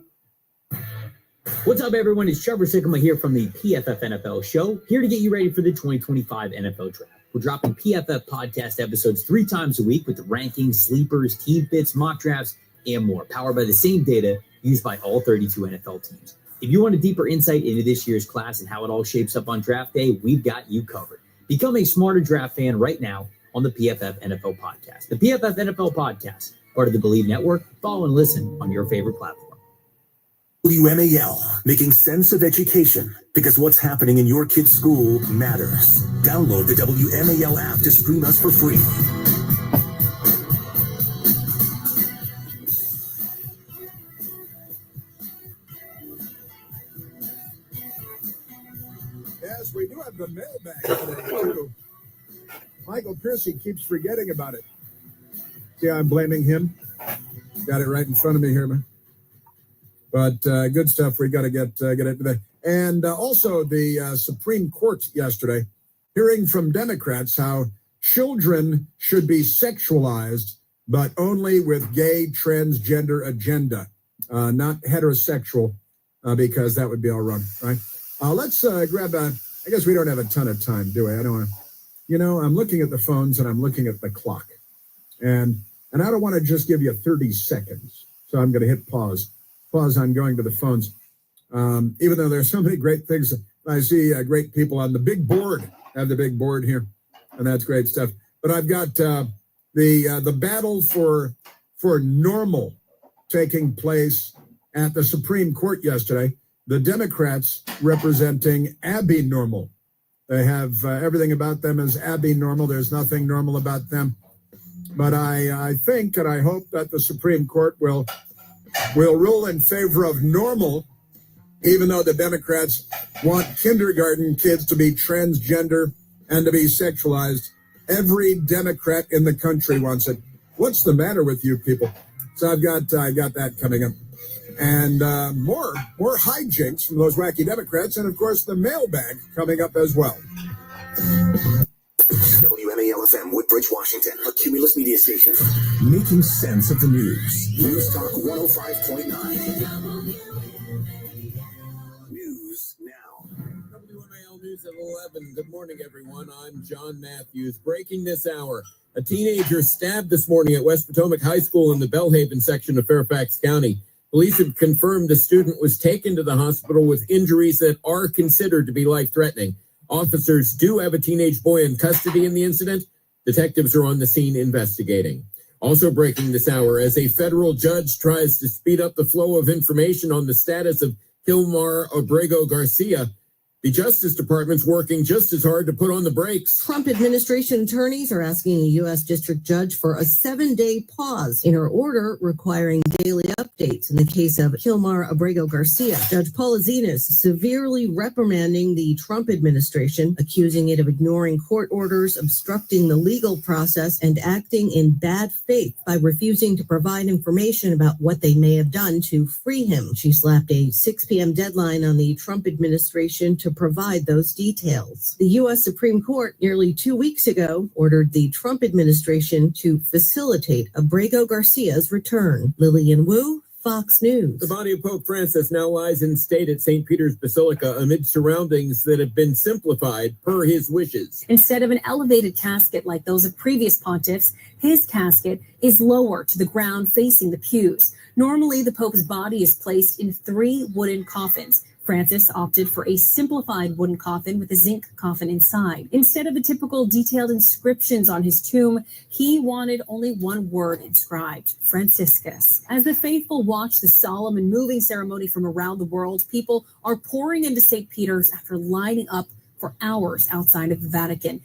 What's up, everyone? It's Trevor Sikkema here from the PFF NFL show, here to get you ready for the 2025 NFL draft. We're dropping PFF podcast episodes 3 times a week with the rankings, sleepers, team fits, mock drafts, and more, powered by the same data used by all 32 NFL teams. If you want a deeper insight into this year's class and how it all shapes up on draft day, we've got you covered. Become a smarter draft fan right now on the PFF NFL podcast. The PFF NFL podcast, part of the Believe Network. Follow and listen on your favorite platform. WMAL, making sense of education, because what's happening in your kid's school matters. Download the WMAL app to stream us for free. Yes, we do have the mailbag today, too. Michael Piercy keeps forgetting about it. See, I'm blaming him. Got it right in front of me here, man. But good stuff. We got to get it today. And also the Supreme Court yesterday, hearing from Democrats how children should be sexualized, but only with gay transgender agenda, not heterosexual, because that would be all wrong, right? Let's grab I guess we don't have a ton of time, do we? I don't want to. I'm looking at the phones and I'm looking at the clock. And I don't want to just give you 30 seconds. So I'm going to hit pause on going to the phones. Even though there's so many great things. I see great people on the big board. I have the big board here, and that's great stuff. But I've got the battle for normal taking place at the Supreme Court yesterday. The Democrats representing Abby Normal. They have everything about them as Abby Normal. There's nothing normal about them. But I think and I hope that the Supreme Court will rule in favor of normal, even though the Democrats want kindergarten kids to be transgender and to be sexualized. Every Democrat in the country wants it. What's the matter with you people? So I got that coming up. And more hijinks from those wacky Democrats, and of course the mailbag coming up as well. WMAL-FM, Woodbridge, Washington, a Cumulus media station. Making sense of the news. News Talk 105.9. News now. WMAL News at 11. Good morning, everyone. I'm John Matthews. Breaking this hour, a teenager stabbed this morning at West Potomac High School in the Belhaven section of Fairfax County. Police have confirmed the student was taken to the hospital with injuries that are considered to be life-threatening. Officers do have a teenage boy in custody in the incident. Detectives are on the scene investigating. Also breaking this hour, as a federal judge tries to speed up the flow of information on the status of Hilmar Abrego Garcia, the Justice Department's working just as hard to put on the brakes. Trump administration attorneys are asking a U.S. district judge for a 7-day pause in her order requiring daily updates in the case of Hilmar Abrego Garcia. Judge Paula Zenas severely reprimanding the Trump administration, accusing it of ignoring court orders, obstructing the legal process, and acting in bad faith by refusing to provide information about what they may have done to free him. She slapped a 6 p.m. deadline on the Trump administration to provide those details. The U.S. Supreme Court nearly 2 weeks ago ordered the Trump administration to facilitate Abrego Garcia's return. Lillian Wu, Fox News. The body of Pope Francis now lies in state at St. Peter's Basilica amid surroundings that have been simplified per his wishes. Instead of an elevated casket like those of previous pontiffs, his casket is lower to the ground facing the pews. Normally, the Pope's body is placed in 3 wooden coffins. Francis opted for a simplified wooden coffin with a zinc coffin inside. Instead of the typical detailed inscriptions on his tomb, he wanted only one word inscribed, Franciscus. As the faithful watch the solemn and moving ceremony from around the world, people are pouring into St. Peter's after lining up for hours outside of the Vatican.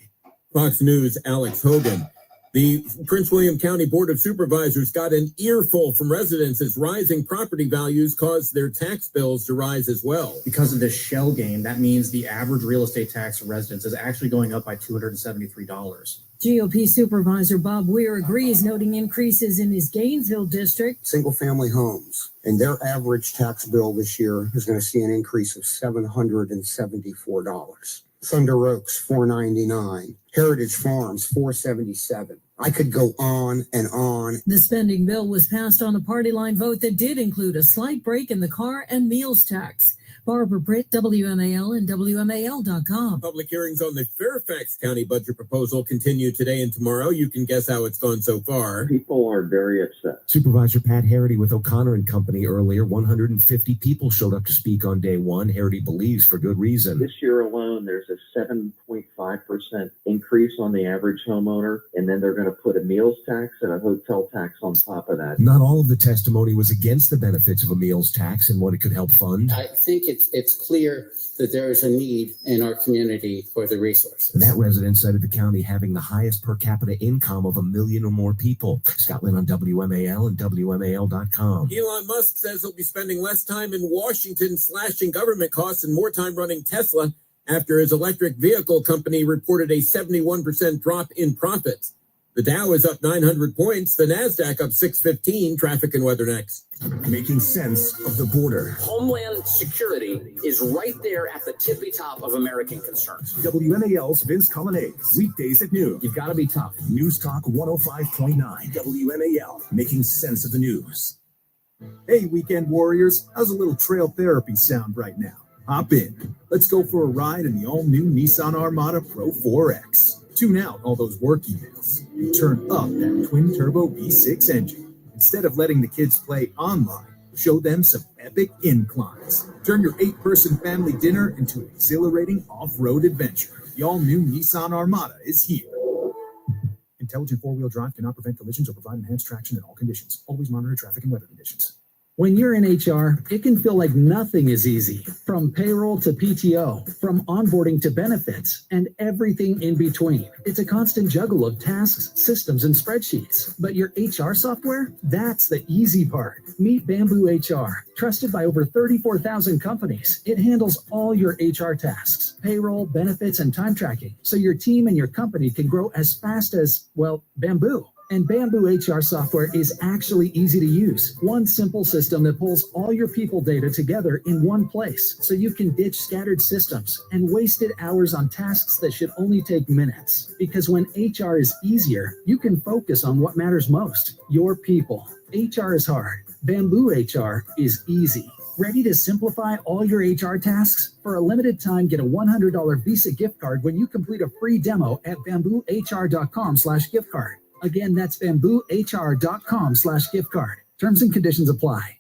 Fox News' Alex Hogan. The Prince William County Board of Supervisors got an earful from residents as rising property values caused their tax bills to rise as well. Because of this shell game, that means the average real estate tax for residents is actually going up by $273. GOP Supervisor Bob Weir agrees, noting increases in his Gainesville district. Single-family homes, and their average tax bill this year is going to see an increase of $774. Thunder Oaks, $499. Heritage Farms, 477. I could go on and on. The spending bill was passed on a party line vote that did include a slight break in the car and meals tax. Barbara Britt, WMAL and WMAL.com. Public hearings on the Fairfax County budget proposal continue today and tomorrow. You can guess how it's gone so far. People are very upset. Supervisor Pat Harity with O'Connor and Company earlier. 150 people showed up to speak on day one. Harity believes for good reason. This year alone, there's a 7.5% increase on the average homeowner, and then they're going to put a meals tax and a hotel tax on top of that. Not all of the testimony was against the benefits of a meals tax and what it could help fund. I think it's clear that there is a need in our community for the resource. That resident cited the county having the highest per capita income of 1 million or more people. Scotland on WMAL and WMAL.com. Elon Musk says he'll be spending less time in Washington slashing government costs and more time running Tesla after his electric vehicle company reported a 71% drop in profits. The Dow is up 900 points, the NASDAQ up 615. Traffic and weather next. Making sense of the border. Homeland security is right there at the tippy top of American concerns. WMAL's Vince Colonnese, weekdays at noon. You've got to be tough. News Talk 105.9 WMAL, making sense of the news. Hey, weekend warriors, how's a little trail therapy sound right now? Hop in. Let's go for a ride in the all-new Nissan Armada Pro 4X. Tune out all those work emails and turn up that twin-turbo V6 engine. Instead of letting the kids play online, show them some epic inclines. Turn your 8-person family dinner into an exhilarating off-road adventure. The all-new Nissan Armada is here. Intelligent four-wheel drive cannot prevent collisions or provide enhanced traction in all conditions. Always monitor traffic and weather conditions. When you're in HR, it can feel like nothing is easy. From payroll to PTO, from onboarding to benefits, and everything in between. It's a constant juggle of tasks, systems, and spreadsheets. But your HR software? That's the easy part. Meet Bamboo HR. Trusted by over 34,000 companies, it handles all your HR tasks, payroll, benefits, and time tracking, so your team and your company can grow as fast as, well, Bamboo. And Bamboo HR software is actually easy to use. One simple system that pulls all your people data together in one place, so you can ditch scattered systems and wasted hours on tasks that should only take minutes. Because when HR is easier, you can focus on what matters most, your people. HR is hard. Bamboo HR is easy. Ready to simplify all your HR tasks? For a limited time, get a $100 Visa gift card when you complete a free demo at bamboohr.com/gift card. Again, that's bamboohr.com/gift card. Terms and conditions apply.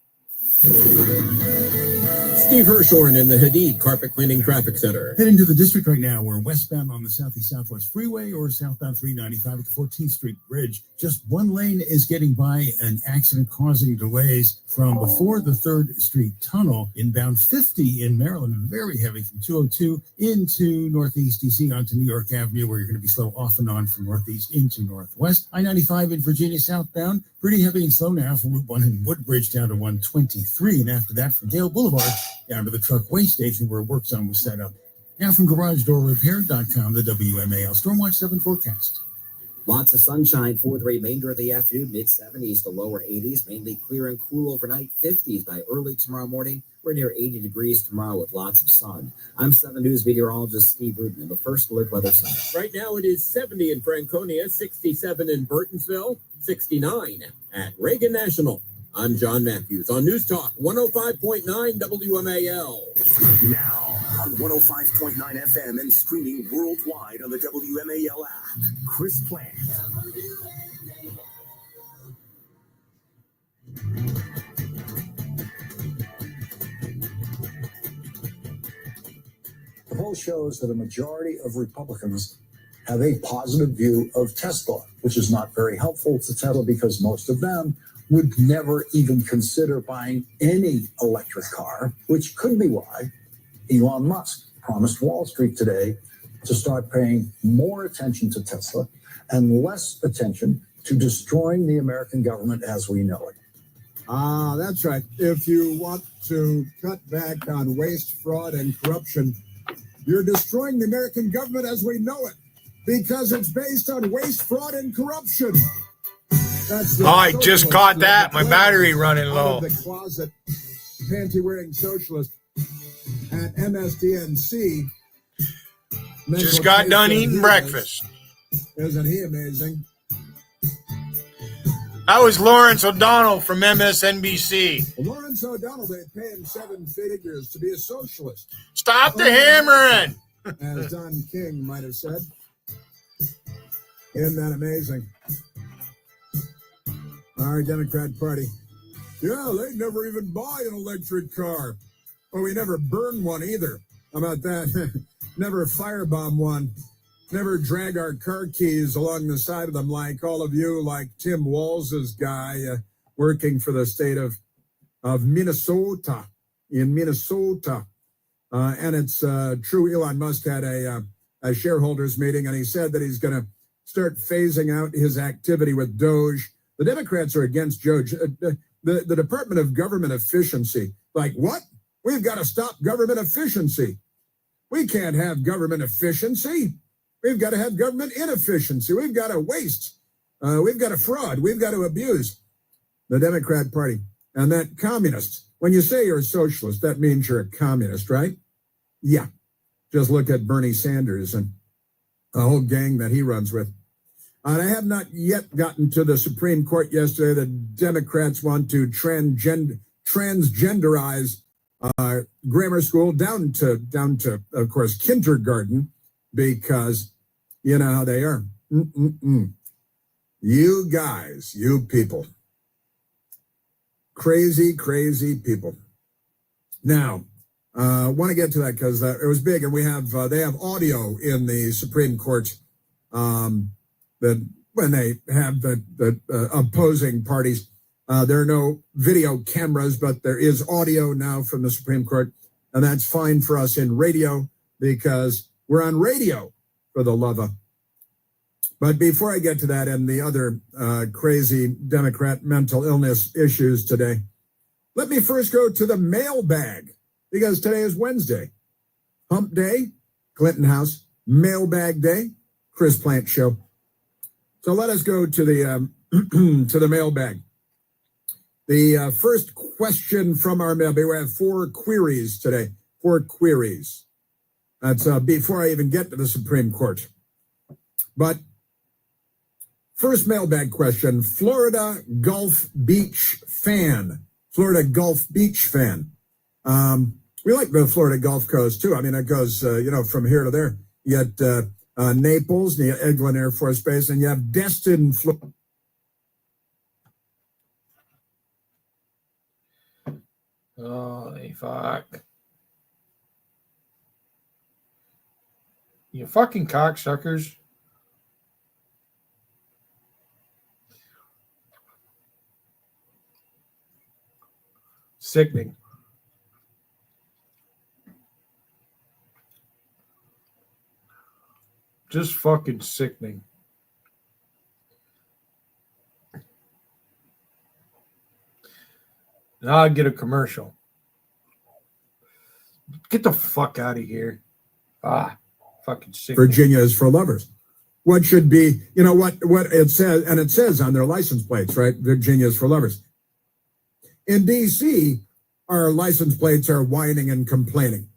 Steve Hirshhorn in the Hadid Carpet Cleaning Traffic Center. Heading to the district right now. We're westbound on the Southeast Southwest Freeway or southbound 395 at the 14th Street Bridge. Just one lane is getting by, an accident causing delays from before the 3rd Street Tunnel. Inbound 50 in Maryland, very heavy from 202 into Northeast DC onto New York Avenue, where you're going to be slow off and on from Northeast into Northwest. I-95 in Virginia southbound, pretty heavy and slow now from Route 1 in Woodbridge down to 123. And after that, from Dale Boulevard down to the truckway station where a work zone was set up. Now from GarageDoorRepair.com, the WMAL Stormwatch 7 forecast. Lots of sunshine for the remainder of the afternoon, mid-70s to lower 80s, mainly clear and cool overnight, 50s by early tomorrow morning. We're near 80 degrees tomorrow with lots of sun. I'm 7 News meteorologist Steve Rudin in the First Alert Weather Center. Right now it is 70 in Franconia, 67 in Burtonsville, 69 at Reagan National. I'm John Matthews on News Talk 105.9 WMAL. Now on 105.9 FM and streaming worldwide on the WMAL app. Chris Plant. The poll shows that a majority of Republicans have a positive view of Tesla, which is not very helpful to Tesla because most of them would never even consider buying any electric car, which could be why Elon Musk promised Wall Street today to start paying more attention to Tesla and less attention to destroying the American government as we know it. That's right. If you want to cut back on waste, fraud, and corruption, you're destroying the American government as we know it because it's based on waste, fraud, and corruption. I just caught that. My battery running low. The closet panty-wearing socialist at MSDNC. Just got done eating breakfast. Isn't he amazing? That was Lawrence O'Donnell from MSNBC. Lawrence O'Donnell, they pay him 7 figures to be a socialist. Stop the hammering! As Don King might have said. Isn't that amazing? Our Democrat Party. Yeah, they never even buy an electric car. Well, we never burn one either. How about that? Never firebomb one. Never drag our car keys along the side of them like all of you, like Tim Walz's guy working for the state of Minnesota, in Minnesota. And it's true, Elon Musk had a shareholders meeting, and he said that he's going to start phasing out his activity with Doge. The Democrats are against Doge. The Department of Government Efficiency. Like, what? We've got to stop government efficiency. We can't have government efficiency. We've got to have government inefficiency. We've got to waste. We've got to fraud. We've got to abuse the Democrat Party. And that communist, when you say you're a socialist, that means you're a communist, right? Yeah. Just look at Bernie Sanders and the whole gang that he runs with. And I have not yet gotten to the Supreme Court yesterday. The Democrats want to transgenderize grammar school down to, of course, kindergarten, because you know how they are. You guys, you people, crazy people. Now, want to get to that because it was big, and we have they have audio in the Supreme Court that when they have the opposing parties. There are no video cameras, but there is audio now from the Supreme Court, and that's fine for us in radio because we're on radio, for the love of. But before I get to that and the other crazy Democrat mental illness issues today, let me first go to the mailbag, because today is Wednesday. Hump Day, Clinton House, Mailbag Day, Chris Plant Show. So let us go to the to the mailbag. The first question from our mailbag, we have 4 queries today, 4 queries. That's before I even get to the Supreme Court. But first mailbag question, Florida Gulf Beach fan. Florida Gulf Beach fan. We like the Florida Gulf Coast, too. I mean, it goes, from here to there. You got Naples, and you got Eglin Air Force Base, and you have Destin, Florida. Oh, fuck. You fucking cocksuckers. Sickening. Just fucking sickening. Now I get a commercial. Get the fuck out of here. Fucking sick. Virginia is for lovers. What should be, what it says, and it says on their license plates, right? Virginia is for lovers. In D.C., our license plates are whining and complaining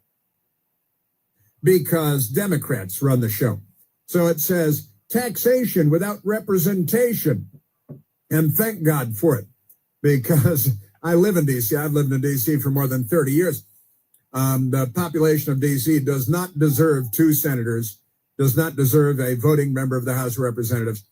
because Democrats run the show. So it says taxation without representation. And thank God for it, because I live in D.C. I've lived in D.C. for more than 30 years. The population of D.C. does not deserve 2 senators, does not deserve a voting member of the House of Representatives.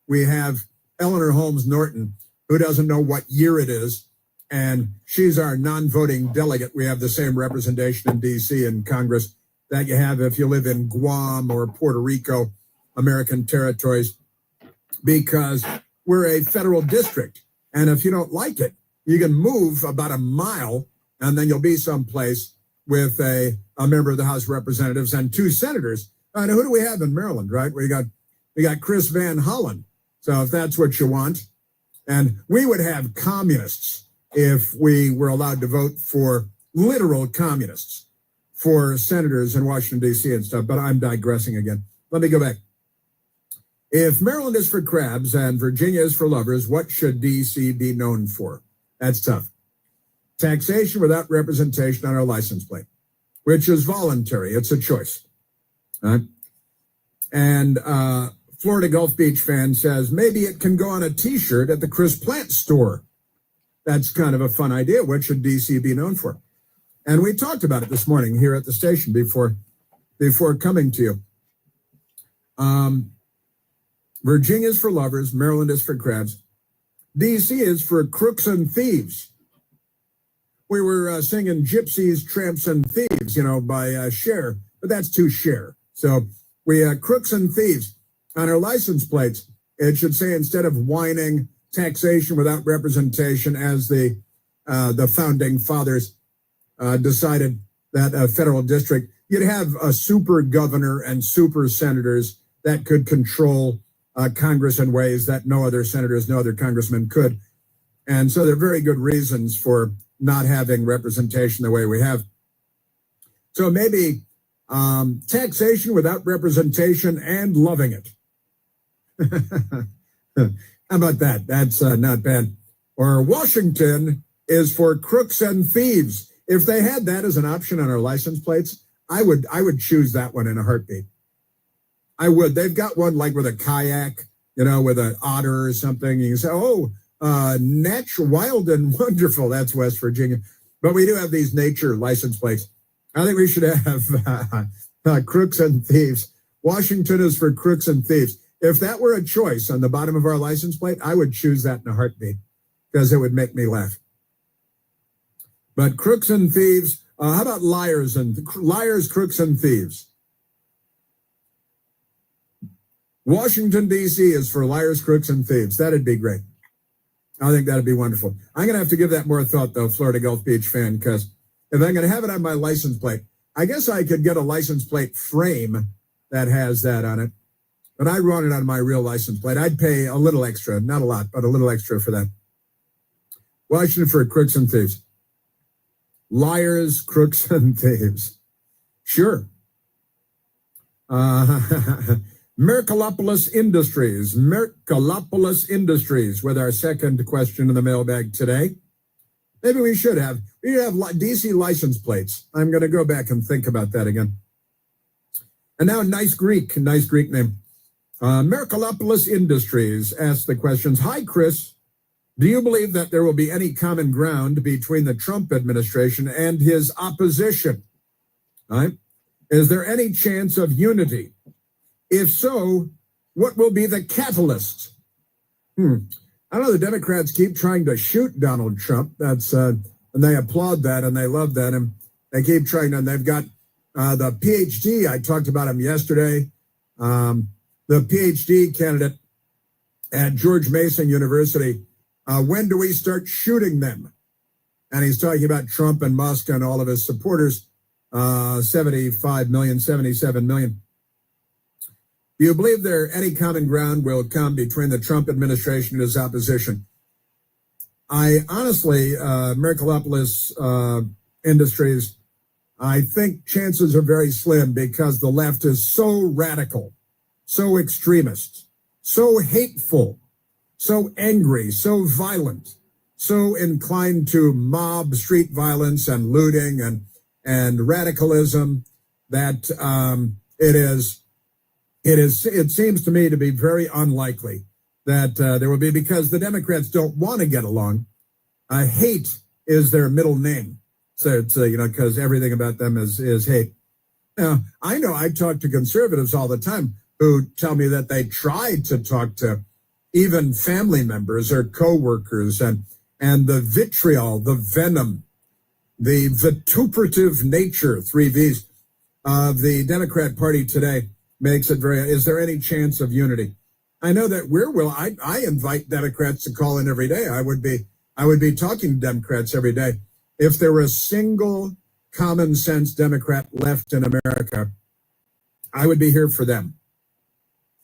We have Eleanor Holmes Norton, who doesn't know what year it is, and she's our non-voting delegate. We have the same representation in D.C. in Congress that you have if you live in Guam or Puerto Rico, American territories, because we're a federal district. And if you don't like it, you can move about a mile, and then you'll be someplace with a member of the House of Representatives and 2 senators. And who do we have in Maryland, right? We got Chris Van Hollen. So if that's what you want, and we would have communists if we were allowed to vote for literal communists for senators in Washington, D.C. and stuff. But I'm digressing again. Let me go back. If Maryland is for crabs and Virginia is for lovers, what should D.C. be known for? That's tough. Taxation without representation on our license plate, which is voluntary. It's a choice. And Florida Gulf Beach fan says maybe it can go on a T-shirt at the Chris Plant store. That's kind of a fun idea. What should DC be known for? And we talked about it this morning here at the station before coming to you. Virginia's for lovers. Maryland is for crabs. DC is for crooks and thieves. We were singing Gypsies, Tramps, and Thieves, by Cher, but that's too Cher. So we crooks and thieves. On our license plates, it should say, instead of whining, taxation without representation, as the founding fathers decided that a federal district, you'd have a super governor and super senators that could control Congress in ways that no other senators, no other congressmen could. And so there are very good reasons for not having representation the way we have. So maybe taxation without representation and loving it. How about that? That's not bad. Or Washington is for crooks and thieves. If they had that as an option on our license plates, I would choose that one in a heartbeat. I would. They've got one like with a kayak, with an otter or something. You can say, natural, wild and wonderful. That's West Virginia. But we do have these nature license plates. I think we should have crooks and thieves. Washington is for crooks and thieves. If that were a choice on the bottom of our license plate, I would choose that in a heartbeat because it would make me laugh. But crooks and thieves, how about liars, crooks, and thieves? Washington, D.C. is for liars, crooks, and thieves. That'd be great. I think that'd be wonderful. I'm going to have to give that more thought, though, Florida Gulf Beach fan, because if I'm going to have it on my license plate, I guess I could get a license plate frame that has that on it. But I run it on my real license plate. I'd pay a little extra, not a lot, but a little extra for that. Washington for crooks and thieves. Liars, crooks, and thieves. Sure. Mercalopolis Industries with our second question in the mailbag today. Maybe we should have DC license plates. I'm going to go back and think about that again. And now nice Greek name. Mercalopolis Industries asks the questions. Hi, Chris. Do you believe that there will be any common ground between the Trump administration and his opposition? All right. Is there any chance of unity? If so, what will be the catalyst? I know the Democrats keep trying to shoot Donald Trump. That's and they applaud that and they love that. And they keep trying, and they've got the PhD. I talked about him yesterday. The PhD candidate at George Mason University. When do we start shooting them? And he's talking about Trump and Musk and all of his supporters. 75 million, 77 million. Do you believe there any common ground will come between the Trump administration and his opposition? I honestly, Mercalopolis Industries, I think chances are very slim because the left is so radical, so extremist, so hateful, so angry, so violent, so inclined to mob street violence and looting and radicalism that it seems to me to be very unlikely that there will be, because the Democrats don't want to get along. Hate is their middle name. So it's, because everything about them is hate. Now, I know I talk to conservatives all the time who tell me that they tried to talk to even family members or coworkers, and the vitriol, the venom, the vituperative nature, 3 V's, of the Democrat Party today makes it very, is there any chance of unity? I know that I invite Democrats to call in every day. I would be talking to Democrats every day. If there were a single common sense Democrat left in America, I would be here for them.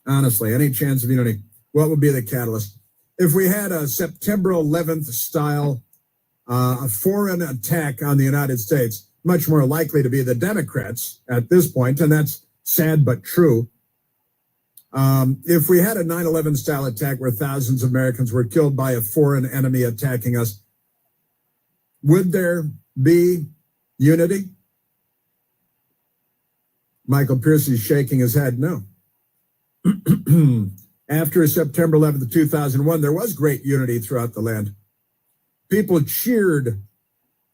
Honestly, any chance of unity? What would be the catalyst? If we had a September 11th style a foreign attack on the United States, much more likely to be the Democrats at this point, and that's sad but true. If we had a 9/11 style attack where thousands of Americans were killed by a foreign enemy attacking us, would there be unity? Michael Pierce is shaking his head no. After September 11th, 2001, there was great unity throughout the land. People cheered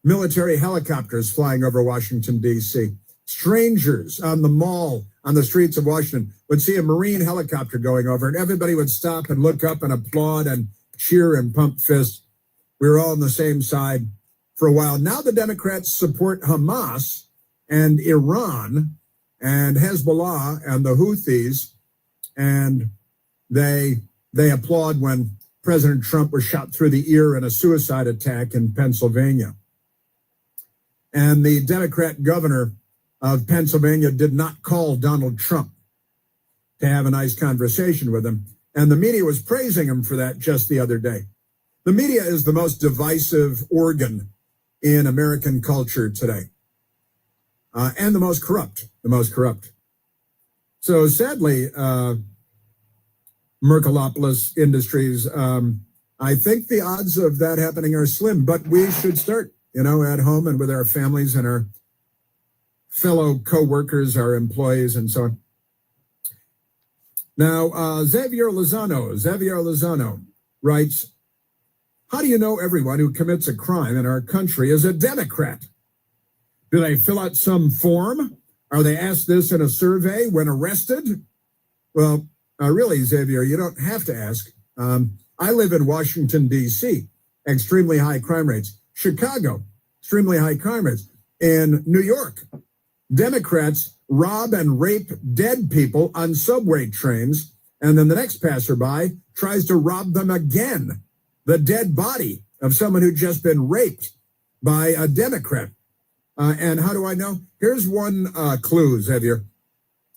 military helicopters flying over Washington, D.C. Strangers on the mall, on the streets of Washington, would see a Marine helicopter going over, and everybody would stop and look up and applaud and cheer and pump fists. We were all on the same side for a while. Now the Democrats support Hamas and Iran and Hezbollah and the Houthis, and they applaud when President Trump was shot through the ear in a suicide attack in Pennsylvania. And the Democrat governor of Pennsylvania did not call Donald Trump to have a nice conversation with him. And the media was praising him for that just the other day. The media is the most divisive organ in American culture today, and the most corrupt. So sadly, Merkelopoulos Industries, I think the odds of that happening are slim, but we should start, at home and with our families and our fellow co-workers, our employees, and so on. Now, Xavier Lozano writes, how do you know everyone who commits a crime in our country is a Democrat? Do they fill out some form? Are they asked this in a survey when arrested? Well, really, Xavier, you don't have to ask. I live in Washington, D.C., extremely high crime rates. Chicago, extremely high crime rates. In New York, Democrats rob and rape dead people on subway trains, and then the next passerby tries to rob them again. The dead body of someone who'd just been raped by a Democrat. And how do I know? Here's one clue, Xavier.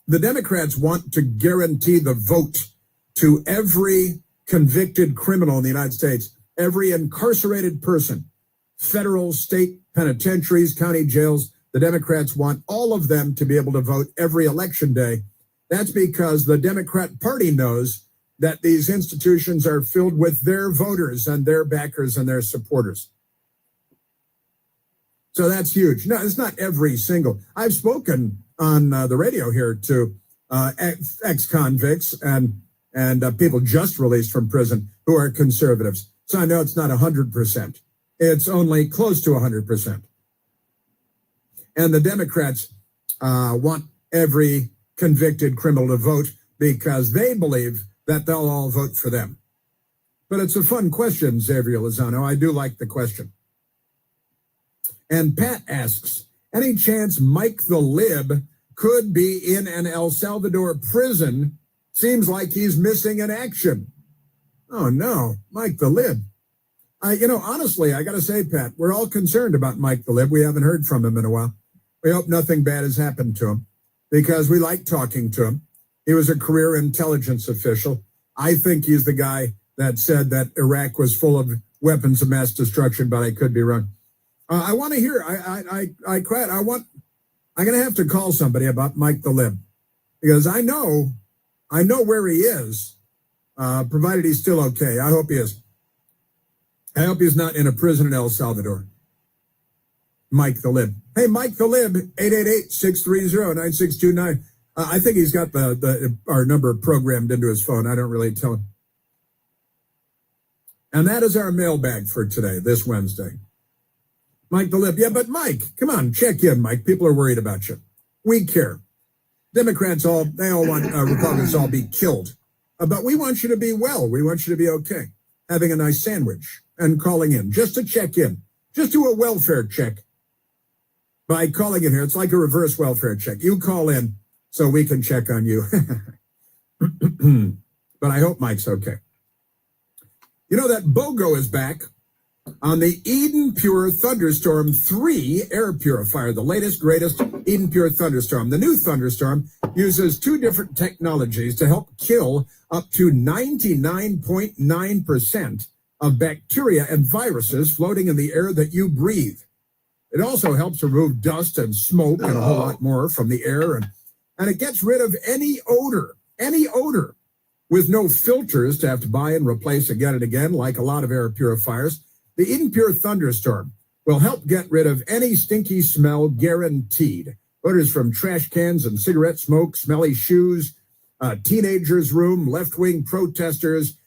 The Democrats want to guarantee the vote to every convicted criminal in the United States, every incarcerated person, federal, state penitentiaries, county jails. The Democrats want all of them to be able to vote every election day. That's because the Democrat Party knows that these institutions are filled with their voters and their backers and their supporters. So that's huge. No, it's not every single. I've spoken on the radio here to ex-convicts and people just released from prison who are conservatives. So I know it's not 100%. It's only close to 100%. And the Democrats want every convicted criminal to vote because they believe that they'll all vote for them. But it's a fun question, Xavier Lozano. I do like the question. And Pat asks, any chance Mike the Lib could be in an El Salvador prison? Seems like he's missing in action. Oh, no, Mike the Lib. Honestly, I got to say, Pat, we're all concerned about Mike the Lib. We haven't heard from him in a while. We hope nothing bad has happened to him because we like talking to him. He was a career intelligence official. I think he's the guy that said that Iraq was full of weapons of mass destruction, but I could be wrong. I want to hear. I'm going to have to call somebody about Mike the Lib because I know where he is, provided he's still okay. I hope he is. I hope he's not in a prison in El Salvador. Mike the Lib. Hey, Mike the Lib, 888-630-9629. I think he's got our number programmed into his phone. I don't really tell him. And that is our mailbag for today, this Wednesday. Mike the Lib. Yeah, but Mike, come on, check in, Mike. People are worried about you. We care. Democrats they all want Republicans all be killed. But we want you to be well. We want you to be okay. Having a nice sandwich and calling in just to check in. Just do a welfare check. By calling in here, it's like a reverse welfare check. You call in so we can check on you. But I hope Mike's okay. You know that BOGO is back on the Eden Pure Thunderstorm 3 air purifier, the latest, greatest Eden Pure Thunderstorm. The new Thunderstorm uses two different technologies to help kill up to 99.9% of bacteria and viruses floating in the air that you breathe. It also helps remove dust and smoke and a whole lot more from the air, and it gets rid of any odor, with no filters to have to buy and replace again and again, like a lot of air purifiers. The Eden Pure Thunderstorm will help get rid of any stinky smell, guaranteed. Odors from trash cans and cigarette smoke, smelly shoes, teenagers' room, left-wing protesters.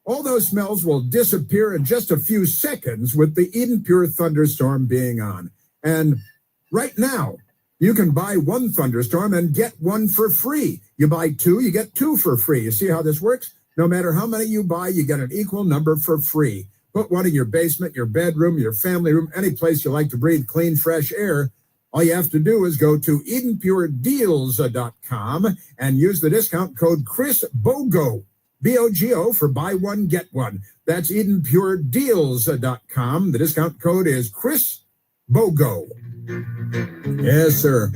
All those smells will disappear in just a few seconds with the Eden Pure thunderstorm being on. And right now, you can buy one thunderstorm and get one for free. You buy two, you get two for free. You see how this works? No matter how many you buy, you get an equal number for free. Put one in your basement, your bedroom, your family room, any place you like to breathe clean, fresh air. All you have to do is go to EdenPureDeals.com and use the discount code ChrisBogo, B-O-G-O, for buy one, get one. That's EdenPureDeals.com. The discount code is ChrisBogo. Yes, sir.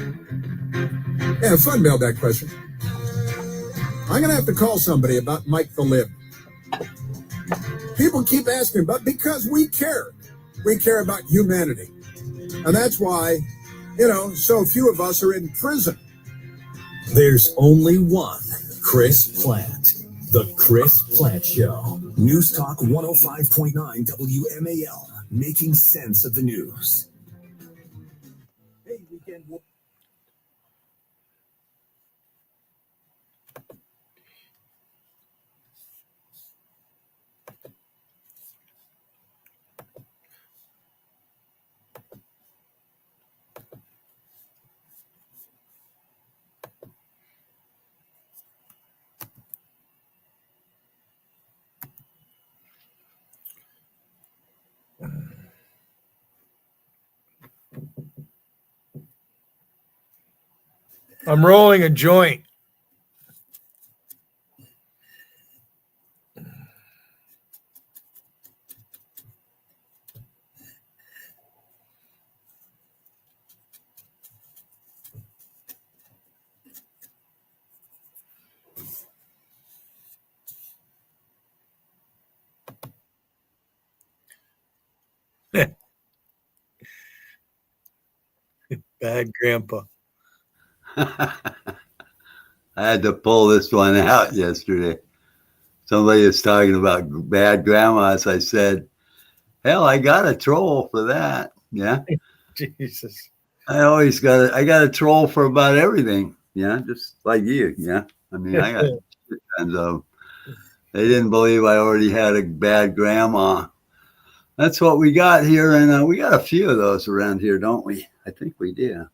Yeah, fun mailbag question. I'm going to have to call somebody about Mike the Lib. People keep asking about, because we care. We care about humanity. And that's why, so few of us are in prison. There's only one Chris Plant. The Chris Plant Show. News Talk 105.9 WMAL. Making sense of the news. Hey, weekend. I'm rolling a joint. Bad grandpa. I had to pull this one out yesterday. Somebody was talking about bad grandmas. I said, hell, I got a troll for that. Yeah. Jesus. I got a troll for about everything. Yeah. Just like you. Yeah. I mean, I got tons of. They didn't believe I already had a bad grandma. That's what we got here. And we got a few of those around here, don't we? I think we do.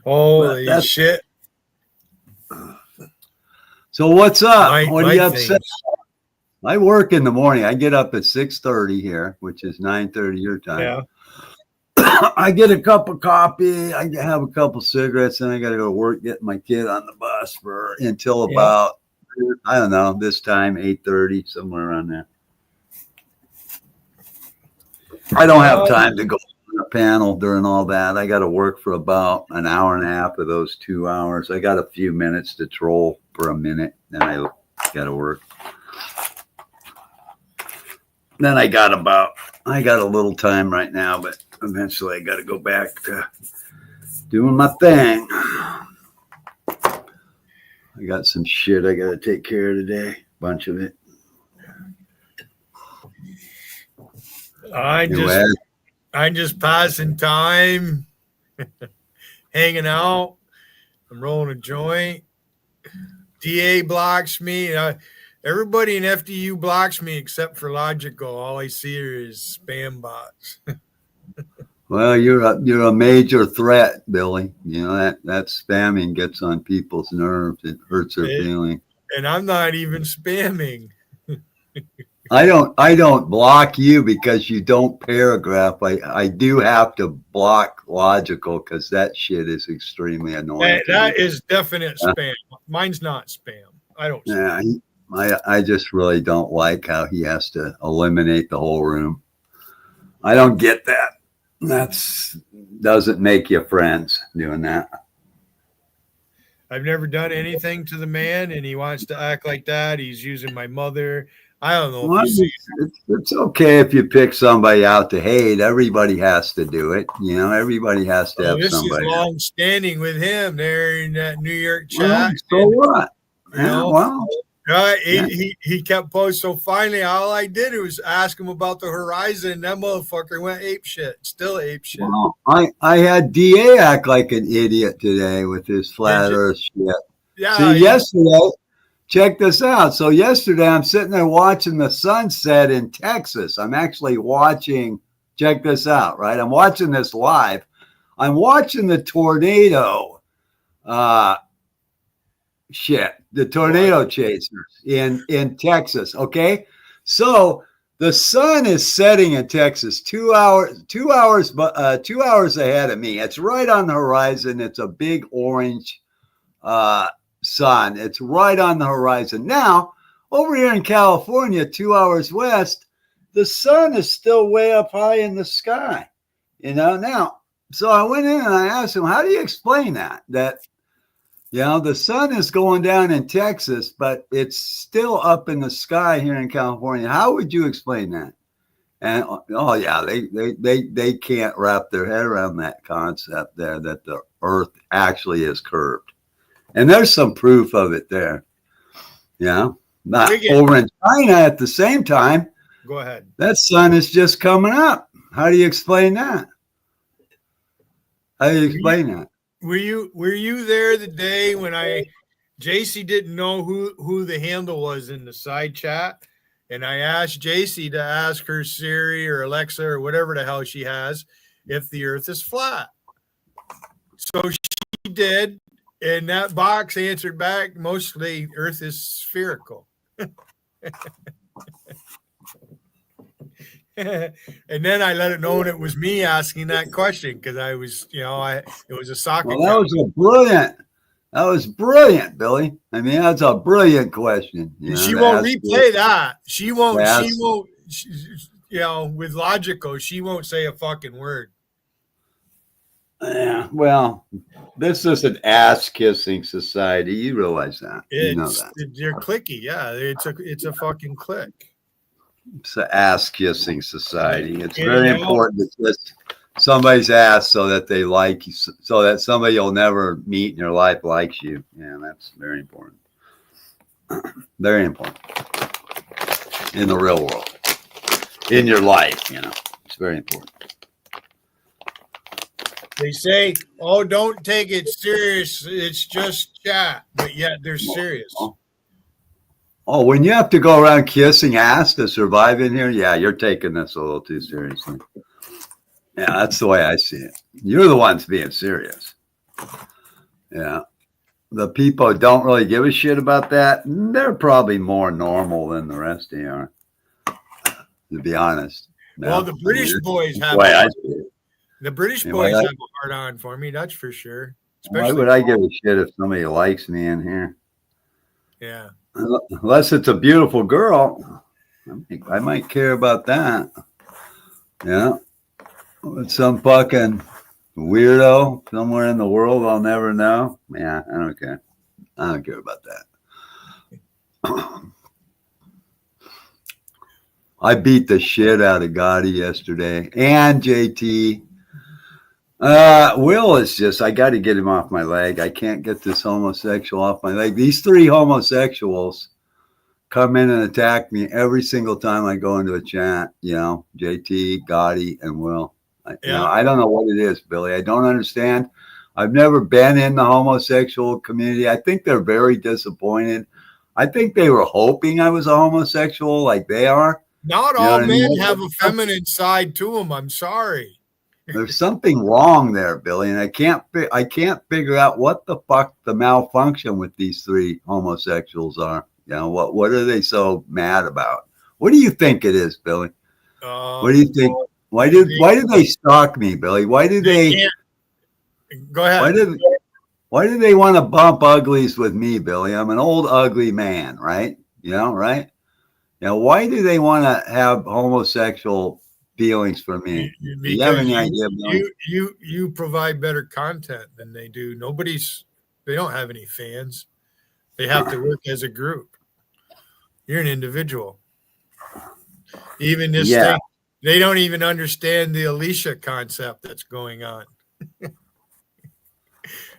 Holy shit. So what's up? What are you upset? I work in the morning. I get up at 6:30 here, which is 9:30 your time. Yeah. I get a cup of coffee. I have a couple cigarettes, and I got to go to work, get my kid on the bus until about, I don't know, this time, 8:30, somewhere around there. I don't have time to go on a panel during all that. I got to work for about an hour and a half of those 2 hours. I got a few minutes to troll for a minute, then I got to work. Then I got a little time right now, but eventually I got to go back to doing my thing. I got some shit I got to take care of today, a bunch of it. I'm just passing time, hanging out. I'm rolling a joint. DA blocks me. Everybody in FDU blocks me except for Logical. All I see is spam bots. Well, you're a major threat, Billy. You know that spamming gets on people's nerves. It hurts their feeling. And I'm not even spamming. I don't block you because you don't paragraph. I do have to block Logical because that shit is extremely annoying. That is definite spam. Mine's not spam. I don't. Yeah, I just really don't like how he has to eliminate the whole room. I don't get that. Doesn't make you friends doing that. I've never done anything to the man, and he wants to act like that. He's using my mother. I don't know. Well, it's okay if you pick somebody out to hate. Everybody has to do it. You know, everybody has to have somebody. This is long standing with him there in that New York chat. Well, so what? Yeah, well, He kept posting. So finally, all I did was ask him about the horizon. And that motherfucker went ape shit. Still ape shit. Well, I had DA act like an idiot today with his flat Earth shit. Yeah. See, yesterday, check this out. So yesterday, I'm sitting there watching the sunset in Texas. I'm actually watching. Check this out, right? I'm watching this live. I'm watching the tornado. The tornado chasers in Texas. Okay, so the sun is setting in Texas 2 hours ahead of me. It's right on the horizon. It's a big orange sun. It's right on the horizon. Now, over here in California, 2 hours west, the sun is still way up high in the sky. Now, so I went in and I asked him, how do you explain that? That the sun is going down in Texas, but it's still up in the sky here in California. How would you explain that? And they can't wrap their head around that concept there, that the Earth actually is curved. And there's some proof of it there. Not over in China at the same time. Go ahead. That sun is just coming up. How do you explain that? How do you explain that? Were you there the day when JC didn't know who the handle was in the side chat, and I asked JC to ask her Siri or Alexa or whatever the hell she has if the Earth is flat. So she did, and that box answered back mostly Earth is spherical. And then I let it know it was me asking that question because I was, it was a soccer. Well, that was brilliant, Billy. I mean, that's a brilliant question. She won't replay that. She won't, with logical, she won't say a fucking word. Yeah, well, this is an ass-kissing society. You realize that. You know that. You're clicky. Yeah, it's a fucking click. It's an ass-kissing society. It's very important to kiss somebody's ass so that they like you, so that somebody you'll never meet in your life likes you. Yeah, that's very important. Very important in the real world. In your life, it's very important. They say, "Oh, don't take it serious. It's just chat," but yet they're serious. Oh, when you have to go around kissing ass to survive in here, yeah, you're taking this a little too seriously. Yeah, that's the way I see it. You're the ones being serious. Yeah. The people who don't really give a shit about that, they're probably more normal than the rest of you are, to be honest. Well, the British boys have the British boys have a hard on for me, that's for sure. Why would I give a shit if somebody likes me in here? Yeah. Unless it's a beautiful girl, I might care about that. Yeah. With some fucking weirdo somewhere in the world I'll never know. Yeah, I don't care. I don't care about that. I beat the shit out of Gotti yesterday and JT. Will is just, I got to get him off my leg. I can't get this homosexual off my leg. These three homosexuals come in and attack me every single time I go into a chat, JT, Gotti, and Will. I don't know what it is, Billy. I don't understand. I've never been in the homosexual community. I think they're very disappointed. I think they were hoping I was a homosexual like they are. Not all men have a feminine side to them. I'm sorry. There's something wrong there, Billy, and I can't figure out what the fuck the malfunction with these three homosexuals are. What are they so mad about? What do you think it is, Billy? What do you think? Why did they stalk me, Billy? Why did they? Go ahead. Why do they want to bump uglies with me, Billy? I'm an old ugly man, right? Right? Why do they want to have homosexual feelings for me? Do you have any idea, Billy? You provide better content than they do. They don't have any fans. They have to work as a group. You're an individual. Even this thing, they don't even understand the Alicia concept that's going on.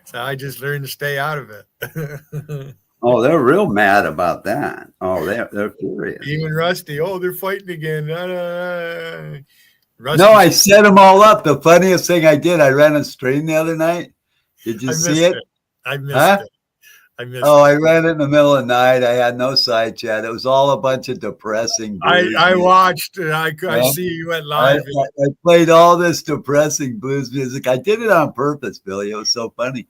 So I just learned to stay out of it. Oh, they're real mad about that. Oh, they're furious. Even Rusty. Oh, they're fighting again. Rusty, No, I set them all up. The funniest thing I did, I ran a stream the other night. Did you see it? I missed it. I missed Oh, it. I ran it in the middle of the night. I had no side chat. It was all a bunch of depressing blues I music. watched it. I see you went live. I played all this depressing blues music. I did it on purpose, Billy. It was so funny.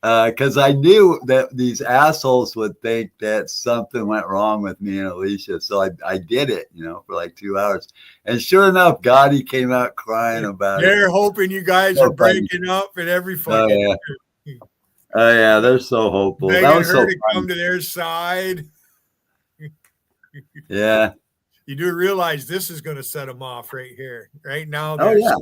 Because I knew that these assholes would think that something went wrong with me and Alicia. So I did it, for like 2 hours. And sure enough, Gotti came out crying about it. They're hoping you guys are breaking up and every fucking. Oh, yeah, they're so hopeful. Begging That was so her to funny. come to their side. Yeah. You do realize this is going to set them off right here, right now. Oh, yeah.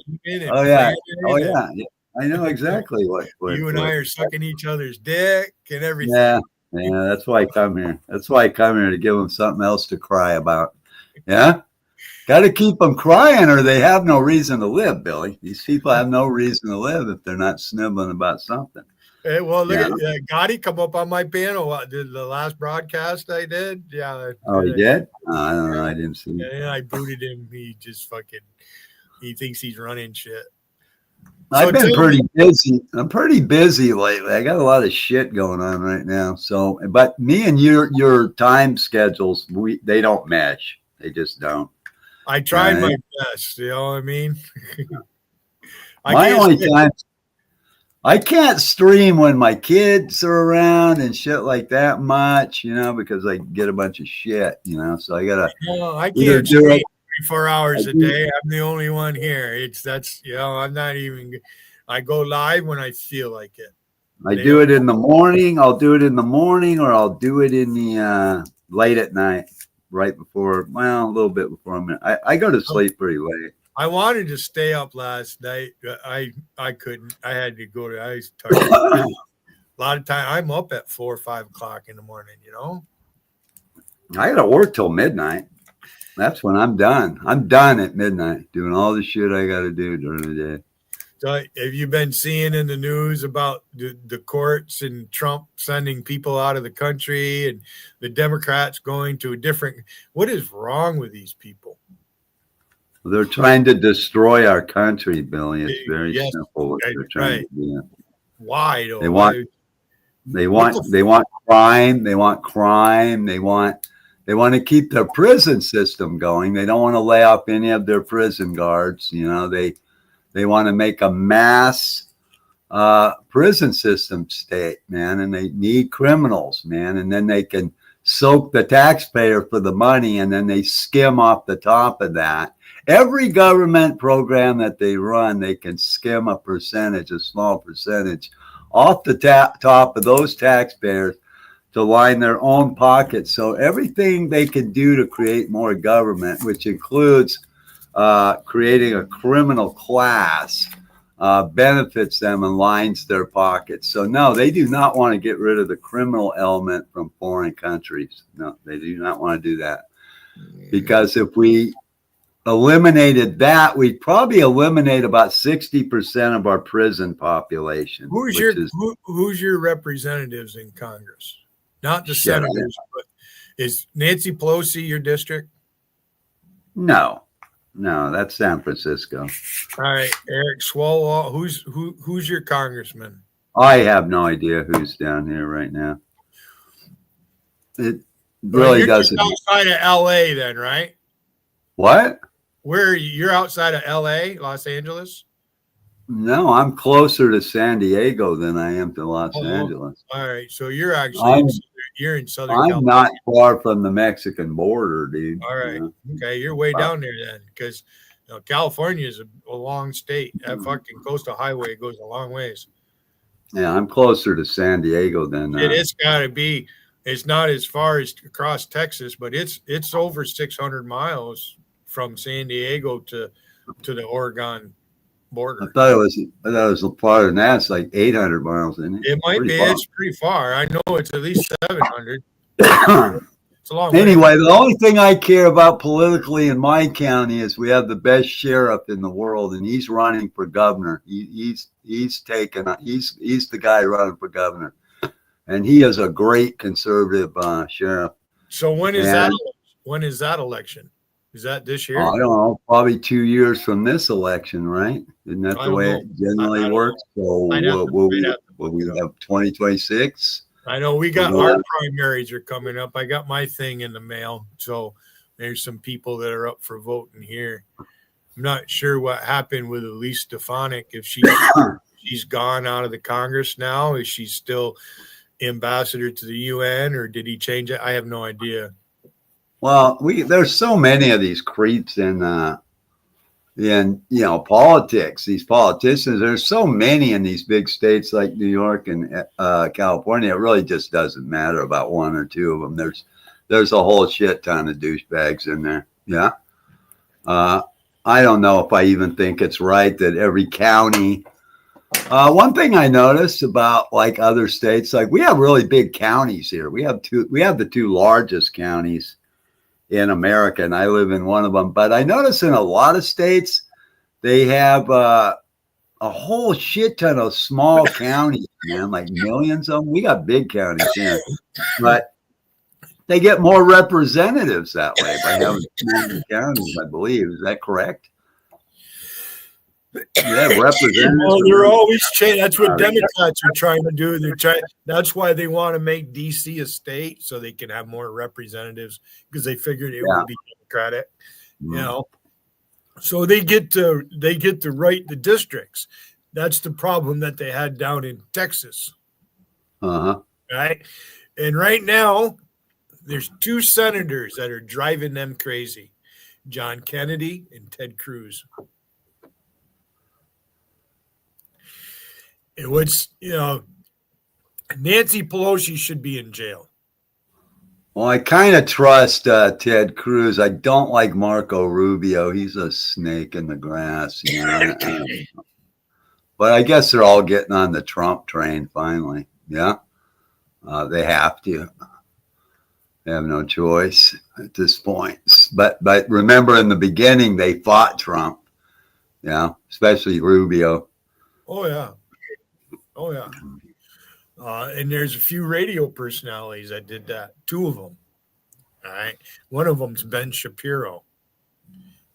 Oh, yeah. Oh, yeah. yeah. I know exactly what You and I are sucking each other's dick and everything. Yeah. Yeah, that's why I come here. That's why I come here, to give them something else to cry about. Yeah? Got to keep them crying or they have no reason to live, Billy. These people have no reason to live if they're not snibbling about something. Hey, well, look at Gotti come up on my panel. The last broadcast I did. Yeah. Oh, he did? I don't know. I didn't see it. Yeah, I booted him. He just he thinks he's running shit. I've been pretty busy. I'm pretty busy lately. I got a lot of shit going on right now. So, but me and your time schedules, they don't mesh. They just don't. I tried my best. You know what I mean? I can't stream when my kids are around and shit like that much, because I get a bunch of shit, so I gotta. No, I can't stream 24 hours a day. I'm the only one here. I'm not even. I go live when I feel like it. I do it in the morning. I'll do it in the morning, or I'll do it in the late at night, right before. Well, a little bit before I go to sleep pretty late. I wanted to stay up last night. I couldn't. I had to go to. I was tired. A lot of time. I'm up at 4 or 5 o'clock in the morning. I got to work till midnight. That's when I'm done. I'm done at midnight doing all the shit I got to do during the day. So, have you been seeing in the news about the courts and Trump sending people out of the country and the Democrats going to a different? What is wrong with these people? They're trying to destroy our country, Billy. It's very simple what they're trying to do. Why? They want crime. They want crime. They want to keep their prison system going. They don't want to lay off any of their prison guards. They want to make a mass prison system state, man, and they need criminals, man, and then they can soak the taxpayer for the money, and then they skim off the top of that. Every government program that they run, they can skim a small percentage off the top of those taxpayers to line their own pockets. So everything they can do to create more government, which includes creating a criminal class, benefits them and lines their pockets. So no, they do not want to get rid of the criminal element from foreign countries. No, they do not want to do that. Because if we eliminated that, we'd probably eliminate about 60% of our prison population. Who's your representatives in Congress? Not the senators, but is Nancy Pelosi your district? No, that's San Francisco. All right, Eric Swalwell. Who's your congressman? I have no idea who's down here right now. It really doesn't. You're outside of LA, then, right? What? Where are you? You're outside of LA, Los Angeles? No, I'm closer to San Diego than I am to Los Angeles. All right, so you're actually you're in Southern California. I'm not far from the Mexican border, dude. All right, okay, you're way down there then, because California is a long state. That fucking coastal highway goes a long ways. Yeah, I'm closer to San Diego than. It's got to be. It's not as far as across Texas, but it's over 600 miles from San Diego to the Oregon border. I thought it was farther than that. It's like 800 miles, isn't it? It might be. Far. It's pretty far. I know it's at least 700. It's a long anyway, way. The only thing I care about politically in my county is we have the best sheriff in the world, and he's running for governor. He's the guy running for governor. and he is a great conservative sheriff. So when is And- that? When is that election? Is that this year? I don't know, probably 2 years from this election, right? Isn't that I the don't way know. it generally works? So I'd have to will find out. we have 2026? I know we got Yeah. our primaries are coming up. I got my thing in the mail. So there's some people that are up for voting here. I'm not sure what happened with Elise Stefanik. If she's gone out of the Congress now, is she still ambassador to the UN, or did he change it? I have no idea. Well, there's so many of these creeps in politics. These politicians. There's so many in these big states like New York and California. It really just doesn't matter about one or two of them. There's a whole shit ton of douchebags in there. Yeah. I don't know if I even think it's right that every county. One thing I noticed about like other states, like we have really big counties here. We have the two largest counties in America, and I live in one of them. But I notice in a lot of states, they have a whole shit ton of small counties, man, like millions of them. We got big counties here, but they get more representatives that way by having smaller counties, I believe. Is that correct? Yeah, representatives. Well, they're always changing. That's what Democrats are trying to do. That's why they want to make DC a state so they can have more representatives, because they figured it would be Democratic, you know. So they get to write the districts. That's the problem that they had down in Texas. Right? And right now, there's two senators that are driving them crazy: John Kennedy and Ted Cruz. And Nancy Pelosi should be in jail. Well, I kind of trust Ted Cruz. I don't like Marco Rubio. He's a snake in the grass. You know? But I guess they're all getting on the Trump train finally. Yeah, they have to. They have no choice at this point. But remember, in the beginning, they fought Trump. Yeah, especially Rubio. Oh yeah. And there's a few radio personalities that did that. Two of them. All right. One of them's Ben Shapiro.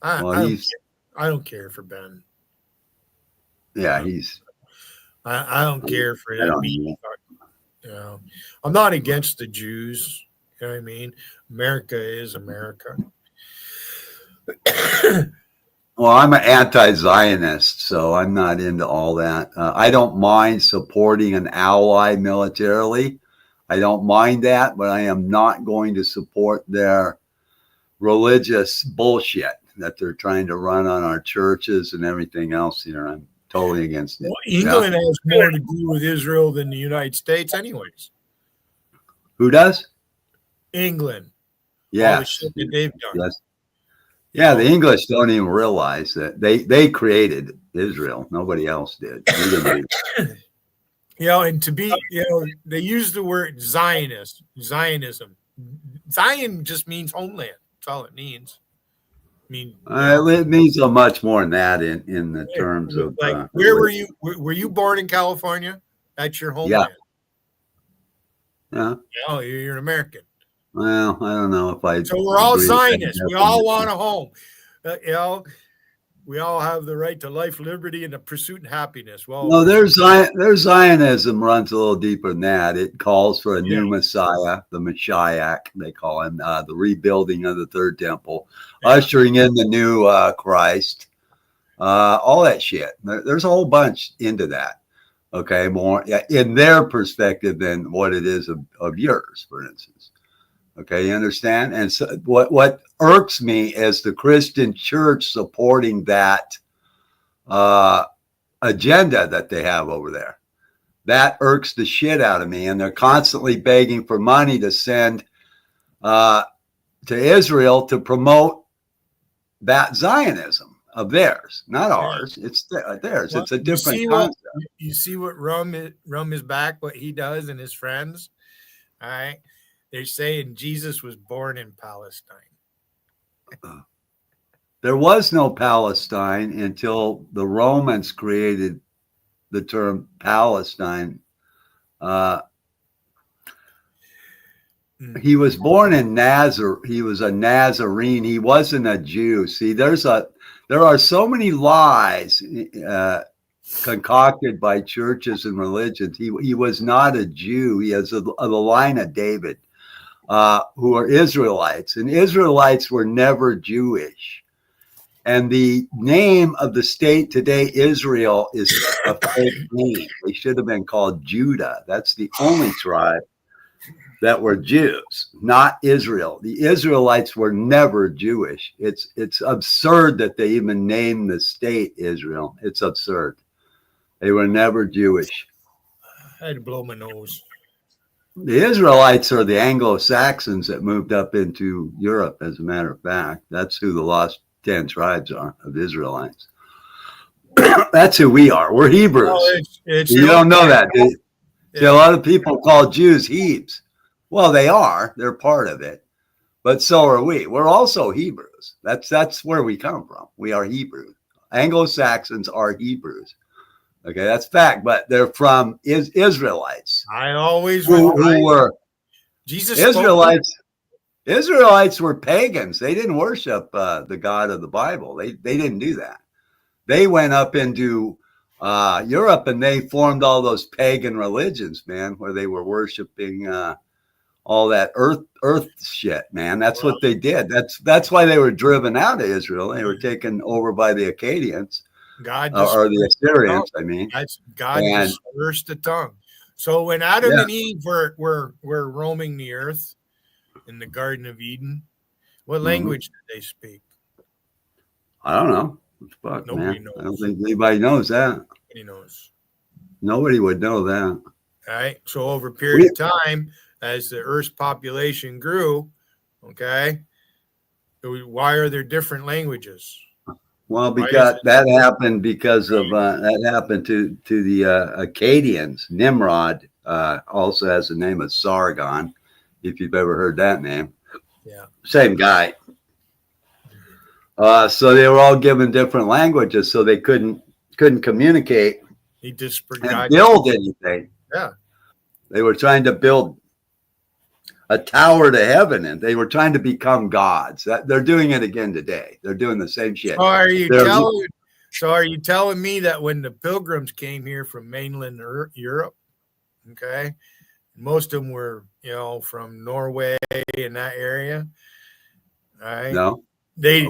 I don't care for Ben. Yeah, I don't care for that. I'm not against the Jews. You know what I mean? America is America. Well, I'm an anti-Zionist, so I'm not into all that. I don't mind supporting an ally militarily. I don't mind that, but I am not going to support their religious bullshit that they're trying to run on our churches and everything else here. I'm totally against it. Well, England has more to do with Israel than the United States anyways. Who does? England. Yeah. All the shit that they've done. Yes. Yeah, the English don't even realize that they created Israel. Nobody else did. And to be, they use the word Zionism. Zion just means homeland. That's all it means. I mean, it means so much more than that in the terms of like where were you? Were you born in California? That's your homeland. Yeah. Oh, you're an American. Well, I don't know if I. So we're all Zionists. We all want a home. We all have the right to life, liberty, and the pursuit and happiness. Well, no, there's Zionism runs a little deeper than that. It calls for a new Messiah, the Mashiach, they call him, the rebuilding of the third temple, ushering in the new Christ, all that shit. There's a whole bunch into that. Okay, more in their perspective than what it is of yours, for instance. Okay, you understand? And so what irks me is the Christian church supporting that agenda that they have over there. That irks the shit out of me. And they're constantly begging for money to send to Israel to promote that Zionism of theirs, not ours. It's theirs. Well, it's a different concept. You see what Rum is back, what he does and his friends. All right. They're saying Jesus was born in Palestine. There was no Palestine until the Romans created the term Palestine he was born in Nazareth. He was a Nazarene. He wasn't a Jew. See, there are so many lies concocted by churches and religions. He was not a Jew. He has the line of David, who are Israelites, and Israelites were never Jewish. And the name of the state today, Israel, is a fake name. They should have been called Judah. That's the only tribe that were Jews, not Israel. The Israelites were never Jewish. It's absurd that they even named the state Israel. It's absurd. They were never Jewish. I had to blow my nose. The Israelites are the Anglo-Saxons that moved up into Europe, as a matter of fact. That's who the lost 10 tribes are, of Israelites. That's who we are. We're Hebrews. Oh, it's you don't know that, do you? See, a lot of people call Jews Hebes. Well, they are. They're part of it. But so are we. We're also Hebrews. That's where we come from. We are Hebrews. Anglo-Saxons are Hebrews. Okay, that's fact. But they're from Israelites. I always who were Jesus. Israelites. Israelites were pagans. They didn't worship the God of the Bible. They didn't do that. They went up into Europe and they formed all those pagan religions, man, where they were worshiping all that earth shit, man. That's what they did. That's why they were driven out of Israel. They were taken over by the Akkadians, or the Assyrians. I mean, God dispersed the tongue. So when Adam and Eve were roaming the earth in the Garden of Eden, what language did they speak? I don't know. Fuck, Nobody man. knows. I don't think anybody knows that. Nobody knows. Nobody would know that. All right. So over a period of time, as the Earth's population grew, okay, why are there different languages? Well, because that happened because of that happened to the Akkadians. Nimrod also has the name of Sargon, if you've ever heard that name. Yeah. Same guy. So they were all given different languages, so they couldn't communicate and build anything. Yeah. They were trying to build a tower to heaven, and they were trying to become gods. They're doing it again today. They're doing the same shit. So are you telling me that when the Pilgrims came here from mainland Europe, okay, most of them were, from Norway and that area, all right? No. They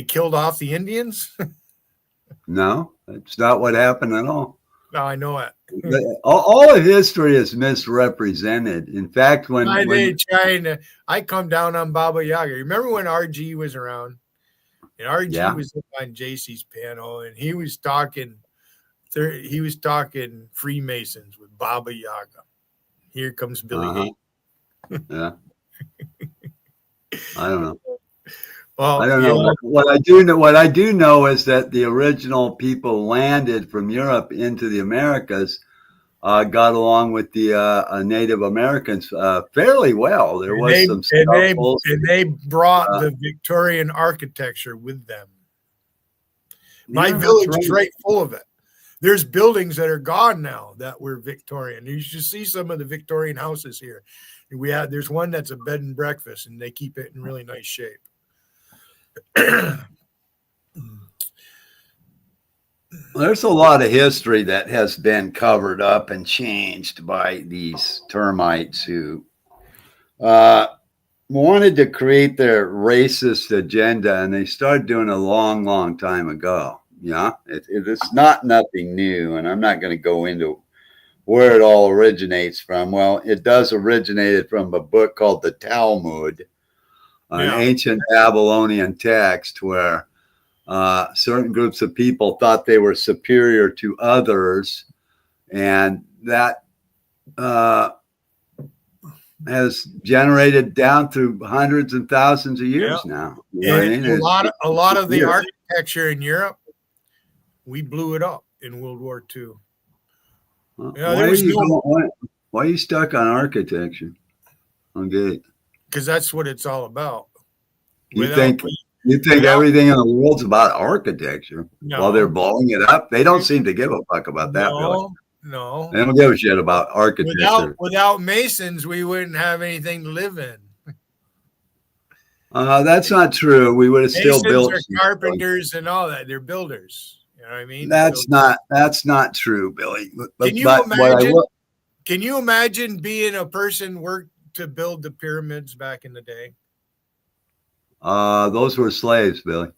killed off the Indians? No, that's not what happened at all. No, I know it. All of history is misrepresented. In fact, I come down on Baba Yaga. Remember when RG was around? And RG was up on JC's panel, and he was talking Freemasons with Baba Yaga. Here comes Billy. Yeah. I don't know. Well, I don't know. What I do know is that the original people landed from Europe into the Americas, got along with the Native Americans fairly well. There was some stuff, and they brought the Victorian architecture with them. My village is right full of it. There's buildings that are gone now that were Victorian. You should see some of the Victorian houses here. There's one that's a bed and breakfast, and they keep it in really nice shape. There's a lot of history that has been covered up and changed by these termites who wanted to create their racist agenda, and they started doing it a long, long time ago. Yeah, it's not nothing new, and I'm not going to go into where it all originates from. Well, it does originate from a book called the Talmud, an ancient Babylonian text where certain groups of people thought they were superior to others, and that has generated down through hundreds and thousands of years now. You know what I mean? A lot of the architecture in Europe, we blew it up in World War II. Why are you stuck on architecture? Okay. Because that's what it's all about. You think everything in the world's about architecture while they're blowing it up? They don't seem to give a fuck about that. No, Really. No. They don't give a shit about architecture. Without masons, we wouldn't have anything to live in. That's not true. We would have still built. Masons are carpenters and all that. They're builders. You know what I mean? That's not true, Billy. Can you imagine? Can you imagine being a person worked to build the pyramids back in the day? Those were slaves, Billy.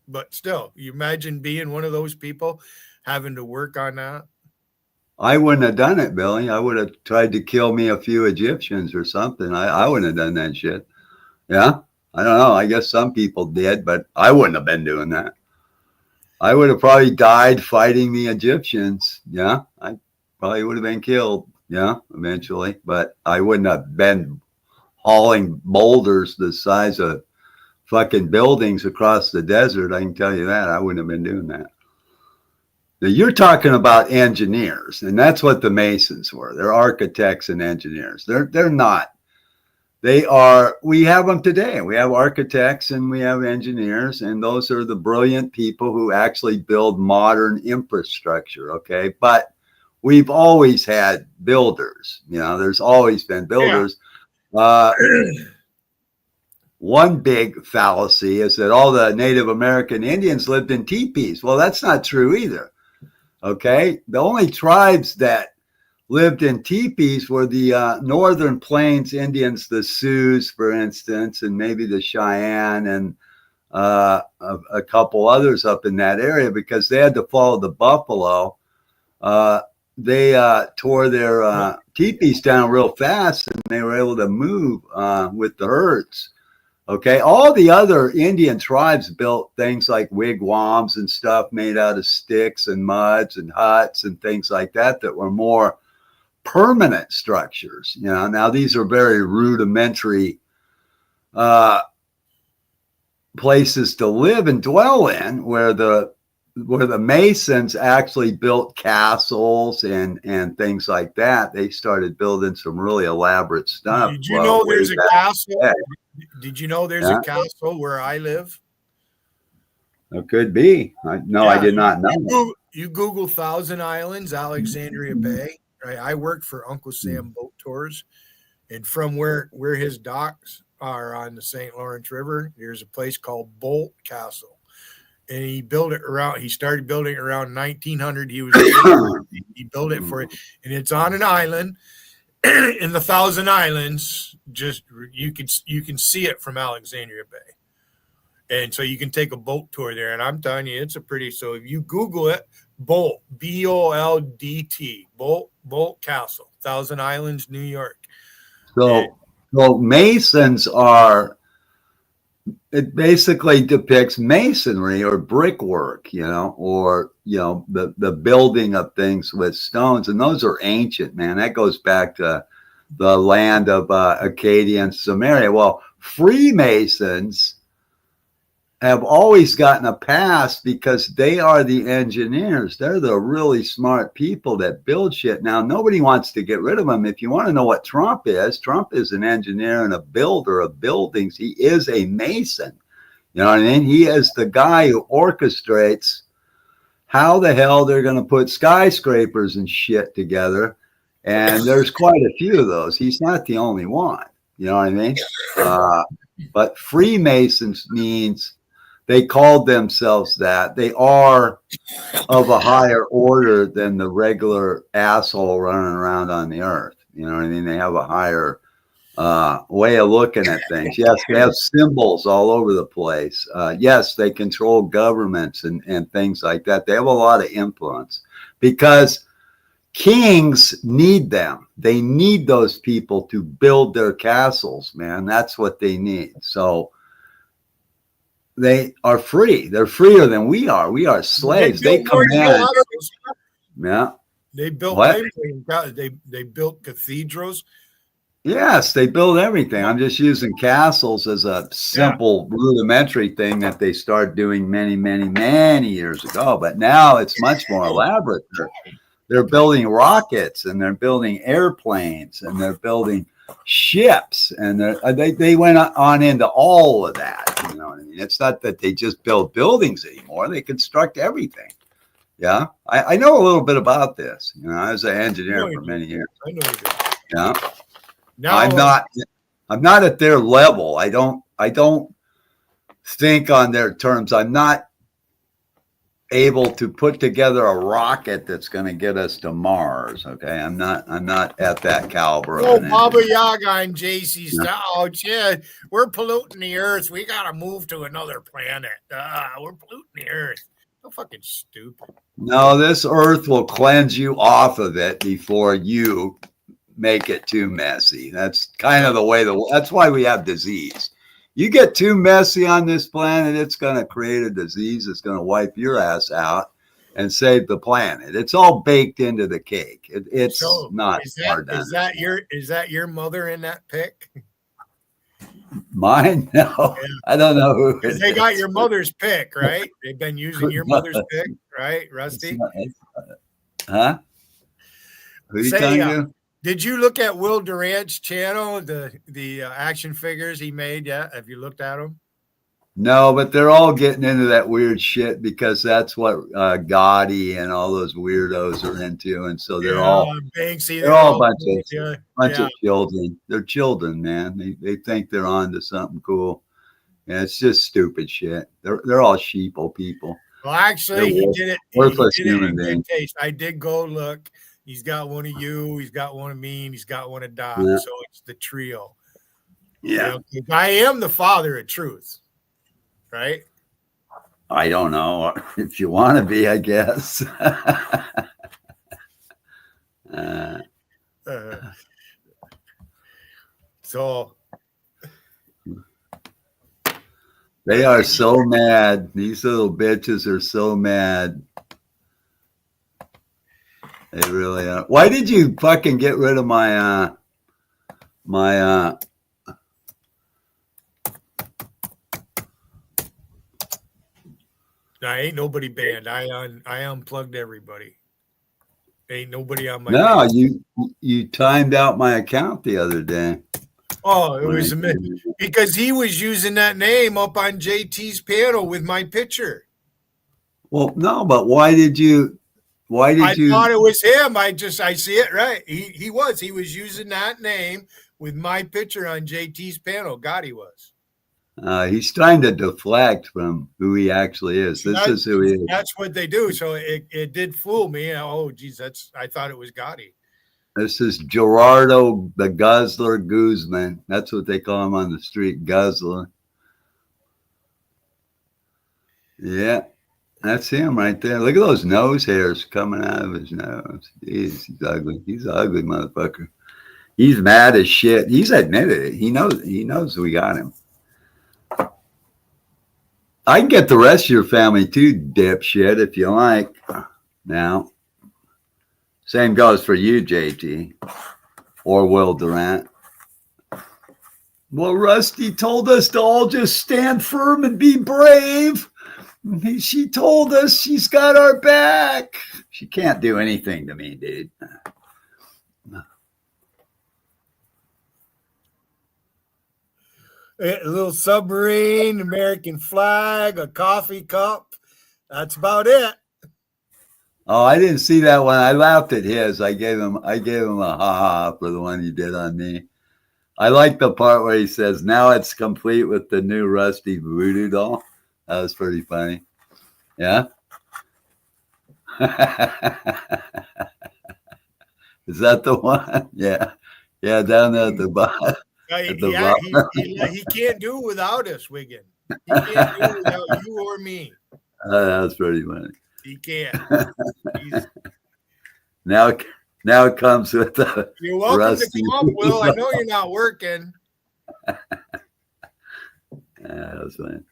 But still, you imagine being one of those people having to work on that? I wouldn't have done it, Billy. I would have tried to kill me a few Egyptians or something. I wouldn't have done that shit. Yeah. I don't know. I guess some people did, but I wouldn't have been doing that. I would have probably died fighting the Egyptians. Yeah. I probably would have been killed. Yeah. Eventually, but I wouldn't have been hauling boulders the size of fucking buildings across the desert. I can tell you that. I wouldn't have been doing that. Now, you're talking about engineers, and that's what the Masons were. They're architects and engineers. They're not. They are. We have them today. We have architects and we have engineers, and those are the brilliant people who actually build modern infrastructure. Okay, but we've always had builders. You know, there's always been builders. Yeah. One big fallacy is that all the Native American Indians lived in teepees. Well, that's not true either. Okay, the only tribes that lived in teepees were the Northern Plains Indians, the Sioux, for instance, and maybe the Cheyenne and a couple others up in that area because they had to follow the buffalo. They tore their teepees down real fast and they were able to move with the herds. Okay, all the other Indian tribes built things like wigwams and stuff made out of sticks and muds and huts and things like that that were more permanent structures. You know, now these are very rudimentary places to live and dwell in, where the Masons actually built castles and things like that. They started building some really elaborate stuff. Did you know there's a castle? Did you know there's a castle where I live? It could be. I did not know. You Google Thousand Islands, Alexandria Bay. Right, I work for Uncle Sam Boat Tours, and from where his docks are on the St. Lawrence River, there's a place called Bolt Castle, and he built it around. He started building it around 1900. He built it for it, and it's on an island in the Thousand Islands. Just you can see it from Alexandria Bay, and so you can take a boat tour there. And I'm telling you, it's a pretty. So if you Google it, Bolt, B-O-L-D-T, Bolt Castle, Thousand Islands, New York. So Masons are. It basically depicts masonry or brickwork, you know, or the building of things with stones, and those are ancient, man. That goes back to the land of Acadia and Samaria. Well, Freemasons have always gotten a pass because they are the engineers. They're the really smart people that build shit. Now, nobody wants to get rid of them. If you want to know what Trump is an engineer and a builder of buildings. He is a Mason. You know what I mean? He is the guy who orchestrates how the hell they're going to put skyscrapers and shit together. And there's quite a few of those. He's not the only one. You know what I mean? But Freemasons means they called themselves that. They are of a higher order than the regular asshole running around on the earth. You know what I mean? They have a higher way of looking at things. Yes, they have symbols all over the place. Yes, they control governments and things like that. They have a lot of influence because kings need them. They need those people to build their castles, man. That's what they need. So they are free. They're freer than we are. We are slaves. They command. Yeah. They built they built cathedrals. Yes, they build everything. I'm just using castles as a simple rudimentary thing that they started doing many, many, many years ago. But now it's much more elaborate. They're building rockets and they're building airplanes and they're building ships, and they went on into all of that. You know what I mean? It's not that they just build buildings anymore. They construct everything. Yeah, I know a little bit about this. You know, I was an engineer for many years. I know you do. Yeah. Now I'm not at their level. I don't think on their terms. I'm not able to put together a rocket that's going to get us to Mars. Okay, I'm not at that caliber. Oh, Baba Yaga and JC style. Oh, shit. We're polluting the earth. We got to move to another planet. We're polluting the earth. So fucking stupid. No, this earth will cleanse you off of it before you make it too messy. That's kind of the way that's why we have disease. You get too messy on this planet, it's going to create a disease that's going to wipe your ass out and save the planet. It's all baked into the cake. It's not hard. Is that your mother in that pic? Mine? No, yeah. I don't know who. They got your mother's pic, right? They've been using your mother's pic, right, Rusty? Huh? Who are you telling you? Did you look at Will Durant's channel, the action figures he made? Yeah, have you looked at them? No, but they're all getting into that weird shit because that's what Gotti and all those weirdos are into, and so they're all Banksy, they're all a bunch of children. They're children, man. They think they're on to something cool, and it's just stupid shit. They're all sheeple people. Well, actually, he did it. Worthless human being. I did go look. He's got one of you. He's got one of me. And he's got one of Doc. Yeah. So it's the trio. Yeah. You know, I am the father of truth, right? I don't know if you want to be, I guess. So they are so mad. These little bitches are so mad. They really are. Why did you fucking get rid of my I ain't nobody banned. I unplugged everybody. Ain't nobody on my No, you timed out my account the other day. Oh, it was because he was using that name up on JT's panel with my picture. Well, no, but why did you I thought it was him. I see it right. He was using that name with my picture on JT's panel. Gotti was. He's trying to deflect from who he actually is. This is who he is. That's what they do. So it did fool me. Oh, geez, I thought it was Gotti. This is Gerardo the Guzzler Guzman. That's what they call him on the street, Guzzler. Yeah. That's him right there. Look at those nose hairs coming out of his nose. Jeez, he's ugly. He's an ugly motherfucker. He's mad as shit. He's admitted it. He knows we got him. I can get the rest of your family too, dipshit, if you like. Now, same goes for you, JT, or Will Durant. Well, Rusty told us to all just stand firm and be brave. She told us she's got our back. She can't do anything to me, dude. A little submarine, American flag, a coffee cup. That's about it. Oh, I didn't see that one. I laughed at his. I gave him a ha-ha for the one he did on me. I like the part where he says, now it's complete with the new Rusty voodoo doll. That was pretty funny. Yeah. Is that the one? Yeah. Yeah, down there at the bottom. He can't do without us, Wiggin. He can't do without you or me. That was pretty funny. He can't. Now it comes with the You're welcome Rusty to come up, Will. I know you're not working. That was funny.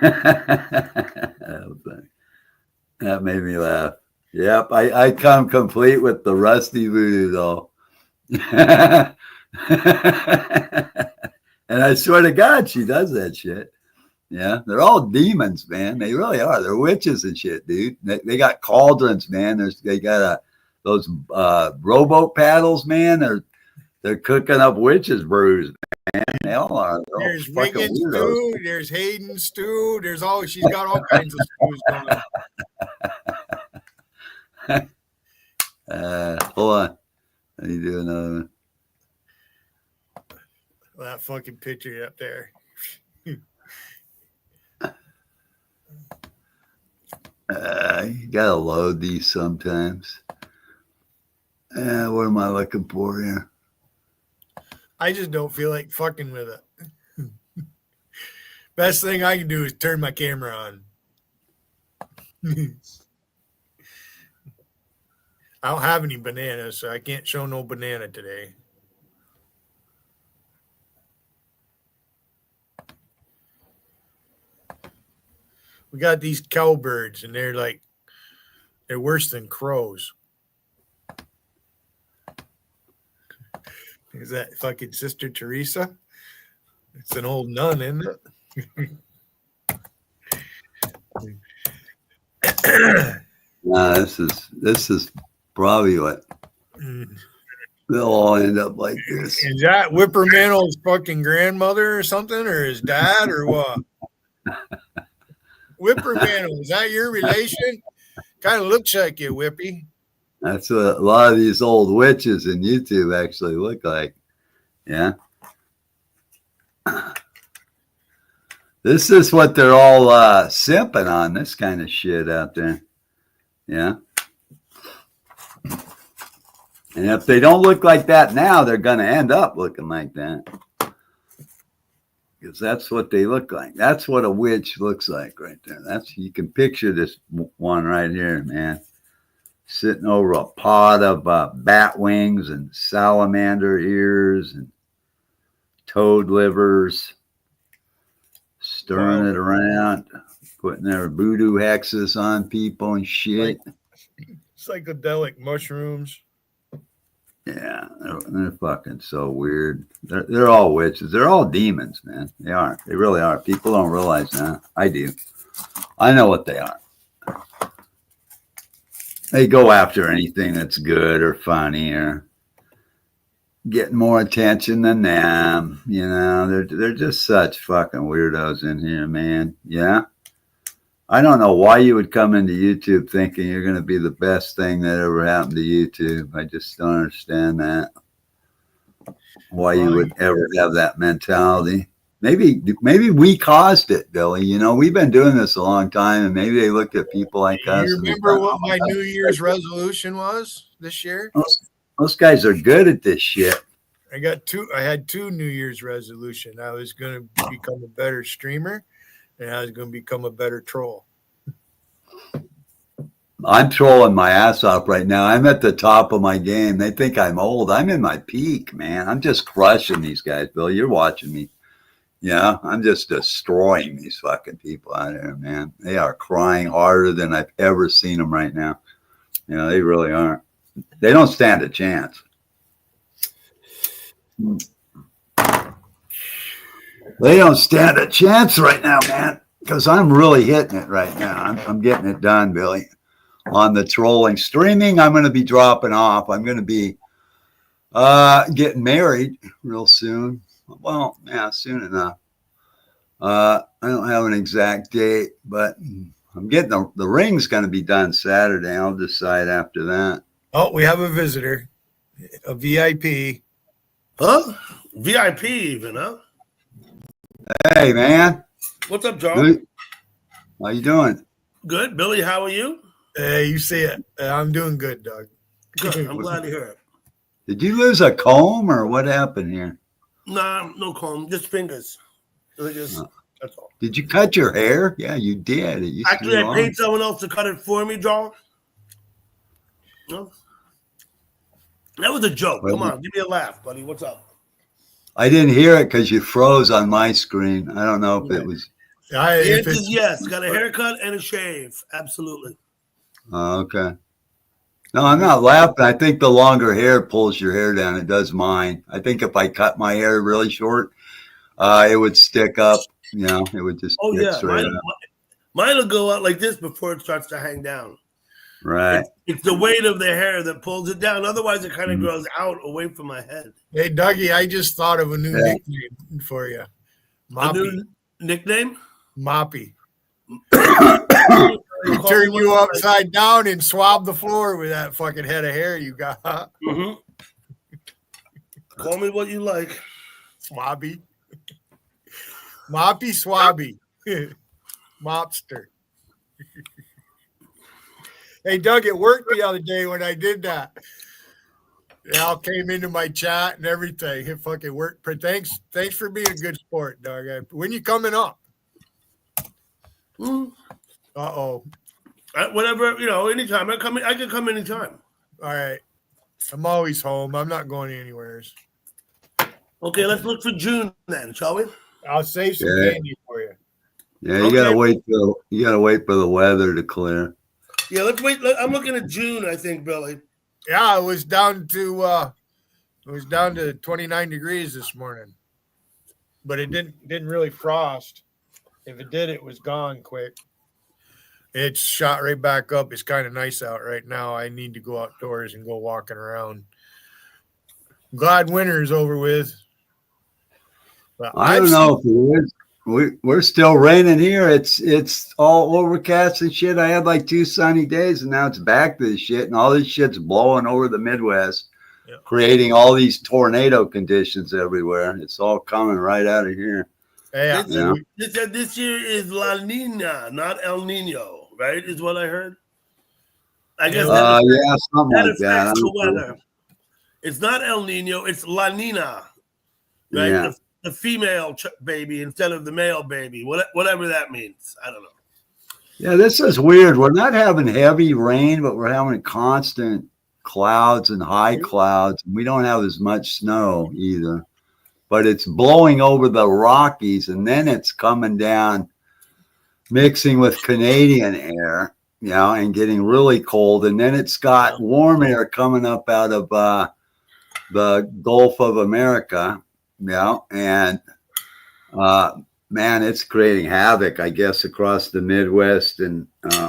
That was funny. That made me laugh. Yep, I come complete with the Rusty voodoo doll. And I swear to God, she does that shit. Yeah, they're all demons, man. They really are. They're witches and shit, dude. They got cauldrons, man. They got those rowboat paddles, man. They're cooking up witches' brews, man. They all are. There's Wiggins stew. There's Hayden stew. She's got all kinds of stews going on. fucking picture up there. You gotta load these sometimes. What am I looking for here? I just don't feel like fucking with it. Best thing I can do is turn my camera on. I don't have any bananas, so I can't show no banana today. We got these cowbirds, and they're worse than crows. Is that fucking Sister Teresa? It's an old nun, isn't it? Nah, this is probably what they'll all end up like this. Is that Whippermanel's fucking grandmother or something, or his dad, or what? Whippermanel, is that your relation? Kind of looks like you, Whippy. That's what a lot of these old witches in YouTube actually look like. Yeah. This is what they're all simping on, this kind of shit out there. Yeah. And if they don't look like that now, they're going to end up looking like that. Because that's what they look like. That's what a witch looks like right there. You can picture this one right here, man. Sitting over a pot of bat wings and salamander ears and toad livers, stirring it around, putting their voodoo hexes on people and shit. Psychedelic mushrooms. Yeah, they're fucking so weird. They're all witches. They're all demons, man. They are. They really are. People don't realize that. I do. I know what they are. They go after anything that's good or funny or getting more attention than them. You know, they're just such fucking weirdos in here, man. Yeah. I don't know why you would come into YouTube thinking you're going to be the best thing that ever happened to YouTube. I just don't understand that. Why you would ever have that mentality. Maybe we caused it, Billy. You know, we've been doing this a long time, and maybe they looked at people like us. You remember what my New Year's resolution was this year? Those guys are good at this shit. I had two New Year's resolution. I was going to become a better streamer, and I was going to become a better troll. I'm trolling my ass off right now. I'm at the top of my game. They think I'm old. I'm in my peak, man. I'm just crushing these guys, Bill. You're watching me. Yeah, I'm just destroying these fucking people out there, man. They are crying harder than I've ever seen them right now. You know, they really aren't. They don't stand a chance. They don't stand a chance right now, man, because I'm really hitting it right now. I'm getting it done, Billy. On the trolling streaming, I'm going to be dropping off. I'm going to be getting married real soon. Well, yeah, soon enough. I don't have an exact date, but I'm getting the ring's going to be done Saturday. I'll decide after that. Oh, we have a visitor, a VIP. Huh? VIP even, huh? Hey, man. What's up, John? Good. How you doing? Good. Billy, how are you? Hey, you see it. I'm doing good, Doug. Good. I'm glad to hear it. Did you lose a comb or what happened here? Nah, no comb, just fingers. That's all. Did you cut your hair? Yeah, you did. Actually, I paid someone else to cut it for me, John. No? That was a joke. Come on, give me a laugh, buddy. What's up? I didn't hear it because you froze on my screen. I don't know if it was. The answer is yes. Got a haircut and a shave. Absolutely. Oh, okay. No, I'm not laughing. I think the longer hair pulls your hair down. It does mine. I think if I cut my hair really short, it would stick up. You know, it would just. Oh yeah, straight up. Mine will go out like this before it starts to hang down. Right. It's the weight of the hair that pulls it down. Otherwise, it kind of grows out away from my head. Hey, Dougie, I just thought of a new nickname for you. Moppy. A new nickname? Moppy. Turn you upside down and swab the floor with that fucking head of hair you got. Mm-hmm. Call me what you like. Swabby. Moppy Swabby. Mobster. Hey, Doug, it worked the other day when I did that. They all came into my chat and everything. It fucking worked. But thanks for being a good sport, Doug. When you coming up? Uh-oh. Whenever, anytime. I can come anytime. All right. I'm always home. I'm not going anywhere. Okay, let's look for June then, shall we? I'll save some candy for you. Yeah, you gotta wait for the weather to clear. Yeah, let's wait. I'm looking at June, I think, Billy. Yeah, it was down to 29 degrees this morning. But it didn't really frost. If it did, it was gone quick. It's shot right back up. It's kind of nice out right now. I need to go outdoors and go walking around. I'm glad winter is over with. But I don't know if it is. We're still raining here. It's all overcast and shit. I had like 2 sunny days, and now it's back to this shit, and all this shit's blowing over the Midwest, creating all these tornado conditions everywhere. It's all coming right out of here. Yeah. This year is La Nina, not El Nino, right? Is what I heard. I guess something like that. The weather. It's not El Nino. It's La Nina, right? Yeah. The female baby instead of the male baby, whatever that means. I don't know. Yeah, this is weird. We're not having heavy rain, but we're having constant clouds and high clouds. We don't have as much snow either, but it's blowing over the Rockies, and then it's coming down, mixing with Canadian air, and getting really cold. And then it's got warm air coming up out of the Gulf of America. And man, it's creating havoc, I guess, across the Midwest and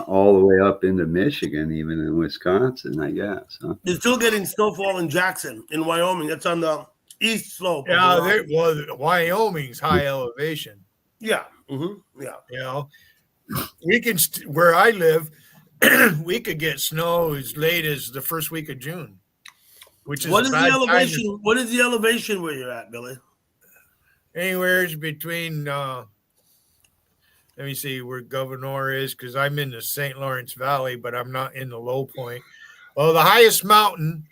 all the way up into Michigan, even in Wisconsin, I guess. Huh? You're still getting snowfall in Jackson, in Wyoming. That's on the east slope. Yeah, Wyoming's high elevation. Yeah. Mm-hmm. Yeah. We can where I live, we could get snow as late as the first week of June. Which is what is the elevation? What is the elevation where you're at, Billy? Anywhere between let me see where Governor is, because I'm in the St. Lawrence Valley, but I'm not in the low point. Well, the highest mountain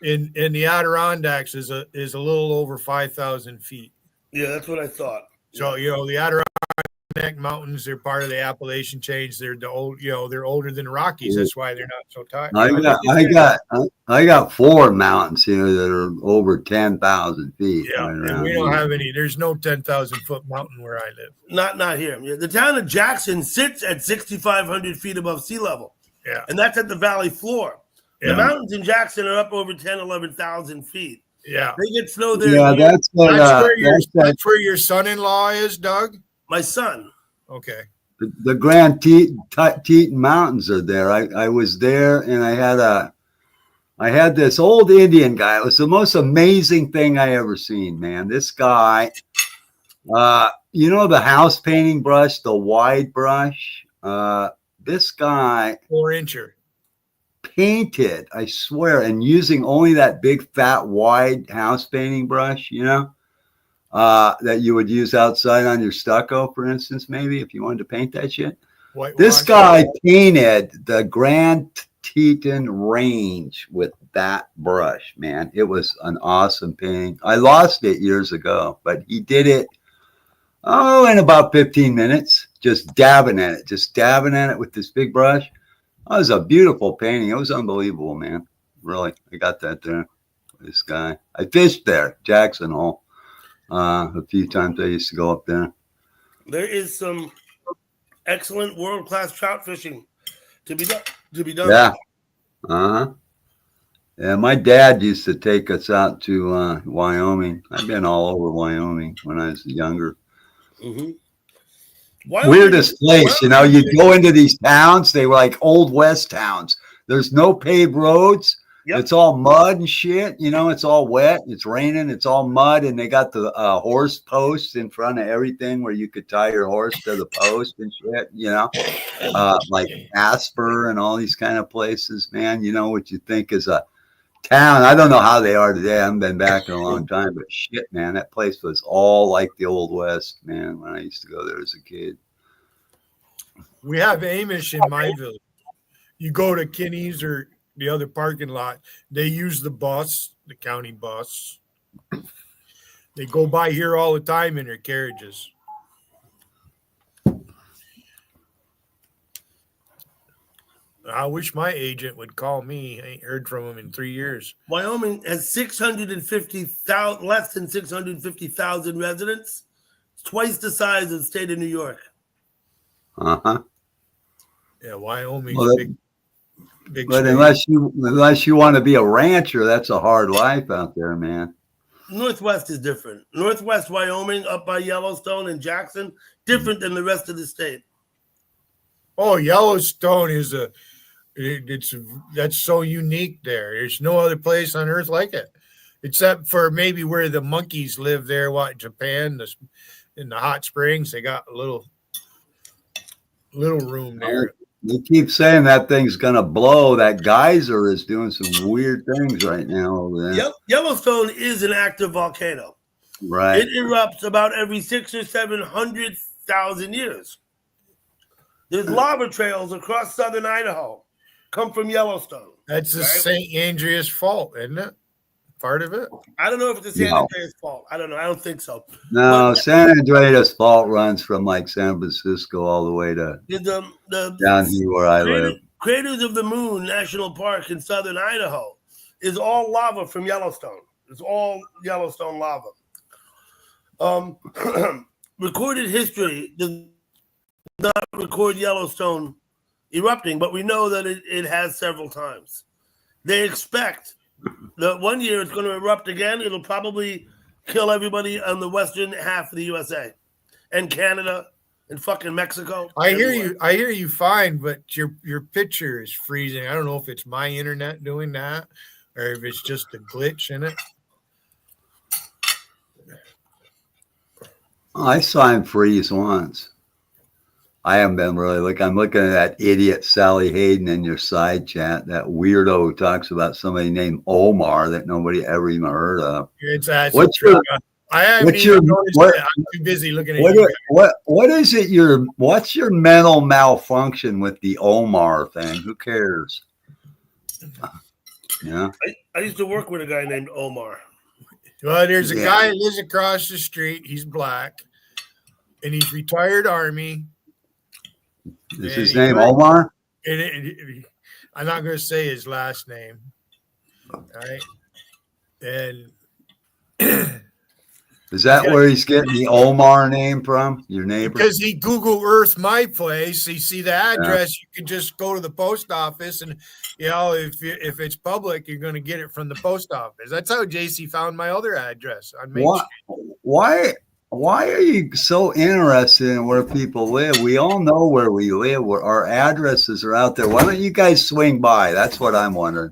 in the Adirondacks is a little over 5,000 feet. Yeah, that's what I thought. So the Adirondack Mountains, they're part of the Appalachian chains. They're they're older than the Rockies. That's why they're not so tight. I got 4 mountains here that are over 10,000 feet. Yeah, and we don't have any. There's no 10,000 foot mountain where I live. Not here. Yeah, the town of Jackson sits at 6,500 feet above sea level. Yeah, and that's at the valley floor. Yeah. The mountains in Jackson are up over 11,000 feet. Yeah, they get snow there. Yeah, that's where your son-in-law is, Doug. My son. Okay. The Grand Teton Mountains are there. I was there, and I had this old Indian guy. It was the most amazing thing I ever seen, man. This guy, the house painting brush, the wide brush. This guy 4-incher painted, I swear, and using only that big fat wide house painting brush, that you would use outside on your stucco, for instance, maybe if you wanted to paint that shit. This guy painted the Grand Teton Range with that brush, man. It was an awesome painting. I lost it years ago, but he did it, in about 15 minutes, just dabbing at it with this big brush. It was a beautiful painting. It was unbelievable, man. Really, I got that there. This guy. I fished there, Jackson Hole. A few times I used to go up there. There is some excellent world-class trout fishing to be done. Yeah. Yeah, my dad used to take us out to Wyoming. I've been all over Wyoming when I was younger. Mm-hmm. Weirdest place, you go into these towns, they were like old West towns. There's no paved roads. Yep. It's all mud and shit. It's all wet. It's raining. It's all mud. And they got the horse posts in front of everything where you could tie your horse to the post and shit, like Asper and all these kind of places, man. What you think is a town. I don't know how they are today. I haven't been back in a long time, but shit, man, that place was all like the Old West, man, when I used to go there as a kid. We have Amish in my village. You go to Kinney's or the other parking lot, they use the bus, the county bus. They go by here all the time in their carriages. I wish my agent would call me. I ain't heard from him in 3 years. Wyoming has 650,000, less than 650,000 residents. It's twice the size of the state of New York. Uh-huh. Yeah, Wyoming's Well, big but state. unless you want to be a rancher, that's a hard life out there, man. Northwest is different. Northwest Wyoming, up by Yellowstone and Jackson, different than the rest of the state. Oh, Yellowstone is that's so unique there. There's no other place on earth like it, except for maybe where the monkeys live there. What, Japan? In the hot springs, they got a little room there. They keep saying that thing's gonna blow. That geyser is doing some weird things right now over there. Yellowstone is an active volcano. Right. It erupts about every 600,000 or 700,000 years. There's lava trails across southern Idaho come from Yellowstone. That's the St. Andreas Fault, isn't it? Part of it? I don't know if it's the San Andreas Fault. I don't know. I don't think so. No, San Andreas Fault runs from like San Francisco all the way to down here where I live. Craters of the Moon National Park in southern Idaho is all lava from Yellowstone. It's all Yellowstone lava. Recorded history does not record Yellowstone erupting, but we know that it has several times. They expect that one year it's going to erupt again. It'll probably kill everybody on the western half of the USA and Canada and fucking Mexico. I hear you fine, but your picture is freezing. I don't know if it's my internet doing that or if it's just a glitch in it. I saw him freeze once. I haven't been really looking. I'm looking at that idiot Sally Hayden in your side chat. That weirdo who talks about somebody named Omar that nobody ever even heard of. It's actually I'm too busy looking at what is it? What's your mental malfunction with the Omar thing? Who cares? Yeah. I used to work with a guy named Omar. Well, there's a guy that lives across the street. He's black, and he's retired Army. Is his name Omar? I'm not going to say his last name. All right. And is that where he's getting the Omar name from? Your neighbor? Because he Google Earth my place. You see the address, you can just go to the post office, and if it's public, you're going to get it from the post office. That's how JC found my other address on Main Street. Why are you so interested in where people live? We all know where we live. Where our addresses are out there. Why don't you guys swing by? That's what I'm wondering.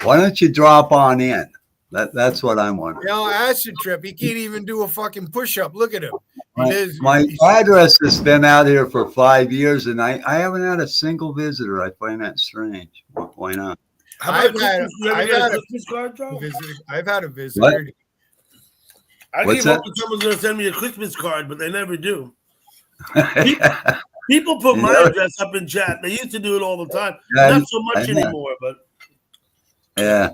Why don't you drop on in? That's what I'm wondering. Acid trip. He can't even do a fucking push-up. Look at him. My address has been out here for 5 years, and I haven't had a single visitor. I find that strange. Why not? I've had a visitor. What? I keep hoping someone's going to send me a Christmas card, but they never do. People put my address up in chat. They used to do it all the time. Not so much anymore, but yeah.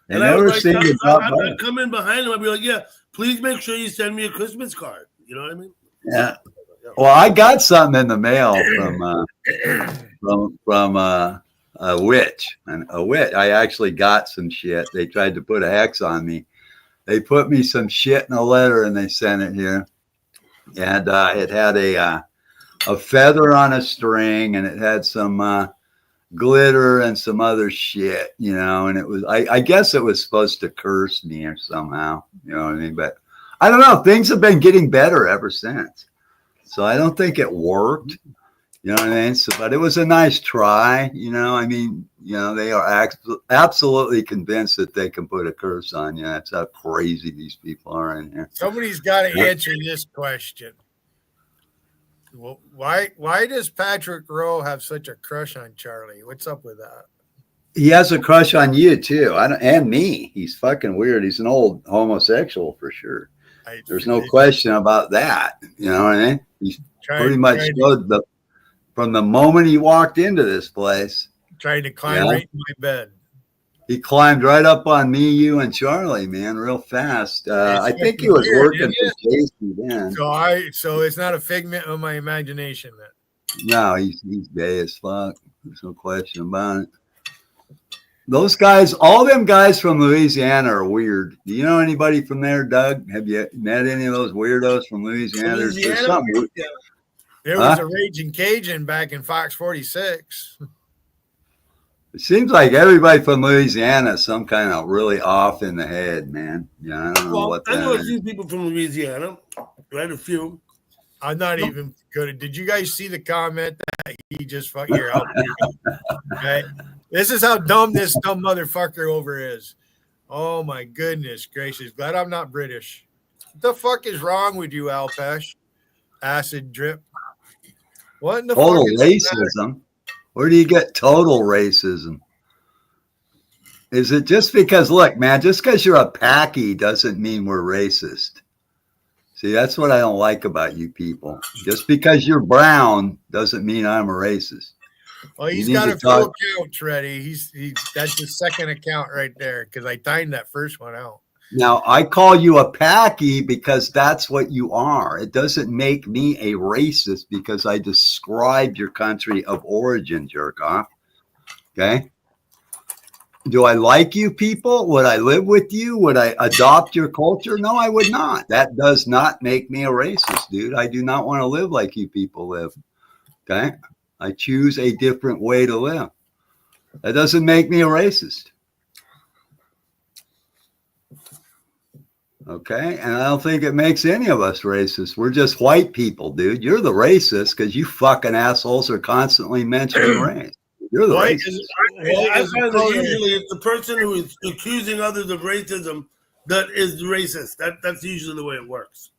And I was like, I'd come in behind them. I'd be like, "Yeah, please make sure you send me a Christmas card." You know what I mean? Yeah. Well, I got something in the mail from a witch, and a witch. I actually got some shit. They tried to put a hex on me. They put me some shit in a letter and they sent it here. And it had a feather on a string, and it had some glitter and some other shit, and it was, I guess it was supposed to curse me or somehow, you know what I mean? But I don't know. Things have been getting better ever since. So I don't think it worked, you know what I mean? So, but it was a nice try, I mean, they are absolutely convinced that they can put a curse on you. That's how crazy these people are in here. Somebody's got to answer this question. Well, why does Patrick Rowe have such a crush on Charlie? What's up with that? He has a crush on you too. And me. He's fucking weird. He's an old homosexual for sure. There's no question about that. You know what I mean? He's pretty much showed from the moment he walked into this place. Trying to climb right in my bed. He climbed right up on me, you, and Charlie, man, real fast. I think he was working for Casey then. So it's not a figment of my imagination then. No, he's gay as fuck. There's no question about it. Those guys, all them guys from Louisiana are weird. Do you know anybody from there, Doug? Have you met any of those weirdos from Louisiana? There's something weird. There was a Raging Cajun back in Fox 46. It seems like everybody from Louisiana is some kind of really off in the head, man. Yeah, I don't know what that is. I know a few people from Louisiana. Right, a few. I'm not even good. Did you guys see the comment that he just fucked here? Okay. This is how dumb this dumb motherfucker over is. Oh my goodness gracious. Glad I'm not British. What the fuck is wrong with you, Alpesh? Acid drip. What in the total fuck is racism? Where do you get total racism? Is it just because, look, man, just because you're a Packy doesn't mean we're racist. See, that's what I don't like about you people. Just because you're brown doesn't mean I'm a racist. Well, he's got a few accounts ready. That's his second account right there because I timed that first one out. Now, I call you a Packy because that's what you are. It doesn't make me a racist because I describe your country of origin, jerk off. Okay? Do I like you people? Would I live with you? Would I adopt your culture? No, I would not. That does not make me a racist, dude. I do not want to live like you people live. Okay? I choose a different way to live. That doesn't make me a racist. Okay? And I don't think it makes any of us racist. We're just white people, dude. You're the racist because you fucking assholes are constantly mentioning race. You're the racist. I find that usually it's the person who is accusing others of racism that is racist. That's usually the way it works.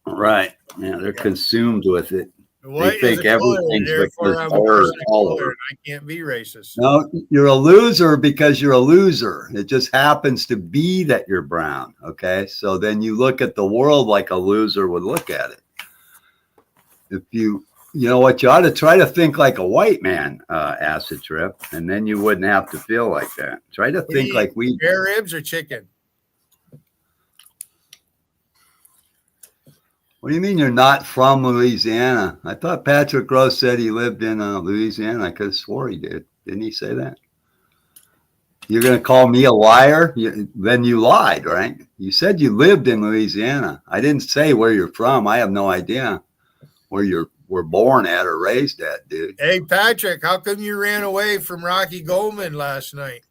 Right. Yeah, they're consumed with it. They think everything's because they're color. I can't be racist. No, you're a loser because you're a loser. It just happens to be that you're brown. Okay. So then you look at the world like a loser would look at it. If you know what, you ought to try to think like a white man, acid trip, and then you wouldn't have to feel like that. Try to think like we spare ribs or chicken. What do you mean you're not from Louisiana? I thought Patrick Gross said he lived in Louisiana. I could have swore he did. Didn't he say that? You're going to call me a liar? Then you lied, right? You said you lived in Louisiana. I didn't say where you're from. I have no idea where you were born at or raised at, dude. Hey, Patrick, how come you ran away from Rocky Goldman last night?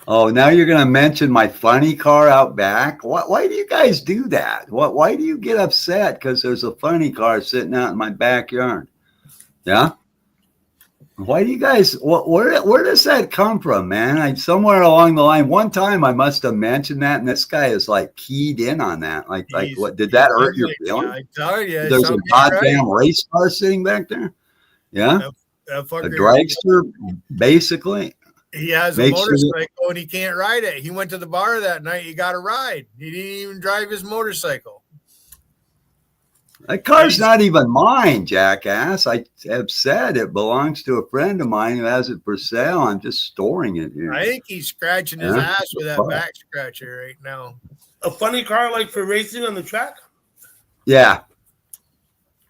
Oh, now you're going to mention my funny car out back? Why do you guys do that? Why do you get upset because there's a funny car sitting out in my backyard? Yeah? Why do you guys, where does that come from, man? Somewhere along the line, one time I must have mentioned that, and this guy is like keyed in on that. Like what, did that hurt your feelings? I tell you, there's a goddamn race car sitting back there? Yeah? A dragster, basically. He has a motorcycle and he can't ride it. He went to the bar that night. He got a ride. He didn't even drive his motorcycle. That car's not even mine, jackass. I have said it belongs to a friend of mine who has it for sale. I'm just storing it here. I think he's scratching his ass with that back scratcher right now. A funny car like for racing on the track? Yeah.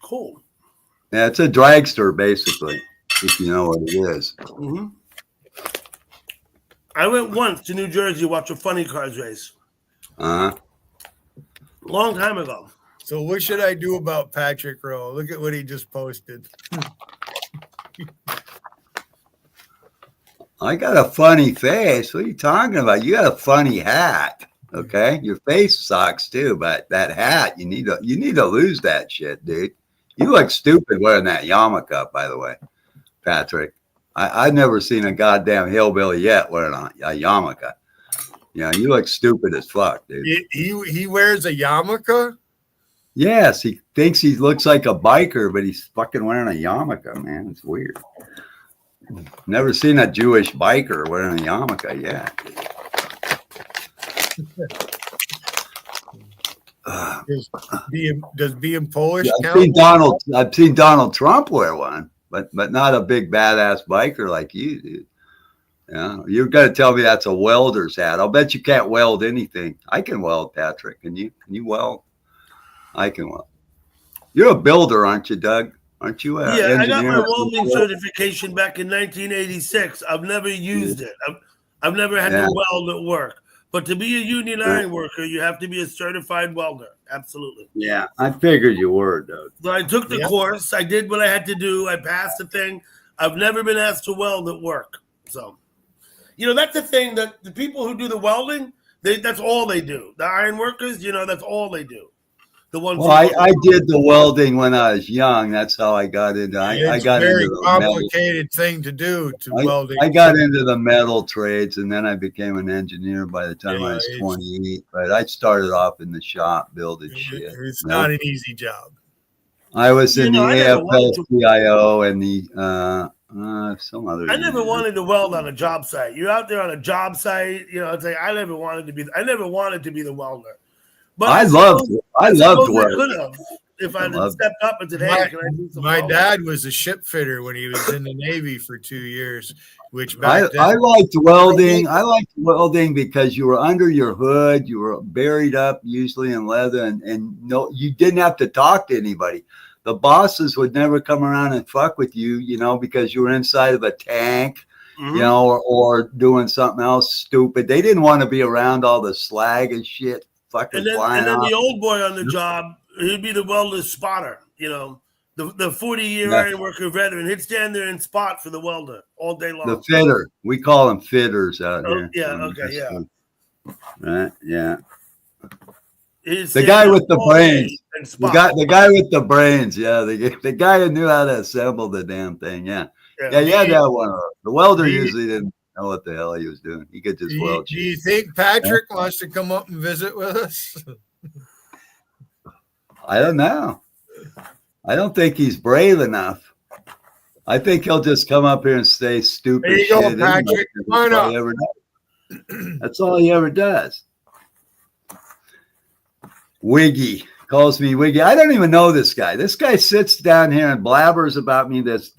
Cool. Yeah, it's a dragster, basically, if you know what it is. Mm-hmm. I went once to New Jersey to watch a funny cars race. Uh-huh. Long time ago. So what should I do about Patrick Rowe? Look at what he just posted. I got a funny face. What are you talking about? You got a funny hat. Okay? Your face sucks too, but that hat, you need to lose that shit, dude. You look stupid wearing that yarmulke, by the way, Patrick. I've never seen a goddamn hillbilly yet wearing a yarmulke. Yeah, you look stupid as fuck, dude. He wears a yarmulke? Yes, he thinks he looks like a biker, but he's fucking wearing a yarmulke, man. It's weird. Never seen a Jewish biker wearing a yarmulke yet. Does being Polish I've count? seen Donald Trump wear one, but not a big badass biker like you, dude. Yeah, you've got to tell me that's a welder's hat. I'll bet you can't weld anything. I can weld, Patrick. Can you? Can you weld? I can weld. You're a builder, aren't you, Doug? Aren't you? Yeah, I got my welding certification back in 1986. I've never used it. I've never had to weld at work. But to be a union iron worker, you have to be a certified welder. Absolutely. Yeah, I figured you were, Doug. So I took the course. I did what I had to do. I passed the thing. I've never been asked to weld at work. So, that's the thing, that the people who do the welding, that's all they do. The iron workers, that's all they do. The ones. Well, I did the welding when I was young. That's how I got into. I got a very into complicated thing to do welding. I got into the metal trades, and then I became an engineer by the time I was 28. But I started off in the shop building shit. It's not an easy job. I was in the AFL-CIO and the some other. I never wanted to weld on a job site. You're out there on a job site. It's like I never wanted to be the welder. But I loved welding. If I had stepped up and said, "Hey, can I do some My welding?" dad was a ship fitter when he was in the Navy for 2 years, which I liked welding. I liked welding because you were under your hood, you were buried up usually in leather, and no, you didn't have to talk to anybody. The bosses would never come around and fuck with you, because you were inside of a tank, or doing something else stupid. They didn't want to be around all the slag and shit. And then the old boy on the job, he'd be the welder's spotter, the 40-year iron worker veteran. He'd stand there and spot for the welder all day long. The fitter. We call them fitters out here. Yeah, okay, yeah. Right, yeah. The guy with the brains. The guy with the brains, yeah. The guy who knew how to assemble the damn thing, yeah. Yeah, you had to have one of those. The welder usually didn't know what the hell he was doing. He could just weld. Do you think Patrick wants to come up and visit with us? I don't know. I don't think he's brave enough. I think he'll just come up here and say stupid shit. There you go, Patrick. Why not? That's all he ever does. Wiggy calls me Wiggy. I don't even know this guy. This guy sits down here and blabbers about me. This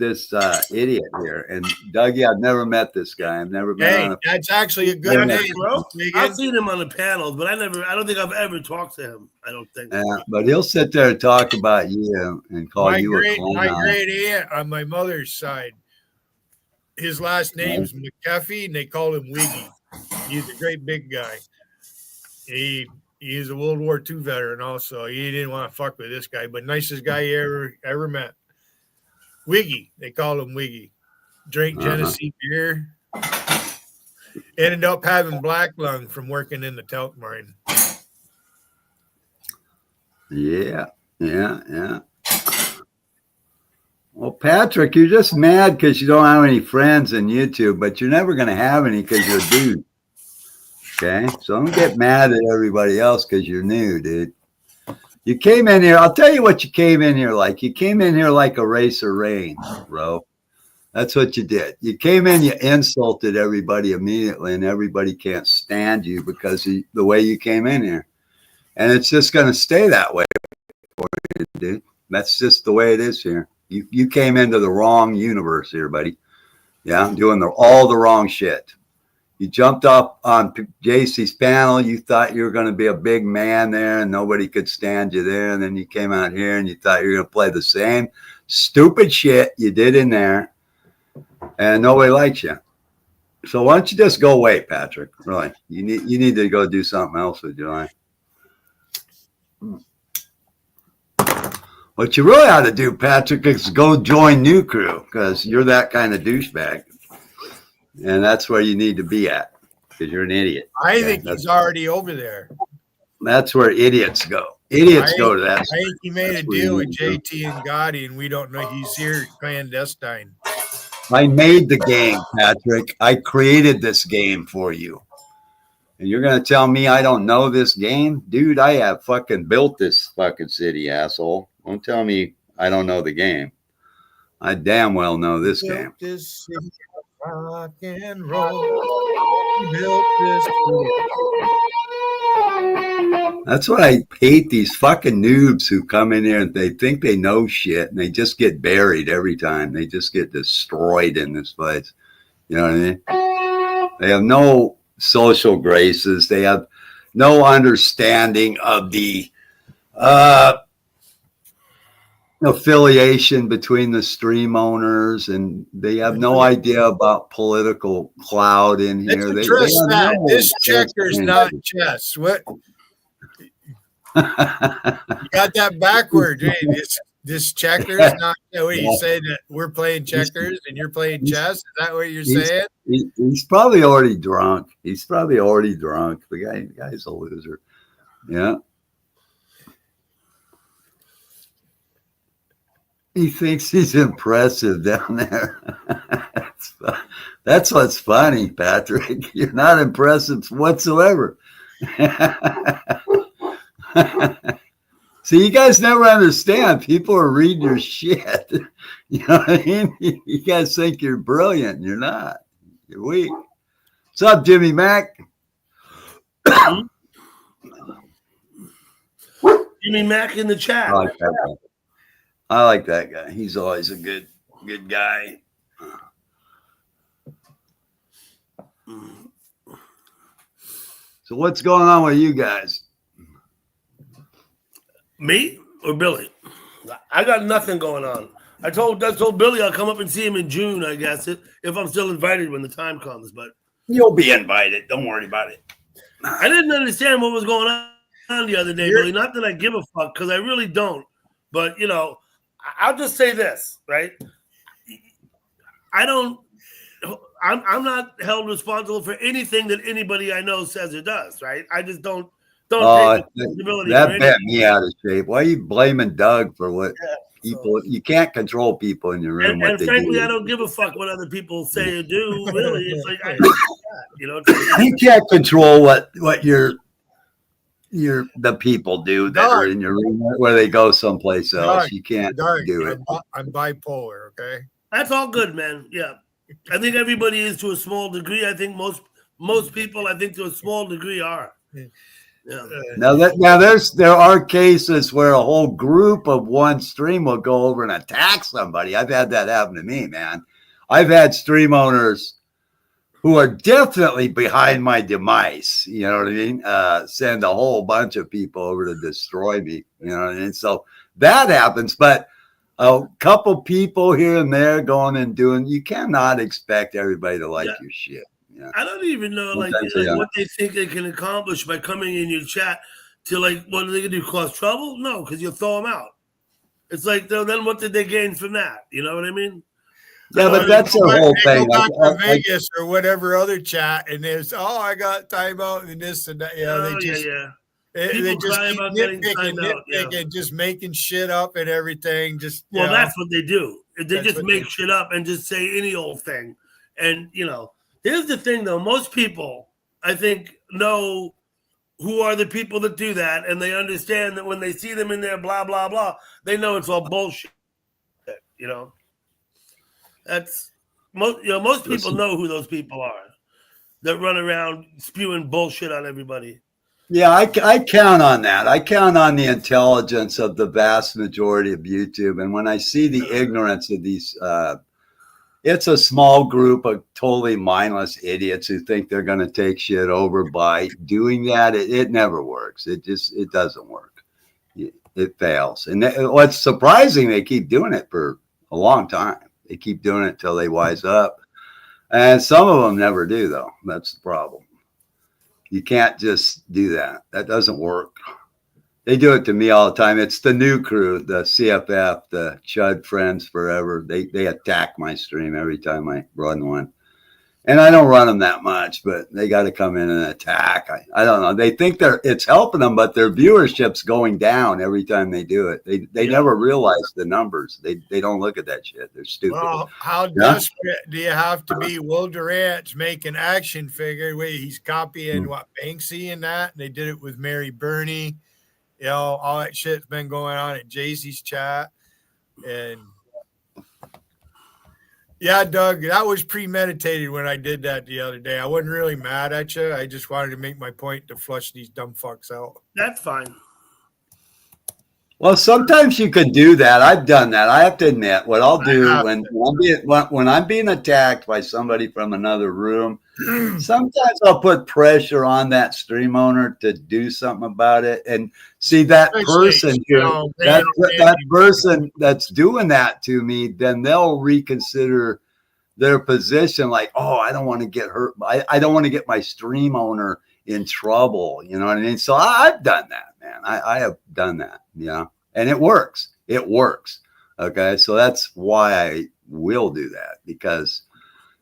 idiot here. And Dougie, I've never met this guy. I've never been on a. That's actually a good name, bro. I've seen him on the panels, but I don't think I've ever talked to him. I don't think. Yeah, but he'll sit there and talk about you and call you a clown. My great aunt on my mother's side, his last name's McCuffey, and they call him Wiggy. He's a great big guy. He's a World War II veteran also. He didn't want to fuck with this guy, but nicest guy you ever met. Wiggy. They call him Wiggy. Drink Genesee beer. Ended up having black lung from working in the talc mine. Yeah. Well, Patrick, you're just mad because you don't have any friends in YouTube, but you're never going to have any because you're a dude. Okay, so don't get mad at everybody else because you're new, dude. You came in here. I'll tell you what you came in here like. You came in here like a racer rain, bro. That's what you did. You came in, you insulted everybody immediately, and everybody can't stand you because of the way you came in here. And it's just going to stay that way for you, dude. That's just the way it is here. You came into the wrong universe here, buddy. Yeah, doing all the wrong shit. You jumped up on JC's panel. You thought you were going to be a big man there and nobody could stand you there. And then you came out here and you thought you were going to play the same stupid shit you did in there. And nobody likes you. So why don't you just go away, Patrick? Really, you need to go do something else with your life. What you really ought to do, Patrick, is go join New Crew because you're that kind of douchebag. And that's where you need to be at because you're an idiot. I think he's already over there. That's where idiots go. Idiots go to that. I think he made a deal with JT and Gotti, and we don't know he's here clandestine. I made the game, Patrick. I created this game for you. And you're going to tell me I don't know this game? Dude, I have fucking built this fucking city, asshole. Don't tell me I don't know the game. I damn well know this game. This city of rock and roll. We built this city. That's what I hate, these fucking noobs who come in here and they think they know shit and they just get buried every time. They just get destroyed in this place. You know what I mean? They have no social graces. They have no understanding of the affiliation between the stream owners, and they have no idea about political cloud in here. Let's They address have that. no This checker's not understanding. chess. What? You got that backward. Hey, this checkers not. What you say that we're playing checkers and you're playing chess? Is that what you're saying? He's probably already drunk. He's probably already drunk. The guy's a loser. Yeah. He thinks he's impressive down there. That's what's funny, Patrick. You're not impressive whatsoever. See, you guys never understand. People are reading your shit. You know what I mean? You guys think you're brilliant, and you're not. You're weak. What's up, Jimmy Mack? Jimmy Mack in the chat. I like that guy. He's always a good guy. So what's going on with you guys? Me or Billy? I got nothing going on. I told Billy I'll come up and see him in June, I guess, if I'm still invited when the time comes. But you'll be invited. Don't worry about it. I didn't understand what was going on the other day, Billy. Not that I give a fuck, because I really don't. But, you know, I'll just say this, right? I'm not held responsible for anything that anybody I know says or does, right? I just don't take responsibility. That bent me out of shape. Why are you blaming Doug for what people? You can't control people in your room. And frankly, I don't give a fuck what other people say or do. Really, it's like you know, you can't control what the people do that are in your room where they go someplace else. You can't do it. I'm bipolar. Okay, that's all good, man. Yeah, I think everybody is to a small degree. I think most people, I think to a small degree, are. Yeah. Now there are cases where a whole group of one stream will go over and attack somebody. I've had that happen to me, man. I've had stream owners who are definitely behind my demise. You know what I mean? Send a whole bunch of people over to destroy me. You know what I mean? So that happens, but a couple people here and there going and doing. You cannot expect everybody to like your shit. Yeah. I don't even know like what they think they can accomplish by coming in your chat to like what are they gonna do? Cause trouble? No, because you'll throw them out. It's like then what did they gain from that? You know what I mean? Yeah, but that's the whole thing. Go back to Vegas or whatever other chat, and there's I got timeout and this and that. You know, they just they just keep nitpicking, just making shit up and everything. Just that's what they do. They just make shit up and just say any old thing, and you know. Here's the thing, though. Most people, I think, know who are the people that do that, and they understand that when they see them in there, blah, blah, blah, they know it's all bullshit, you know? Most people know who those people are that run around spewing bullshit on everybody. Yeah, I count on that. I count on the intelligence of the vast majority of YouTube, and when I see the ignorance of these it's a small group of totally mindless idiots who think they're going to take shit over by doing that. It never works. It doesn't work. It fails. And what's surprising, they keep doing it for a long time. They keep doing it till they wise up. And some of them never do, though. That's the problem. You can't just do that. That doesn't work. They do it to me all the time. It's the new crew, the CFF, the Chud Friends Forever. They attack my stream every time I run one. And I don't run them that much, but they got to come in and attack. I don't know. They think it's helping them, but their viewership's going down every time they do it. They never realize the numbers. They don't look at that shit. They're stupid. Well, how desperate do you have to be? Will Durant's making action figure. Wait, he's copying what Banksy and that. And they did it with Mary Burney. You know, all that shit's been going on at Jaycee's chat. And yeah, Doug, that was premeditated when I did that the other day. I wasn't really mad at you. I just wanted to make my point to flush these dumb fucks out. That's fine. Well, sometimes you could do that. I've done that. I have to admit, what I'll do when I'm being attacked by somebody from another room, sometimes I'll put pressure on that stream owner to do something about it. And see that person, that person that's doing that to me, then they'll reconsider their position. Like, oh, I don't want to get hurt. I don't want to get my stream owner in trouble. You know what I mean? So I've done that, man. I have done that. Yeah. And it works. It works. Okay. So that's why I will do that, because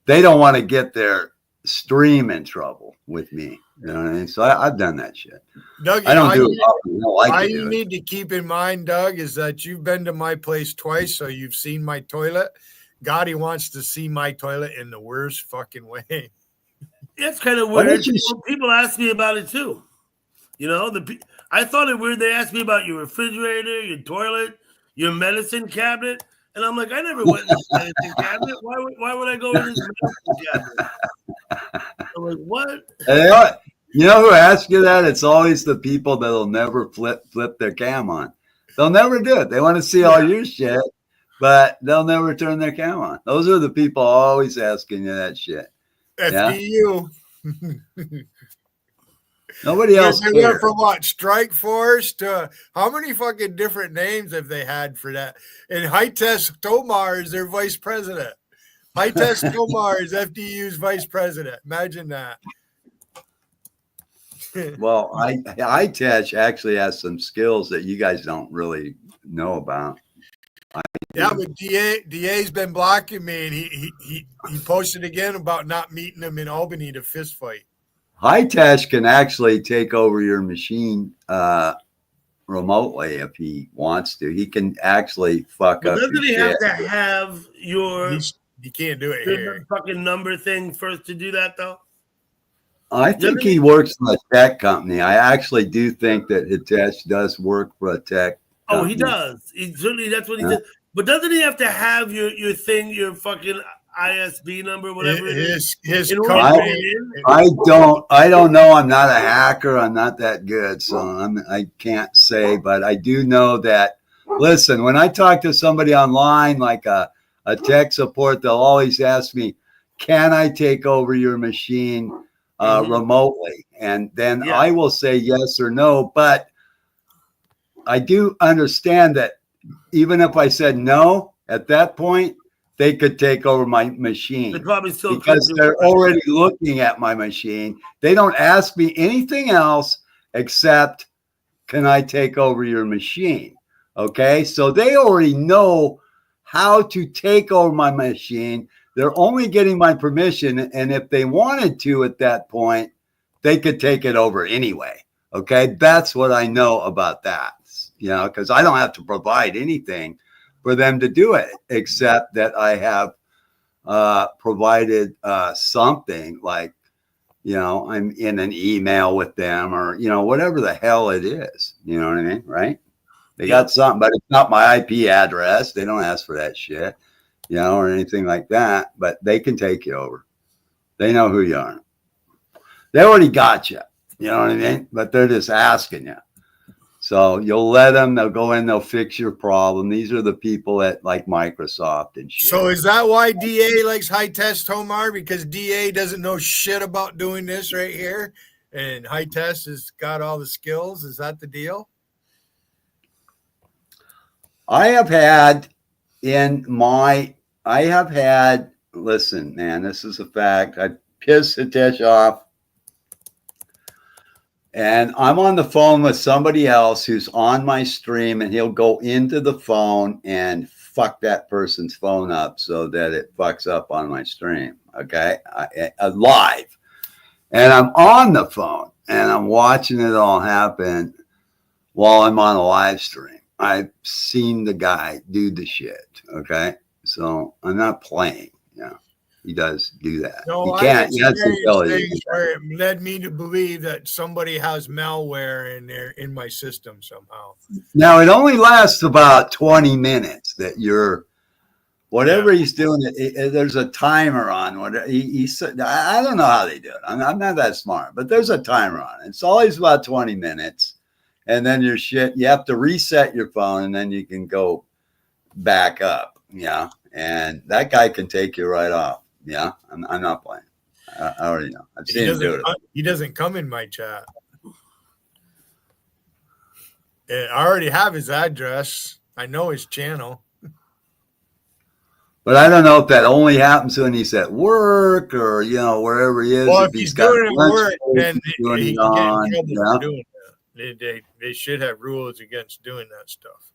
they don't want to get their stream in trouble with me. You know what I mean? So I've done that shit. Doug, I don't do it often. What you need to keep in mind, Doug, is that you've been to my place twice, so you've seen my toilet. Gotti wants to see my toilet in the worst fucking way. It's kind of weird. People ask me about it too. You know, I thought it weird. They asked me about your refrigerator, your toilet, your medicine cabinet, and I'm like, I never went in this medicine cabinet. Why would I go in this medicine cabinet? I'm like, what? You know who asks you that? It's always the people that'll never flip their cam on. They'll never do it. They want to see all your shit, but they'll never turn their cam on. Those are the people always asking you that shit. FDU. Nobody else They went from what? Strike Force to how many fucking different names have they had for that? And Hightest Tomar is their vice president. Hightest Tomar is FDU's vice president. Imagine that. Well, iTouch actually has some skills that you guys don't really know about. Yeah, but DA's been blocking me, and he posted again about not meeting him in Albany to fist fight. Hightech can actually take over your machine remotely if he wants to. He can actually fuck up. Doesn't he have to have your? He can't do it your here. Fucking number thing first to do that, though. I think he works in a tech company. I actually do think that Hitesh does work for a tech company. Oh, he does. He certainly, that's what he does. But doesn't he have to have your thing, your fucking ISB number, whatever it is? I don't know. I'm not a hacker. I'm not that good, so I can't say. But I do know that. Listen, when I talk to somebody online, like a tech support, they'll always ask me, "Can I take over your machine remotely?" And then I will say yes or no. But I do understand that even if I said no at that point, they could take over my machine. They probably still because they're already looking at my machine. They don't ask me anything else except, can I take over your machine? Okay. So they already know how to take over my machine. They're only getting my permission. And if they wanted to at that point, they could take it over anyway. Okay. That's what I know about that, you know, because I don't have to provide anything for them to do it, except that I have provided something like, you know, I'm in an email with them or, you know, whatever the hell it is. You know what I mean? Right? They got something, but it's not my IP address. They don't ask for that shit, you know, or anything like that, but they can take you over. They know who you are. They already got you. You know what I mean? But they're just asking you. So you'll let them, they'll go in, they'll fix your problem. These are the people at like Microsoft and shit. So is that why DA likes Hightest Tomar? Because DA doesn't know shit about doing this right here, and Hightest has got all the skills. Is that the deal? I have had, listen, man, this is a fact. I pissed Hitesh off And I'm on the phone with somebody else who's on my stream, and he'll go into the phone and fuck that person's phone up so that it fucks up on my stream. Okay. Live. And I'm on the phone and I'm watching it all happen while I'm on a live stream. I've seen the guy do the shit. Okay. So I'm not playing. Yeah. He does do that. No, he can't. He has the ability. where it led me to believe that somebody has malware in my system somehow. Now it only lasts about 20 minutes. That you're, whatever he's doing, there's a timer on. What he said, I don't know how they do it. I'm not that smart, but there's a timer on. It's always about 20 minutes, and then your shit. You have to reset your phone, and then you can go back up. Yeah, and that guy can take you right off. Yeah, I'm not playing. I already know. I've seen him do it. He doesn't come in my chat. I already have his address. I know his channel. But I don't know if that only happens when he's at work or, wherever he is. Well, if he's doing it at work, then he can get in trouble yeah. for doing that. They should have rules against doing that stuff.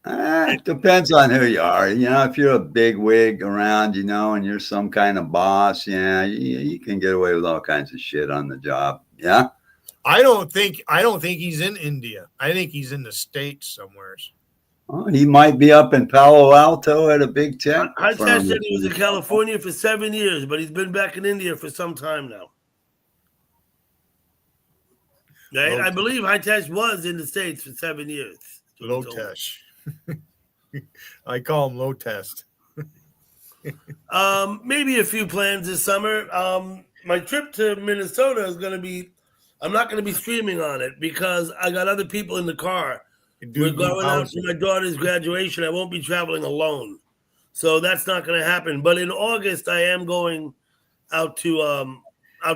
It depends on who you are. If you're a big wig around, and you're some kind of boss, you can get away with all kinds of shit on the job. Yeah. I don't think he's in India. I think he's in the States somewhere. Oh, he might be up in Palo Alto at a big tech. I said he was in California for 7 years, but he's been back in India for some time now. Right? I believe Hitesh was in the States for 7 years. Lotesh. I call him low test. Maybe a few plans this summer. My trip to Minnesota is going to be, I'm not going to be streaming on it because I got other people in the car. We're going out to my daughter's graduation. I won't be traveling alone. So that's not going to happen. But in August, I am going out to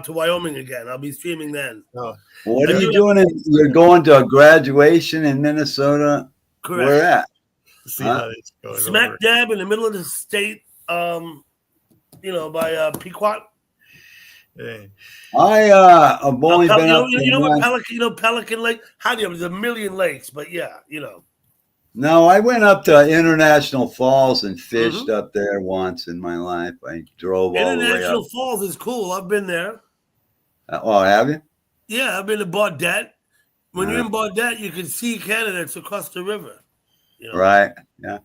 Wyoming again. I'll be streaming then. Oh. What are you doing? You're going to a graduation in Minnesota? Correct. Where at? See how it's going. Smack dab in the middle of the state, by Pequot. I've only been up. You know what Pelican Lake? How do you know? There's a million lakes, but yeah, No, I went up to International Falls and fished up there once in my life. I drove all the way up. International Falls is cool. I've been there. Have you? Yeah, I've been to Baudette. When you're in Baudette, you can see Canada. It's across the river. Right. Yeah.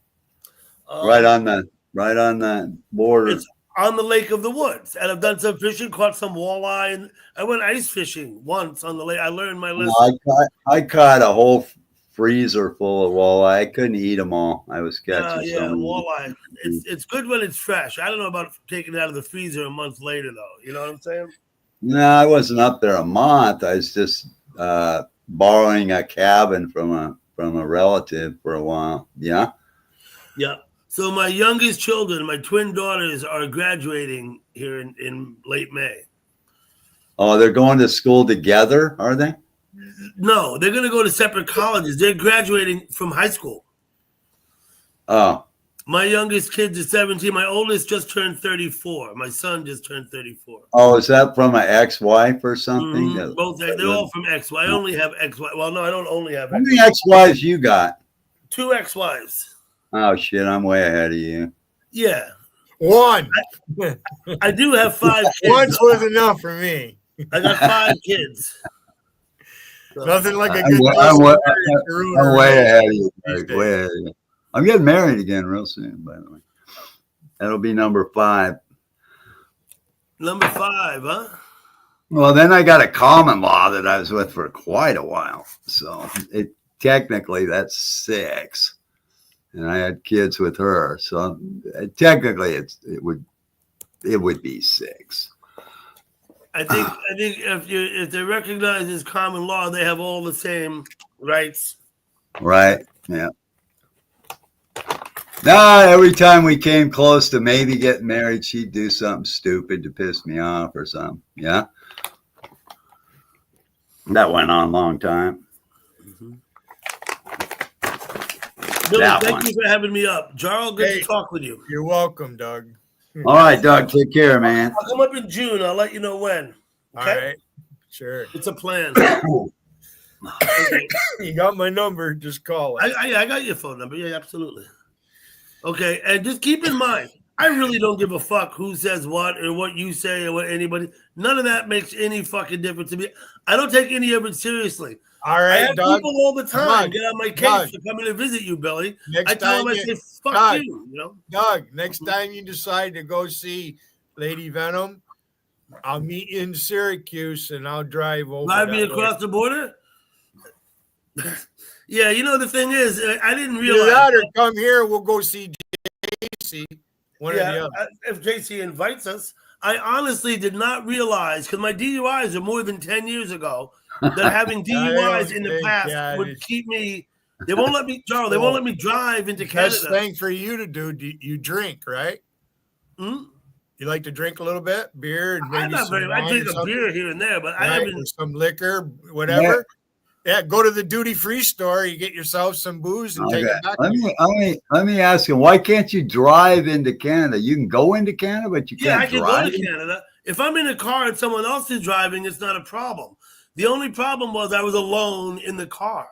Right on the border. It's on the Lake of the Woods, and I've done some fishing, caught some walleye, and I went ice fishing once on the lake. I learned my lesson. I caught a whole freezer full of walleye. I couldn't eat them all. I was catching so many. Walleye. It's good when it's fresh. I don't know about taking it out of the freezer a month later, though. You know what I'm saying? No, I wasn't up there a month. I was just borrowing a cabin from a relative for a while. Yeah. Yeah. So my youngest children, my twin daughters, are graduating here in late May. Oh, they're going to school together, are they? No, they're going to go to separate colleges. They're graduating from high school. Oh. My youngest kids are 17. My oldest just turned 34. My son just turned 34. Oh, is that from an ex-wife or something? Mm-hmm. Both, they're all from ex-wife. I only have ex-wife. Well, no, I don't only have ex-wife. How many ex-wives you got? 2 ex-wives. Oh, shit, I'm way ahead of you. Yeah. One. I do have 5 kids. Once was enough for me. I got 5 kids. So, nothing like a good I'm way ahead of you. Way ahead of you. I'm getting married again real soon, by the way. That'll be number 5. Number 5, huh? Well, then I got a common law that I was with for quite a while. So technically that's 6. And I had kids with her. So technically it would be 6. I think if they recognize as common law, they have all the same rights. Right. Yeah. Nah, every time we came close to maybe getting married, she'd do something stupid to piss me off or something. Yeah. That went on a long time. Mm-hmm. Billy, thank you for having me up. Jarl, good to talk with you. You're welcome, Doug. All right, Doug. Take care, man. I'll come up in June. I'll let you know when. Okay? All right. Sure. It's a plan. Okay. You got my number. Just call it. I got your phone number. Yeah, absolutely. Okay, and just keep in mind, I really don't give a fuck who says what or what you say or what anybody. None of that makes any fucking difference to me. I don't take any of it seriously. All right, I have Doug. people all the time Doug, get on my case Doug. for coming to visit you, Billy. Next I tell them, time I say, fuck Doug, you, you know? Doug, next time you decide to go see Lady Venom, I'll meet you in Syracuse and I'll drive over. Drive me that way. across the border? Yeah, you know, the thing is, I didn't Either realize. that or come here, we'll go see JC. One or the Yeah, other. if JC invites us, I honestly did not realize, because my DUIs are more than 10 years ago, that having I DUIs don't in the think, past yeah, would it's- keep me. They won't let me, Charles. They won't let me drive into Best Canada. thing for you to do, you drink, right? Hmm? You like to drink a little bit, beer, and maybe I'm not some very. I wine drink or a beer something? here and there, but I Right, haven't. or some liquor, whatever. Yeah, go to the duty-free store. You get yourself some booze and take Okay. it back. Let me ask you, why can't you drive into Canada? You can go into Canada, but you Yeah, I can't can drive. go to Canada. If I'm in a car and someone else is driving, it's not a problem. The only problem was I was alone in the car,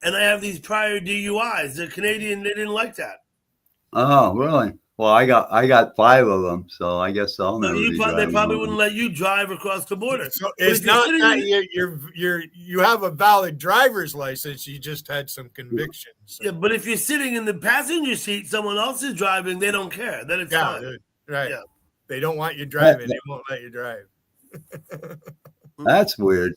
and I have these prior DUIs. The Canadian, they didn't like that. Oh, really? Well, I got 5 of them, so I guess I'll So never be they driving. probably wouldn't let you drive across the border. So But it's if you're not sitting that in- you have a valid driver's license. You just had some convictions. Yeah, but if you're sitting in the passenger seat, someone else is driving, they don't care. Then it's Yeah, fine. right. Yeah. They don't want you driving. They won't let you drive. That's weird.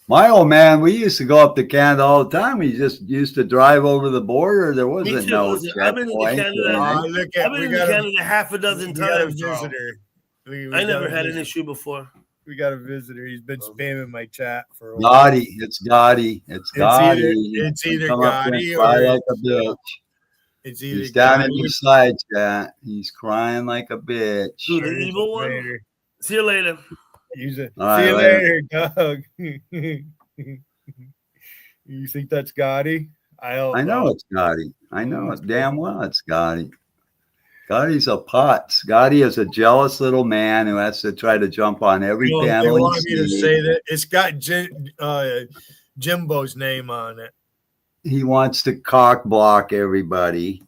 My old man, we used to go up to Canada all the time. We just used to drive over the border. There Me wasn't too. no Listen, I've been into checkpoint or Canada. anything. I've been into Canada half a dozen we got a times. Charles. visitor. I never had an issue before. We got a visitor. He's been spamming my chat for a while. Gotti. It's Gotti. It's Gotti. It's either Come up here and Gotti cry or like a bitch. it's either He's down in Gotti the side chat. He's crying like a bitch. Who, the evil one? Later. See you later. Use it. All See you right, later, Doug. You think that's Gotti? I know it's Gotti. I know it damn well. It's Gotti. Gotti's a putz. Gotti is a jealous little man who has to try to jump on every They panel. he want me to sees. say that it's got Jimbo's name on it. He wants to cock block everybody.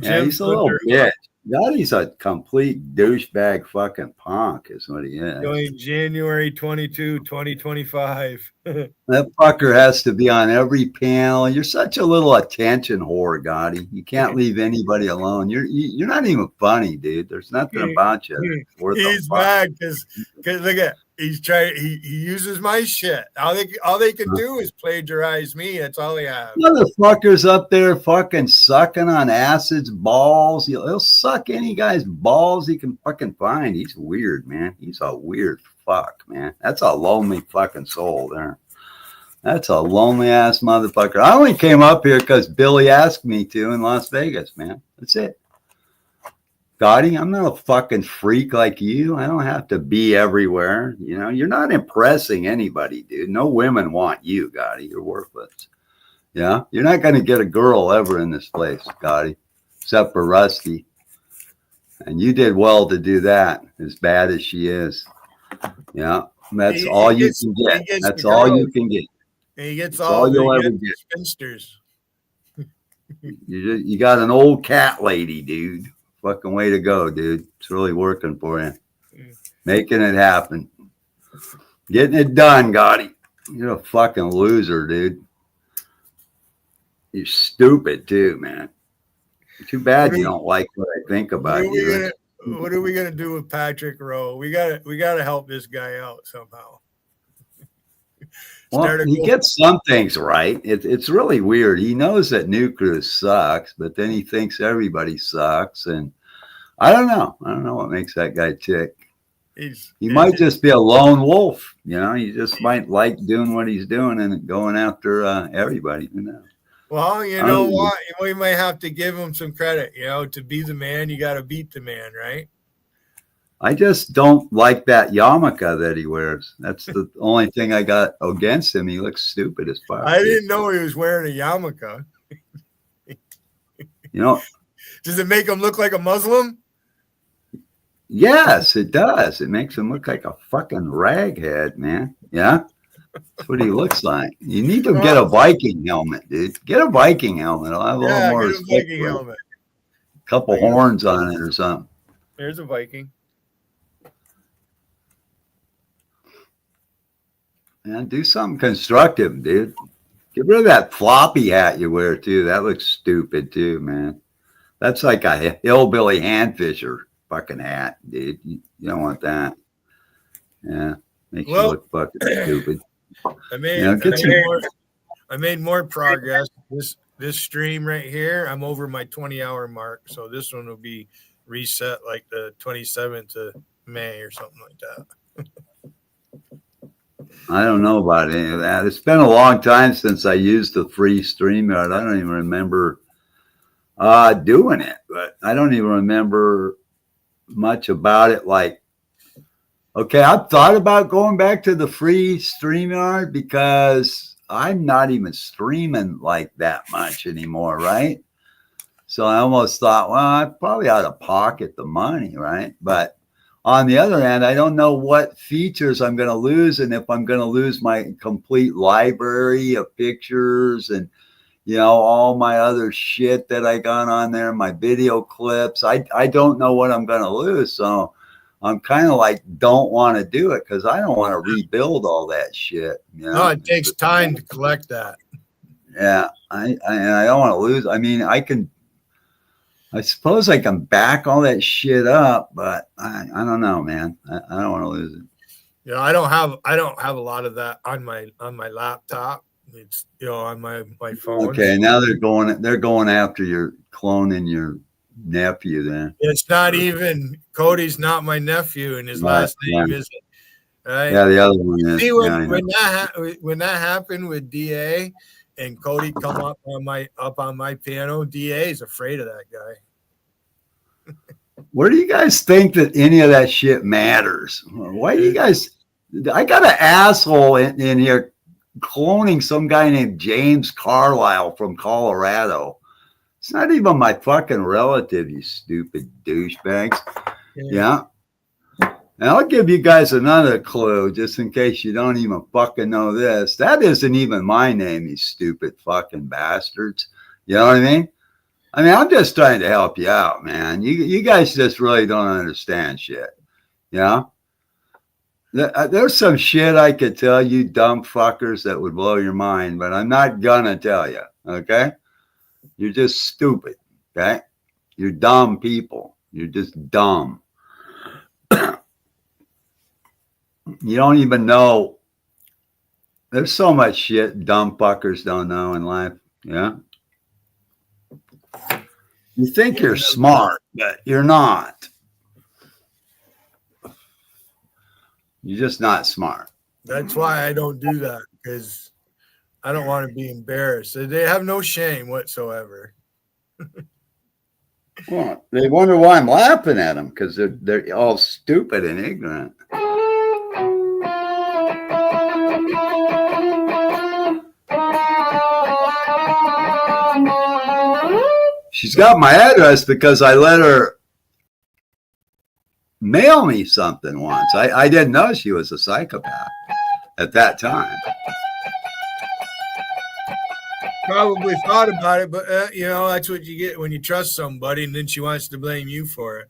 Yeah, Jim he's a little Thunder. bitch. Gotti's a complete douchebag fucking punk is what he is. Going January 22, 2025. That fucker has to be on every panel. You're such a little attention whore, Gotti. You can't leave anybody alone. You're not even funny, dude. There's nothing about you. Worth a He's fuck. mad because look at he's trying. He uses my shit. All they can do is plagiarize me. That's all they have. Motherfucker's up there fucking sucking on acid's balls. He'll suck any guy's balls he can fucking find. He's weird, man. He's a weird fuck, man. That's a lonely fucking soul there. That's a lonely ass motherfucker. I only came up here because Billy asked me to in Las Vegas, man. That's it. Gotti, I'm not a fucking freak like you. I don't have to be everywhere. You know, you're not impressing anybody, dude. No women want you, Gotti. You're worthless. Yeah, you're not going to get a girl ever in this place, Gotti, except for Rusty. And you did well to do that, as bad as she is. Yeah, that's all you can get. That's all you can get. And he gets That's all you'll ever get. spinsters. You got an old cat lady, dude. Fucking way to go, dude. It's really working for you. Making it happen. Getting it done, Gotti. You're a fucking loser, dude. You're stupid too, man. Too bad you don't like what I think about you. What are we gonna do with Patrick Rowe? We gotta help this guy out somehow. Well, he gets some things right. It's really weird. He knows that New Cruise sucks, but then he thinks everybody sucks. And I don't know. I don't know what makes that guy tick. He might just be a lone wolf. You know, he just might like doing what he's doing and going after everybody. Who knows? Well, you know what? We might have to give him some credit. You know, to be the man, you got to beat the man, right? I just don't like that yarmulke that he wears. That's the only thing I got against him. He looks stupid as fuck. I didn't know he was wearing a yarmulke. You know, does it make him look like a Muslim? Yes, it does. It makes him look like a fucking raghead, man. Yeah. That's what he looks like. You need to get a Viking helmet, dude. Get a Viking helmet. I'll have a little more get a respect Viking for it. helmet. A couple horns on it or something. There's a Viking. Man, do something constructive, dude. Get rid of that floppy hat you wear too. That looks stupid too, man. That's like a hillbilly hand fisher fucking hat, dude. You don't want that. Yeah, makes you look fucking stupid. I made more progress. This stream right here, I'm over my 20-hour mark, so this one will be reset like the 27th of May or something like that. I don't know about any of that. It's been a long time since I used the free StreamYard. I don't even remember doing it, but I don't even remember much about it. Like, okay, I've thought about going back to the free StreamYard because I'm not even streaming like that much anymore, right? So I almost thought, well, I probably ought to pocket the money, right? But on the other hand, I don't know what features I'm going to lose and if I'm going to lose my complete library of pictures and, you know, all my other shit that I got on there, my video clips. I don't know what I'm going to lose. So I'm kind of like, don't want to do it because I don't want to rebuild all that shit. You know? No, it takes time to collect that. Yeah, I don't want to lose. I mean, I suppose I can back all that shit up, but I don't know, man. I don't want to lose it. You know, I don't have a lot of that on my laptop. It's, you know, on my phone. Okay, now they're going after your cloning your nephew then. It's not even Cody's not my nephew, and his last name isn't. Right? Yeah, the other one is. See, when that happened with DA and Cody come up on my piano, DA is afraid of that guy. Where do you guys think that any of that shit matters? Why do you guys? I got an asshole in here cloning some guy named James Carlisle from Colorado. It's not even my fucking relative, you stupid douchebags. Yeah. And I'll give you guys another clue just in case you don't even fucking know this. That isn't even my name, you stupid fucking bastards. You know what I mean? I'm just trying to help you out, man. You guys just really don't understand shit. You know? There's some shit I could tell you dumb fuckers that would blow your mind, but I'm not gonna tell you, okay? You're just stupid, okay? You're dumb people. You're just dumb. You don't even know. There's so much shit dumb fuckers don't know in life, yeah? You think you're smart, but you're not. You're just not smart. That's why I don't do that, because I don't want to be embarrassed. They have no shame whatsoever. Well, they wonder why I'm laughing at them because they're all stupid and ignorant. She's got my address because I let her mail me something once. I didn't know she was a psychopath at that time. Probably thought about it, but you know, that's what you get when you trust somebody, and then she wants to blame you for it.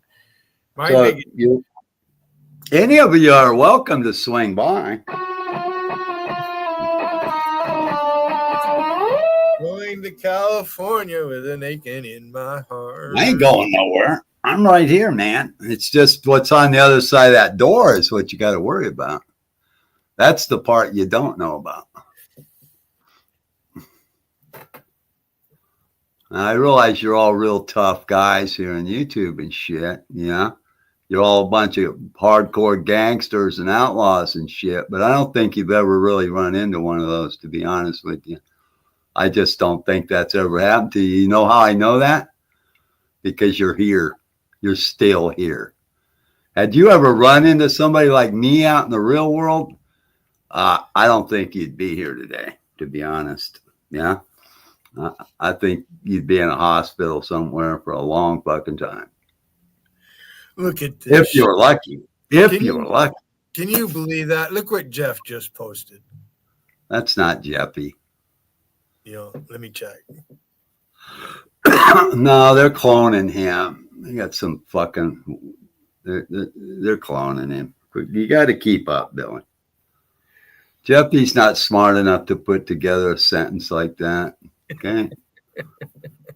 Any of you are welcome to swing by. Going to California with an aching in my heart. I ain't going nowhere. I'm right here, man. It's just what's on the other side of that door is what you got to worry about. That's the part you don't know about. I realize you're all real tough guys here on YouTube and shit. Yeah. You're all a bunch of hardcore gangsters and outlaws and shit, but I don't think you've ever really run into one of those, to be honest with you. I just don't think that's ever happened to you. You know how I know that? Because you're here. You're still here. Had you ever run into somebody like me out in the real world? I don't think you'd be here today, to be honest. Yeah. I think you'd be in a hospital somewhere for a long fucking time. Look at this. If you're lucky. If you're lucky. Can you believe that? Look what Jeff just posted. That's not Jeffy. Let me check. No, they're cloning him. They got some fucking. They're cloning him. You got to keep up, Billy. Jeffy's not smart enough to put together a sentence like that. Okay.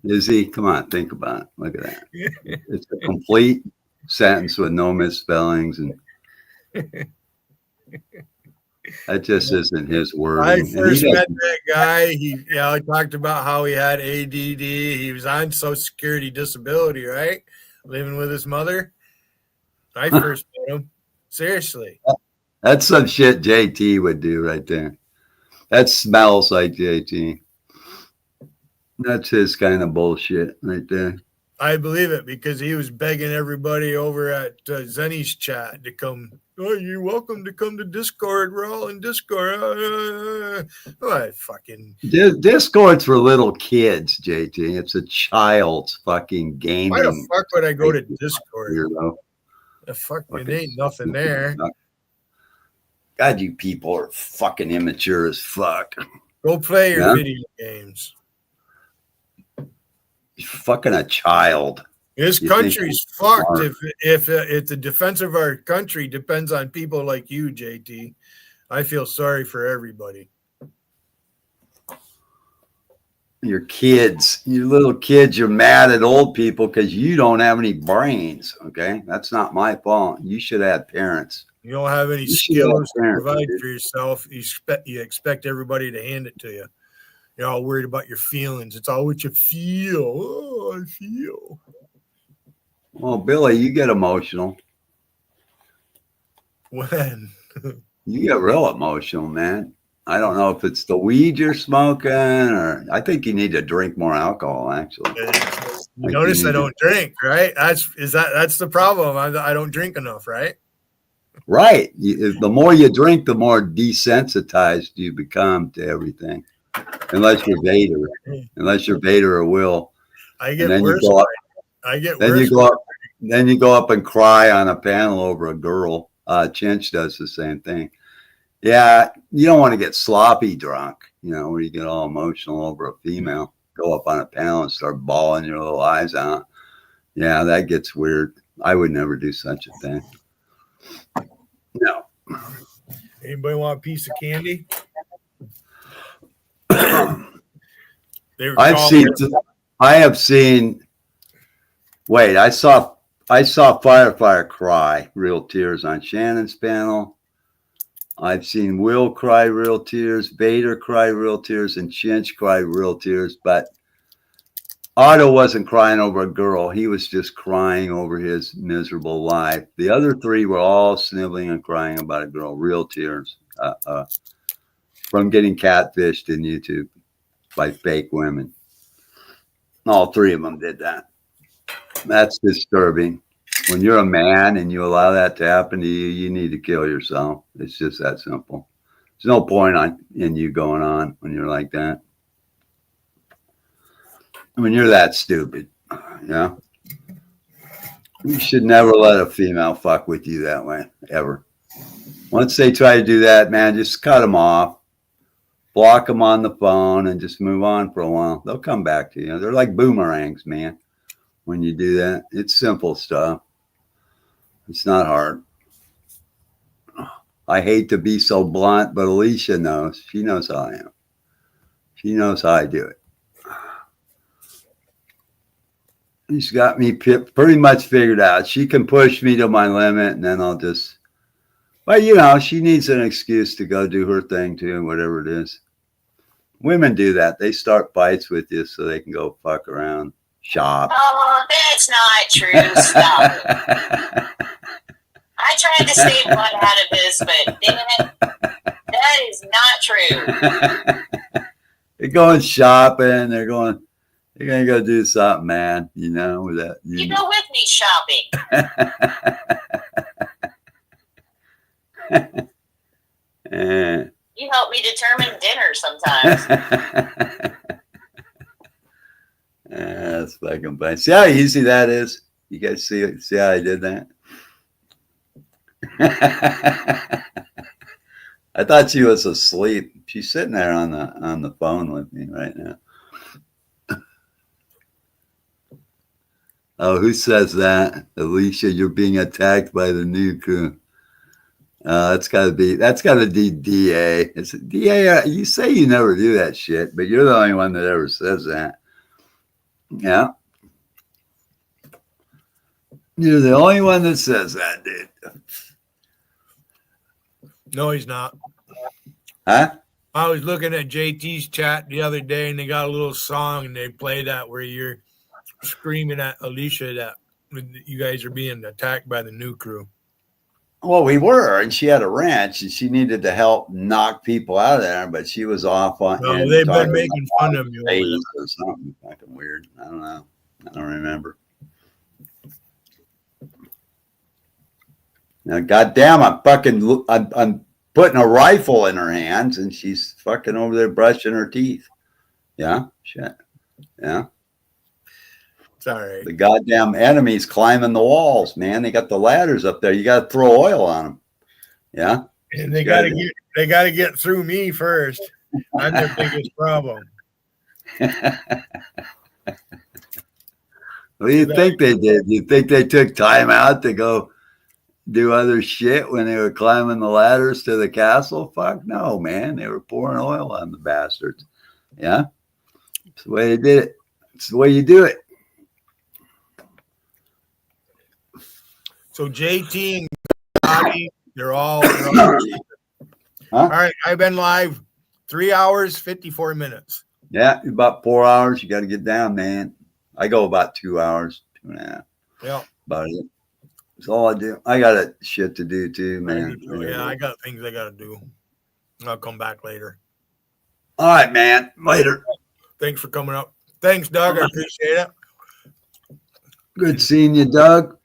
Is he? Come on, think about it. Look at that. It's a complete sentence with no misspellings, and that just isn't his wording. I first met that guy. He talked about how he had ADD. He was on Social Security disability, right? Living with his mother. I first met him. Seriously. That's some shit JT would do right there. That smells like JT. That's his kind of bullshit right there. I believe it because he was begging everybody over at Zenny's chat to come. Oh, you're welcome to come to Discord. We're all in Discord. Discord's for little kids, JT. It's a child's fucking gaming. Why the fuck would I go to Discord? Weirdo. The fuck, it ain't nothing there. God, you people are fucking immature as fuck. Go play your video games. You're fucking a child. This country's fucked if the defense of our country depends on people like you, JT. I feel sorry for everybody. Your kids, you little kids, you're mad at old people because you don't have any brains. Okay, that's not my fault. You should have parents. You don't have any skills to provide for yourself. You expect everybody to hand it to you. You're all worried about your feelings. It's all what you feel. Oh, I feel. Well, Billy, you get emotional. When? You get real emotional, man. I don't know if it's the weed you're smoking or I think you need to drink more alcohol, actually. You notice I don't drink, right? That's the problem. I don't drink enough, right? Right. The more you drink, the more desensitized you become to everything. Unless you're Vader or Will. I get worse. Then you go up and cry on a panel over a girl. Chinch does the same thing. Yeah, you don't want to get sloppy drunk, where you get all emotional over a female. Go up on a panel and start bawling your little eyes out. Yeah, that gets weird. I would never do such a thing. No. Anybody want a piece of candy? I have seen. Wait, I saw Firefire cry real tears on Shannon's panel. I've seen Will cry real tears, Vader cry real tears, and Chinch cry real tears. But Otto wasn't crying over a girl. He was just crying over his miserable life. The other three were all sniveling and crying about a girl, real tears from getting catfished in YouTube by fake women. All three of them did that. That's disturbing. When you're a man and you allow that to happen to you, you need to kill yourself. It's just that simple. There's no point in you going on when you're like that. When you're that stupid, you should never let a female fuck with you that way, ever. Once they try to do that, man, just cut them off. Block them on the phone and just move on for a while. They'll come back to you. They're like boomerangs, man. When you do that, it's simple stuff. It's not hard. I hate to be so blunt, but Alicia knows. She knows how I am. She knows how I do it. She's got me pretty much figured out. She can push me to my limit, and then I'll just... But, she needs an excuse to go do her thing, too, whatever it is. Women do that. They start fights with you so they can go fuck around, shop. Oh, that's not true. Stop. I tried to stay blood out of this, but damn it, that is not true. They're going shopping. They're going to go do something, man. With that. You go with me shopping. You help me determine dinner sometimes. That's fucking funny. See how easy that is? You guys see how I did that? I thought she was asleep. She's sitting there on the phone with me right now. Oh, who says that? Alicia, you're being attacked by the new crew. That's gotta be DA. It's DA. You say you never do that shit, but you're the only one that ever says that. Yeah. You're the only one that says that, dude. No, he's not. Huh? I was looking at JT's chat the other day, and they got a little song, and they play that where you're screaming at Alicia that you guys are being attacked by the new crew. Well, we were, and she had a wrench, and she needed to help knock people out of there, but she was off on. No, they've been making fun of you or something fucking weird. I don't know. I don't remember. Now, goddamn, I'm putting a rifle in her hands, and she's fucking over there brushing her teeth. Yeah, shit. Yeah. It's all right. The goddamn enemy's climbing the walls, man. They got the ladders up there. You got to throw oil on them. Yeah. And they got to get through me first. I'm their biggest problem. What do you think they did? You think they took time out to go do other shit when they were climbing the ladders to the castle? Fuck no, man. They were pouring oil on the bastards. Yeah. It's the way they did it. It's the way you do it. So JT and Scotty, they're all huh? All right. I've been live 3 hours, 54 minutes. Yeah, about 4 hours. You got to get down, man. I go about 2 hours, 2.5. Yeah. About it. That's all I do. I got shit to do too, man. Yeah, I got things I got to do. I'll come back later. All right, man. Later. Thanks for coming up. Thanks, Doug. I appreciate it. Good seeing you, Doug.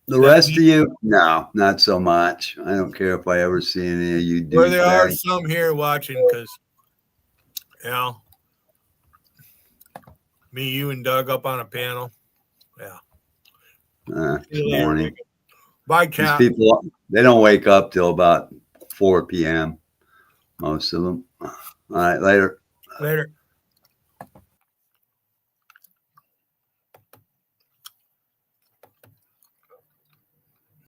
The rest of you? No, not so much. I don't care if I ever see any of you do. Well, there are some here watching because, you know, me, you, and Doug up on a panel. Yeah. Good morning. Bye, Cat. These people, they don't wake up till about 4 p.m. Most of them. All right, later. Later.